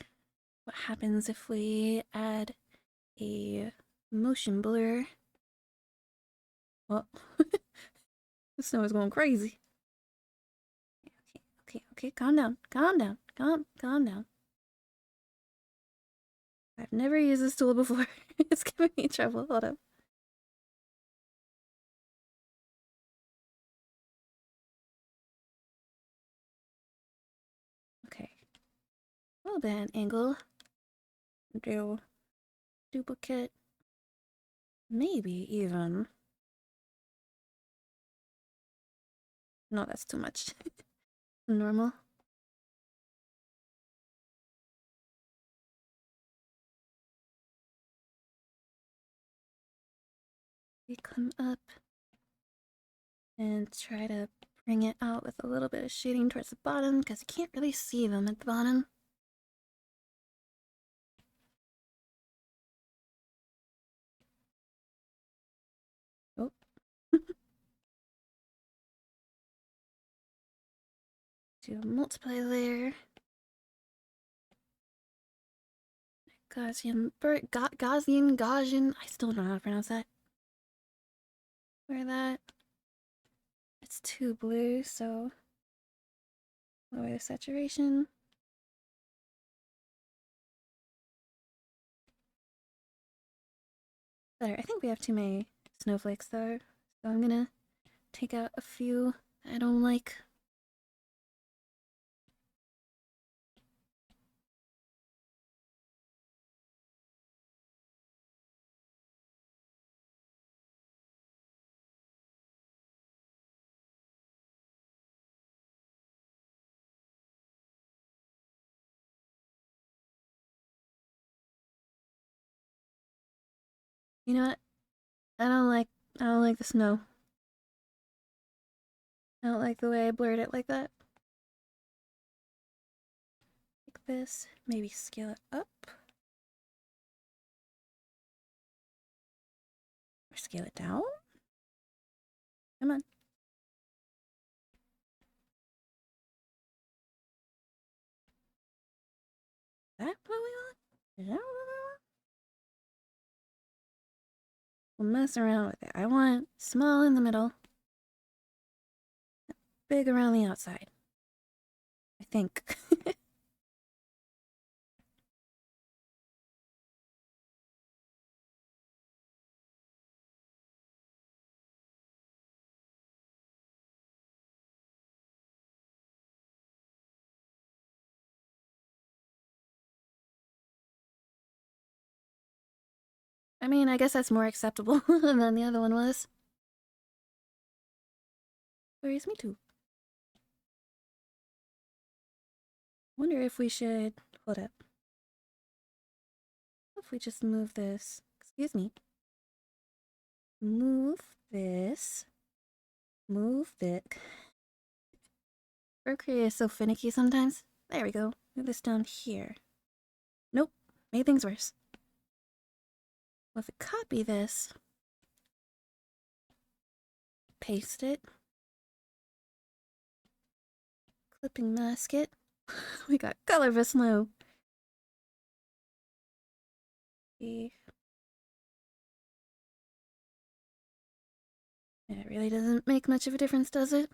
what happens if we add a motion blur. Well, the snow is going crazy. Okay, calm down. Calm down. I've never used this tool before. It's giving me trouble. Hold up. Okay. A little bit angle. Do duplicate. Maybe even. No, that's too much. Normal. We come up and try to bring it out with a little bit of shading towards the bottom because you can't really see them at the bottom. Oh. Do a multiply layer. Gaussian, Gaussian, I still don't know how to pronounce that. Where that? It's too blue, so lower the saturation. There, I think we have too many snowflakes though, so I'm gonna take out a few I don't like. You know what? I don't like the snow. I don't like the way I blurred it like that. Like this. Maybe scale it up. Or scale it down? Come on. Is that what we want? Is that what we want? We'll mess around with it. I want small in the middle. Big around the outside. I think. I mean, I guess that's more acceptable than the other one was. Worries me too. Wonder if we should... Hold up. If we just move this... Excuse me. Move this. Move this. Procreate is so finicky sometimes. There we go. Move this down here. Nope. Made things worse. Well, if we copy this... Paste it. Clipping mask it. We got color snow. It really doesn't make much of a difference, does it?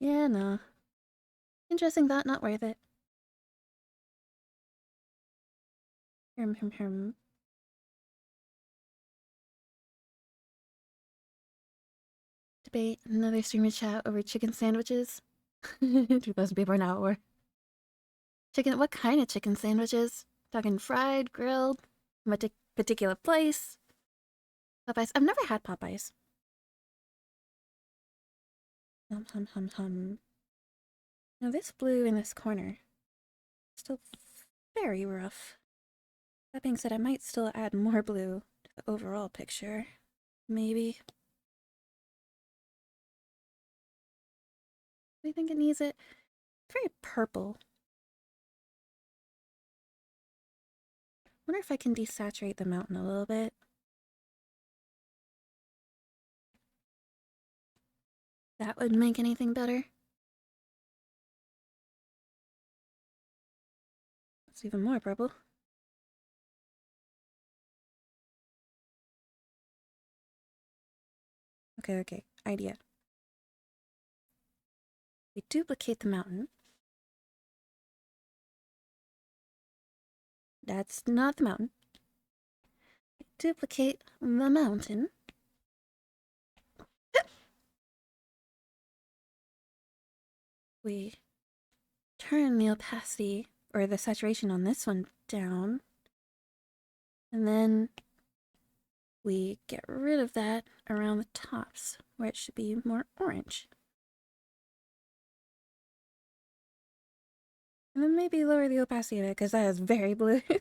Yeah, no. Interesting thought, not worth it. Debate another streamer chat over chicken sandwiches. 2,000 people an hour. Chicken, what kind of chicken sandwiches? Talking fried, grilled, from a particular place. Popeyes. I've never had Popeyes. Hum hum hum hum. Now this blue in this corner, still very rough. That being said, I might still add more blue to the overall picture. Maybe. Do you think it needs it? It's very purple. Wonder if I can desaturate the mountain a little bit. That would make anything better. It's even more purple. Okay. Idea. We duplicate the mountain. That's not the mountain. We duplicate the mountain. We turn the opacity, or the saturation on this one down. And then we get rid of that around the tops, where it should be more orange. And then maybe lower the opacity of it, because that is very blue. I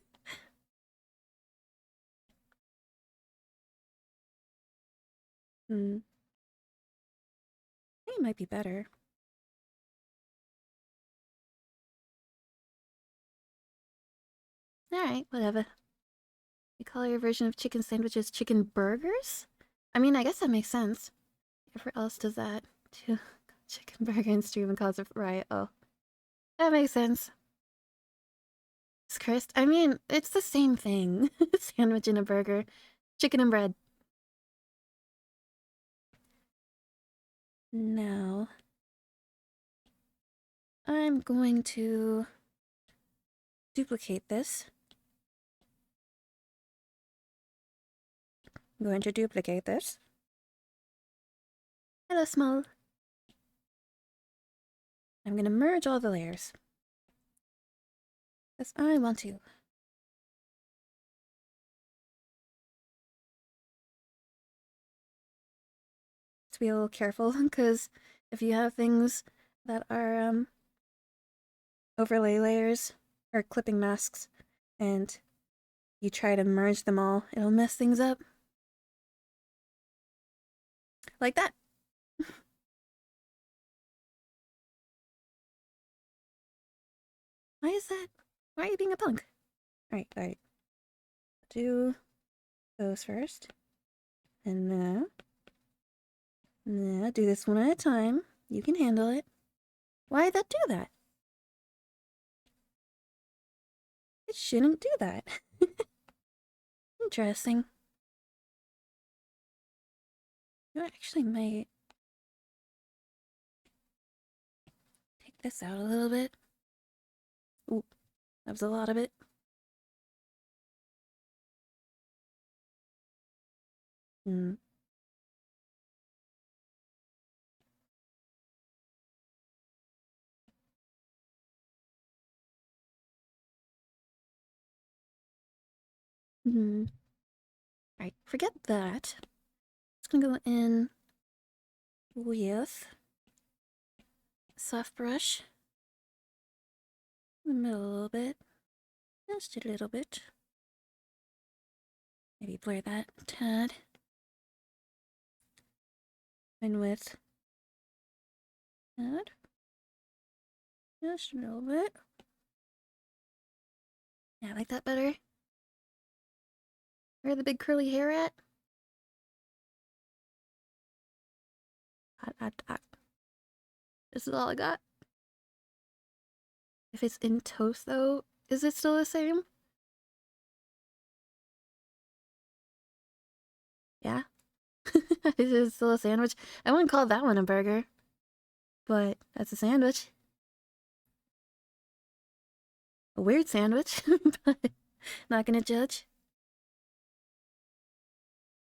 think it might be better. Alright, whatever. You call your version of chicken sandwiches chicken burgers? I mean, I guess that makes sense. Whoever else does that to chicken burger and stream and cause a riot. Oh, that makes sense. It's Chris. I mean, it's the same thing. Sandwich and a burger. Chicken and bread. Now, I'm going to duplicate this. I'm going to duplicate this. Hello, small. I'm going to merge all the layers. Because I want to. To be a little careful, because if you have things that are overlay layers or clipping masks and you try to merge them all, it'll mess things up. Like that. Why is that? Why are you being a punk? Alright. Do those first. And now do this one at a time. You can handle it. Why'd that do that? It shouldn't do that. Interesting. You actually might take this out a little bit. Ooh, that was a lot of it. Hmm. Alright, forget that. Just gonna go in with soft brush in the middle a little bit. Just a little bit. Maybe blur that a tad. And with that. Just a little bit. Yeah, I like that better. Where the big curly hair at? Hot, hot, hot. This is all I got. If it's in toast, though, is it still the same? Yeah? Is it still a sandwich? I wouldn't call that one a burger. But that's a sandwich. A weird sandwich, but not gonna judge.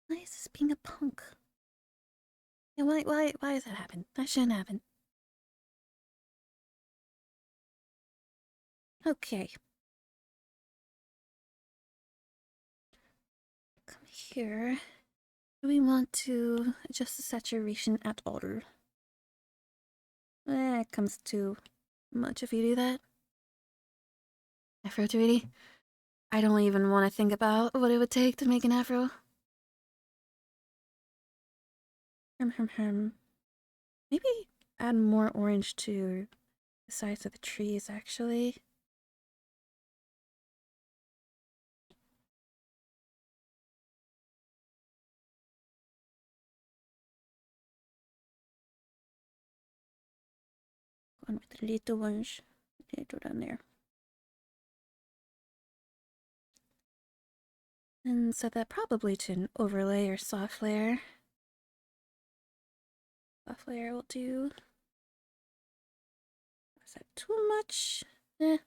Why is this being a punk? Yeah, why does that happen? That shouldn't happen. Okay. Come here. Do we want to adjust the saturation at all? It comes too much if you do that. Afro 3D? I don't even want to think about what it would take to make an afro. Maybe add more orange to the sides of the trees, actually. Going with the little ones. Little down there. And set that probably to an overlay or soft layer. Soft layer will do. Is that too much?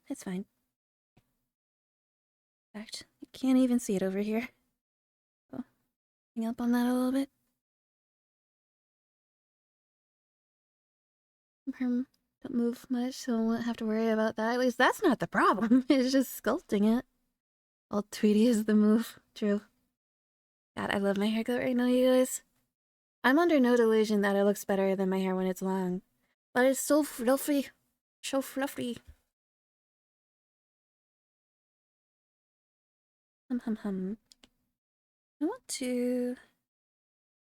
It's fine. In fact, you can't even see it over here. Oh, hang up on that a little bit. Don't move much, so I won't have to worry about that. At least that's not the problem. It's just sculpting it. All Tweety is the move. True. God, I love my haircut right now, you guys. I'm under no delusion that it looks better than my hair when it's long. But it's so fluffy. So fluffy. Hum. I want to...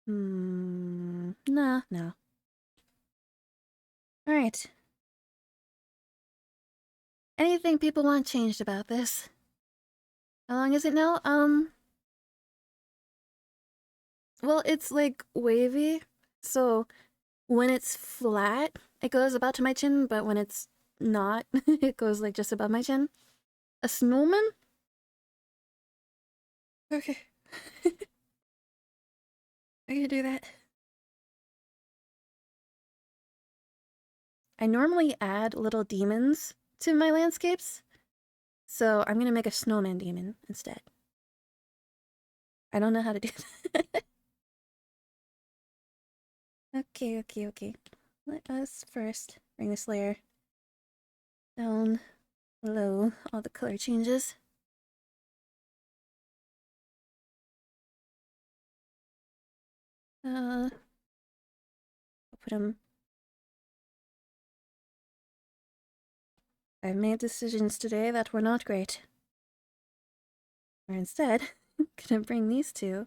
No. Alright. Anything people want changed about this? How long is it now? Well, it's like wavy. So when it's flat, it goes about to my chin, but when it's not, it goes like just above my chin. A snowman? Okay. I can do that. I normally add little demons to my landscapes, so I'm gonna make a snowman demon instead. I don't know how to do that. Okay. Let us first bring this layer down below all the color changes. I'll put them. I've made decisions today that were not great. Or instead, I'm gonna bring these two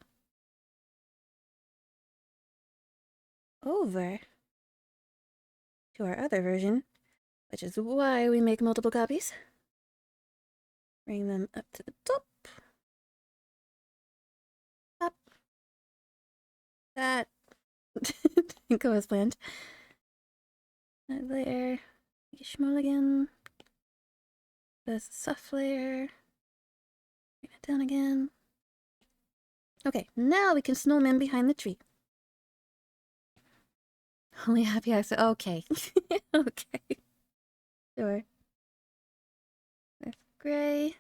over to our other version, which is why we make multiple copies. Bring them up to the top. Up. That didn't go as planned. That layer. Make it small again. There's a soft layer. Bring it down again. Okay, now we can snowman behind the tree. Only happy I said okay. Okay. Sure. With gray.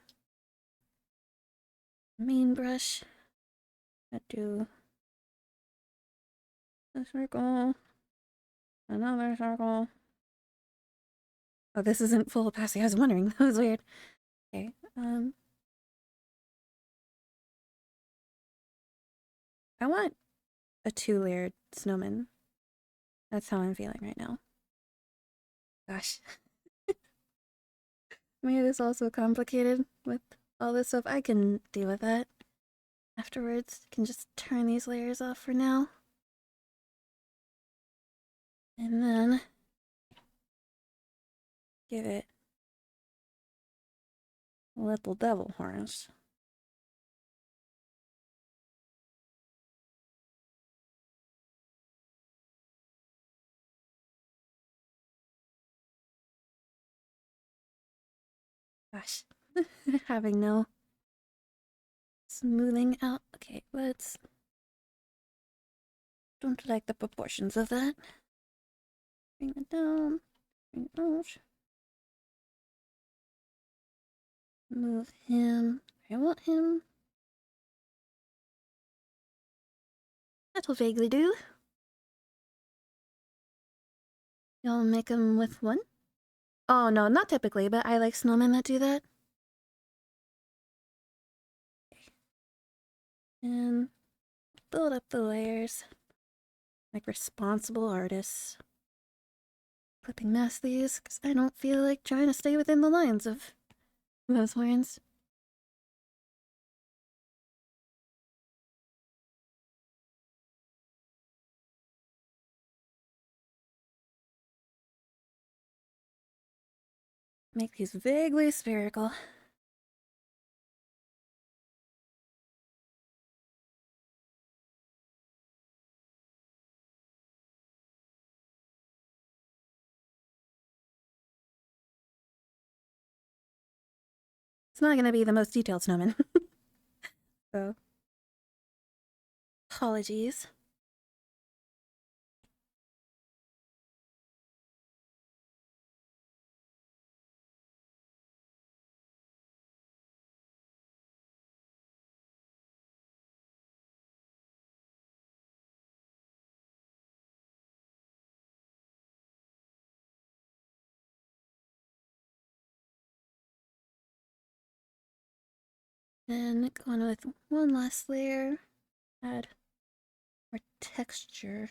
Main brush. I do a circle. Another circle. Oh, this isn't full opacity. I was wondering. That was weird. Okay. I want a 2-layered snowman. That's how I'm feeling right now. Gosh. Made this all so complicated with all this stuff. I can deal with that afterwards. I can just turn these layers off for now. And then give it little devil horns. Gosh, having no smoothing out. Okay, let's. Don't like the proportions of that. Bring it down. Bring it out. Move him. I want him. That'll vaguely do. You'll make him with one? Oh no, not typically, but I like snowmen that do that. And build up the layers like responsible artists. Clipping mask these because I don't feel like trying to stay within the lines of those horns. Make these vaguely spherical. It's not going to be the most detailed snowman. So, apologies. Then going with one last layer, add more texture.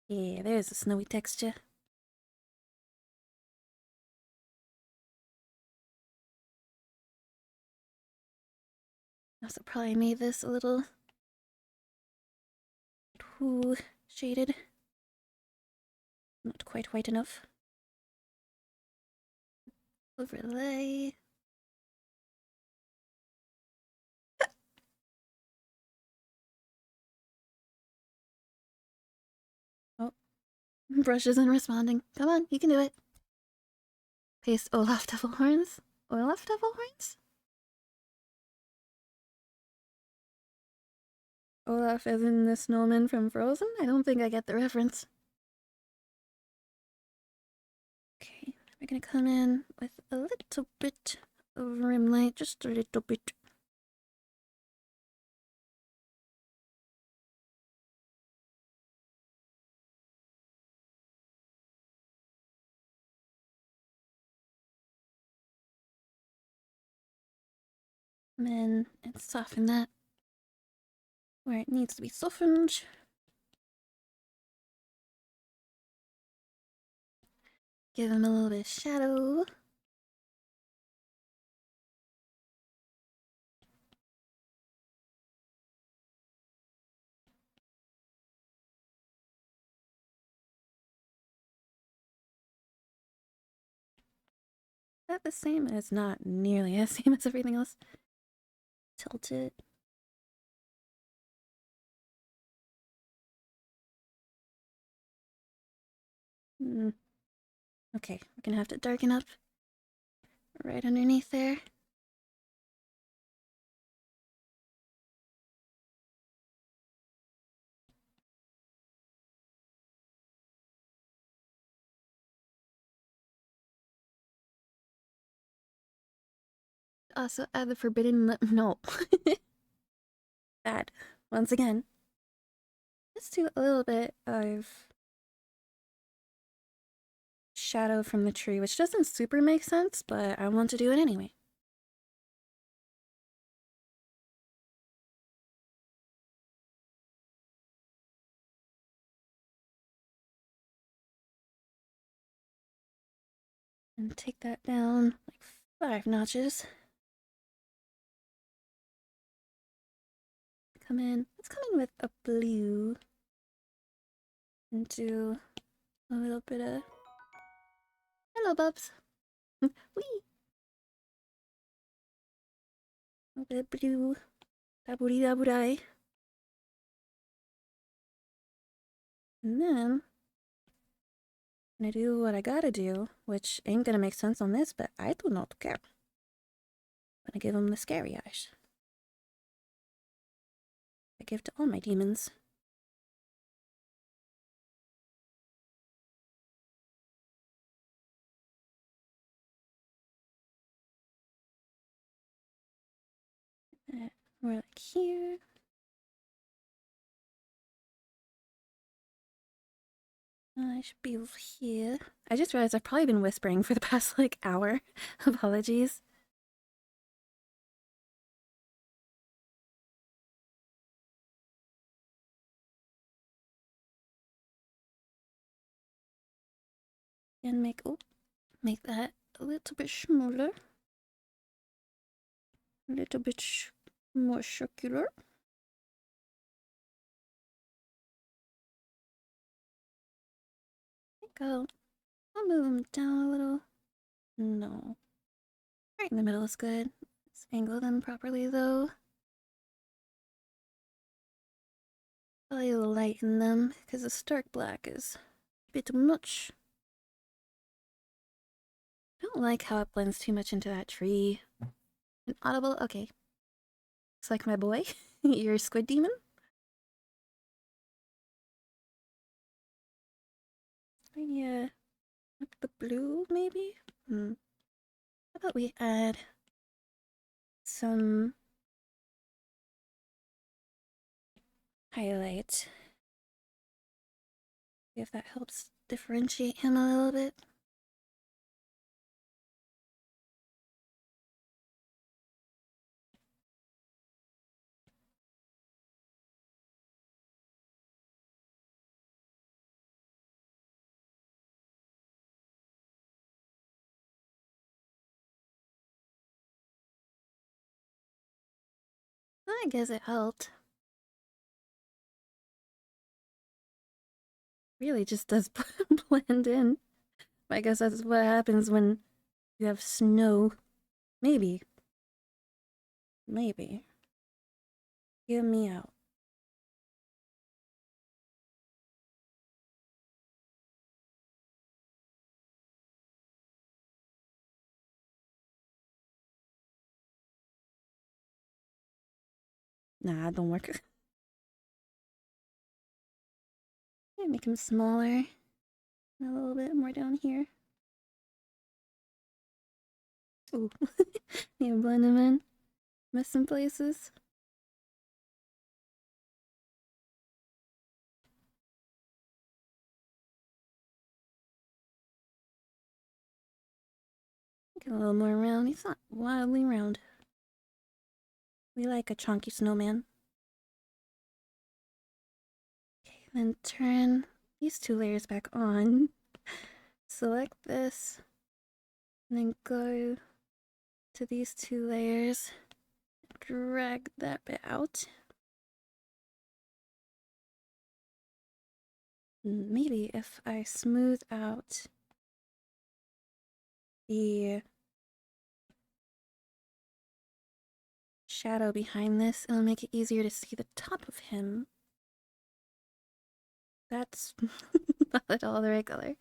Yeah, there's a snowy texture. Also probably made this a little too shaded. Not quite white enough. Overlay. Oh, brush isn't responding. Come on, you can do it. Paste Olaf Devil Horns. Olaf Devil Horns? Olaf as in the snowman from Frozen? I don't think I get the reference. Okay, we're gonna come in with a little bit of rim light, just a little bit. And soften that where it needs to be softened. Give him a little bit of shadow. Is that the same? It's not nearly as same as everything else. Tilt it. Okay, we're gonna have to darken up right underneath there. Also add the forbidden lip. No. Bad. Once again. Let's do a little bit of shadow from the tree, which doesn't super make sense, but I want to do it anyway. And take that down like 5 notches. Let's come in with a blue and do a little bit of, hello bubs. Wee! A little bit of blue. Daburi daburai. And then I'm gonna do what I gotta do, which ain't gonna make sense on this, but I do not care. I'm gonna give him the scary eyes. I give to all my demons. More like here. I should be over here. I just realized I've probably been whispering for the past like hour. Apologies. And make that a little bit smaller. A little bit more circular. I'll move them down a little. No. Right in the middle is good. Let's angle them properly though. Probably lighten them because the stark black is a bit much. I don't like how it blends too much into that tree. Inaudible? Okay. Looks like my boy. You're a squid demon? Yeah. The blue, maybe? How about we add some highlight? See if that helps differentiate him a little bit. I guess it helped. Really just does blend in. I guess that's what happens when you have snow. Maybe. Maybe. Hear me out. Nah, don't work. Make him smaller. A little bit more down here. Ooh. Yeah, blend him in. Miss some places. Get a little more round. He's not wildly round. We like a chunky snowman. Okay, then turn these 2 layers back on. Select this. And then go to these 2 layers. Drag that bit out. Maybe if I smooth out the shadow behind this, it'll make it easier to see the top of him. That's not at all the right color.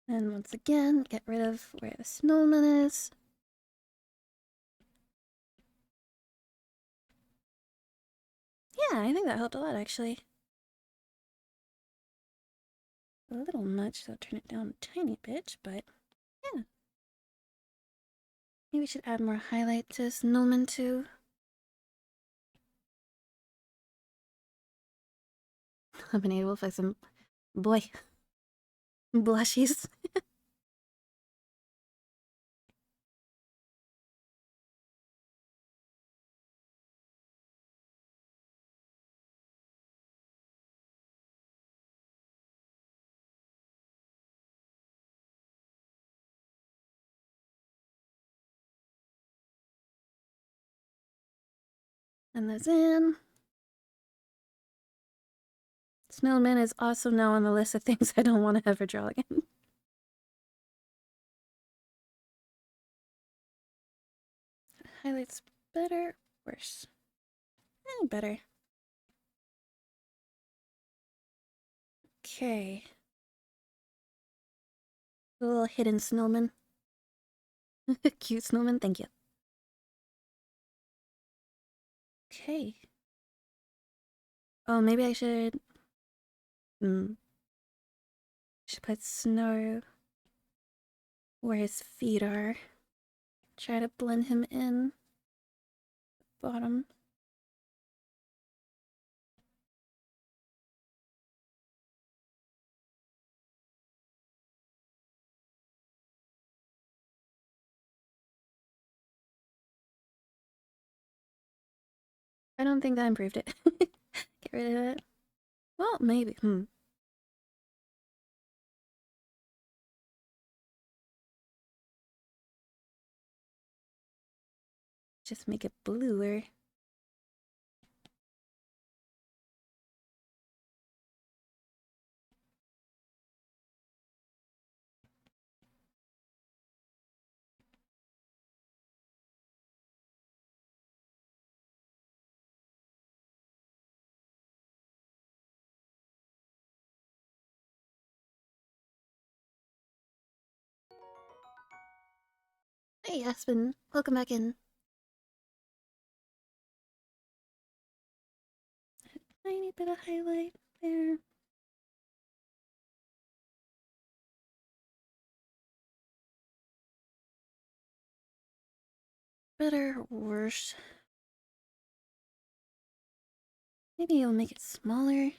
And once again, get rid of where the snowman is. Yeah, I think that helped a lot, actually. A little much, so I'll turn it down a tiny bit, but yeah. Maybe we should add more highlight to this Nolman too. I've been able to find some, boy, blushies. And those in. Snowman is also now on the list of things I don't want to ever draw again. Highlights better, worse. Better. Okay. A little hidden snowman. Cute snowman, thank you. Okay. Oh, maybe I should... Should put snow where his feet are. Try to blend him in. Bottom. I don't think that improved it. Get rid of it. Well, maybe. Just make it bluer. Hey, Aspen. Welcome back in. Tiny bit of highlight there. Better, worse. Maybe I'll make it smaller.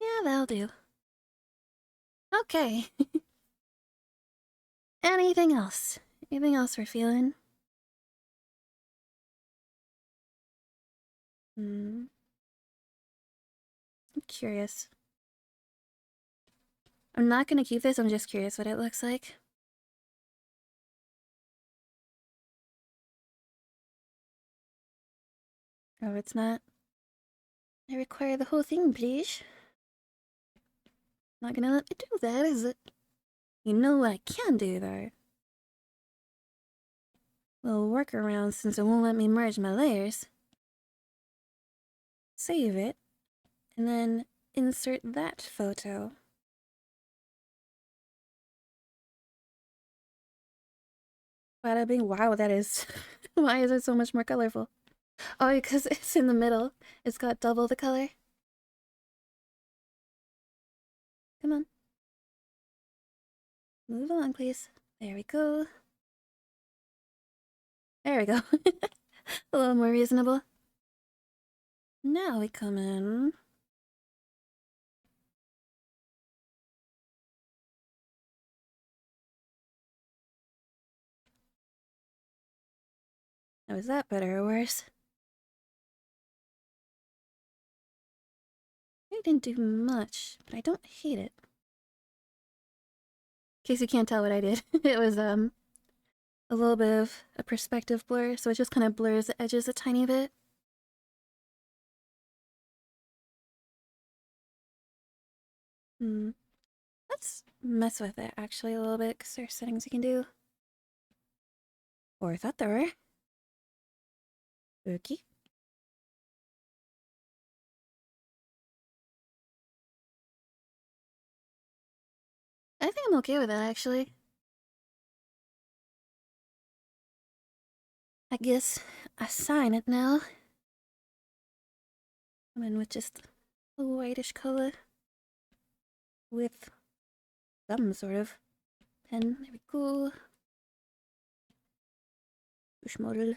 Yeah, that'll do. Okay. Anything else? Anything else we're feeling? I'm curious. I'm not gonna keep this, I'm just curious what it looks like. Oh, it's not. I require the whole thing, please. Not gonna let me do that, is it? You know what I can do, though? Little workaround since it won't let me merge my layers. Save it, and then insert that photo. Bada bing, wow, that is... Why is it so much more colorful? Oh, because it's in the middle. It's got double the color. Come on. Move along, please. There we go. There we go. A little more reasonable. Now we come in. Now, is that better or worse? I didn't do much, but I don't hate it. In case you can't tell what I did, it was a little bit of a perspective blur, so it just kind of blurs the edges a tiny bit. Let's mess with it actually a little bit, because there are settings you can do. Or I thought there were. Okay. I think I'm okay with that actually. I guess I sign it now. I'm in with just a whitish color with some sort of pen. There we go. Push model.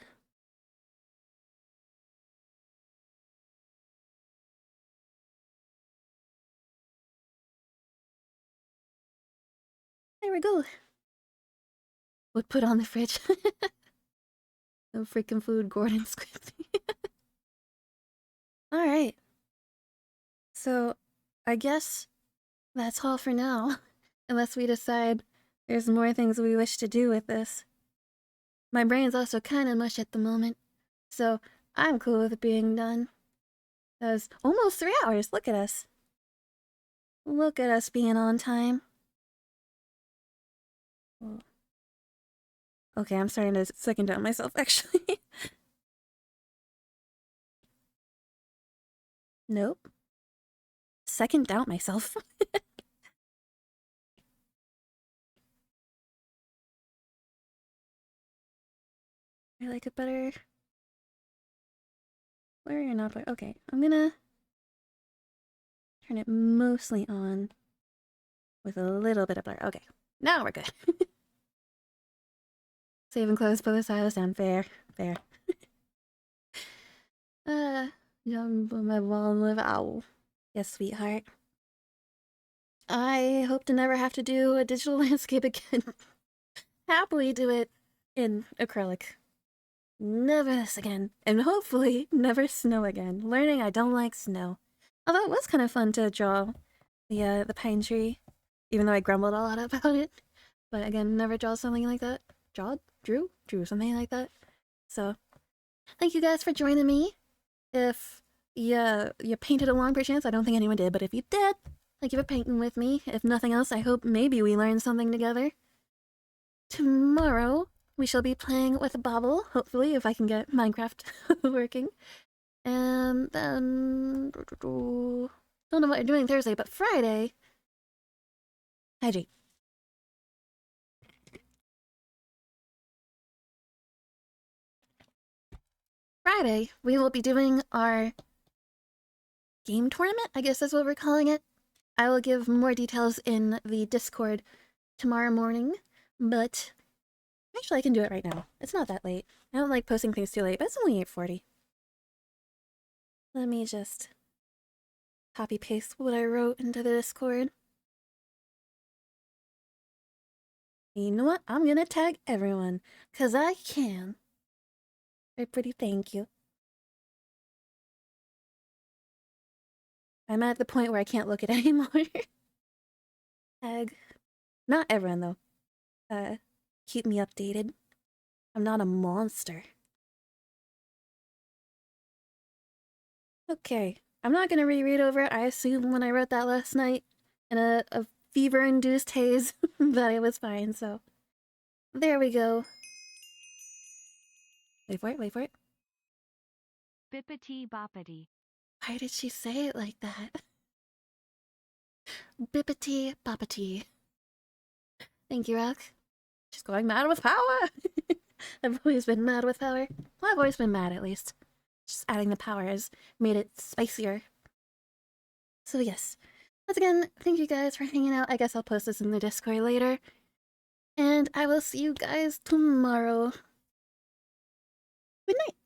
There we go. Would put on the fridge. No freaking food, Gordon Squiffy. Alright. So, I guess that's all for now. Unless we decide there's more things we wish to do with this. My brain's also kinda mush at the moment. So, I'm cool with it being done. That was almost 3 hours. Look at us. Look at us being on time. Okay, I'm starting to second doubt myself, actually. Nope. Second doubt myself. I like it better. Where you're not. Okay, I'm gonna turn it mostly on with a little bit of blur. Okay, now we're good. Save and close both sides down. Fair. Jump on my wall and live. Ow. Yes, sweetheart. I hope to never have to do a digital landscape again. Happily do it in acrylic. Never this again. And hopefully never snow again. Learning I don't like snow. Although it was kind of fun to draw the pine tree. Even though I grumbled a lot about it. But again, never draw something like that. Drew something like that. So, thank you guys for joining me. If you painted along perchance, I don't think anyone did, but if you did, thank you for painting with me. If nothing else, I hope maybe we learn something together. Tomorrow, we shall be playing with Bobble, hopefully, if I can get Minecraft working. And then... don't know what you're doing Thursday, but Friday... Hi, G. Friday, we will be doing our game tournament, I guess that's what we're calling it. I will give more details in the Discord tomorrow morning, but actually I can do it right now. It's not that late. I don't like posting things too late, but it's only 8:40. Let me just copy paste what I wrote into the Discord. You know what? I'm gonna tag everyone, 'cause I can. Very pretty, thank you. I'm at the point where I can't look at it anymore. Tag. Not everyone, though. Keep me updated. I'm not a monster. Okay. I'm not gonna reread over it. I assumed when I wrote that last night in a fever-induced haze that it was fine, so... There we go. Wait for it. Bippity boppity. Why did she say it like that? Bippity boppity. Thank you, Rock. She's going mad with power! I've always been mad with power. Well, I've always been mad, at least. Just adding the power has made it spicier. So yes. Once again, thank you guys for hanging out. I guess I'll post this in the Discord later. And I will see you guys tomorrow. Good night.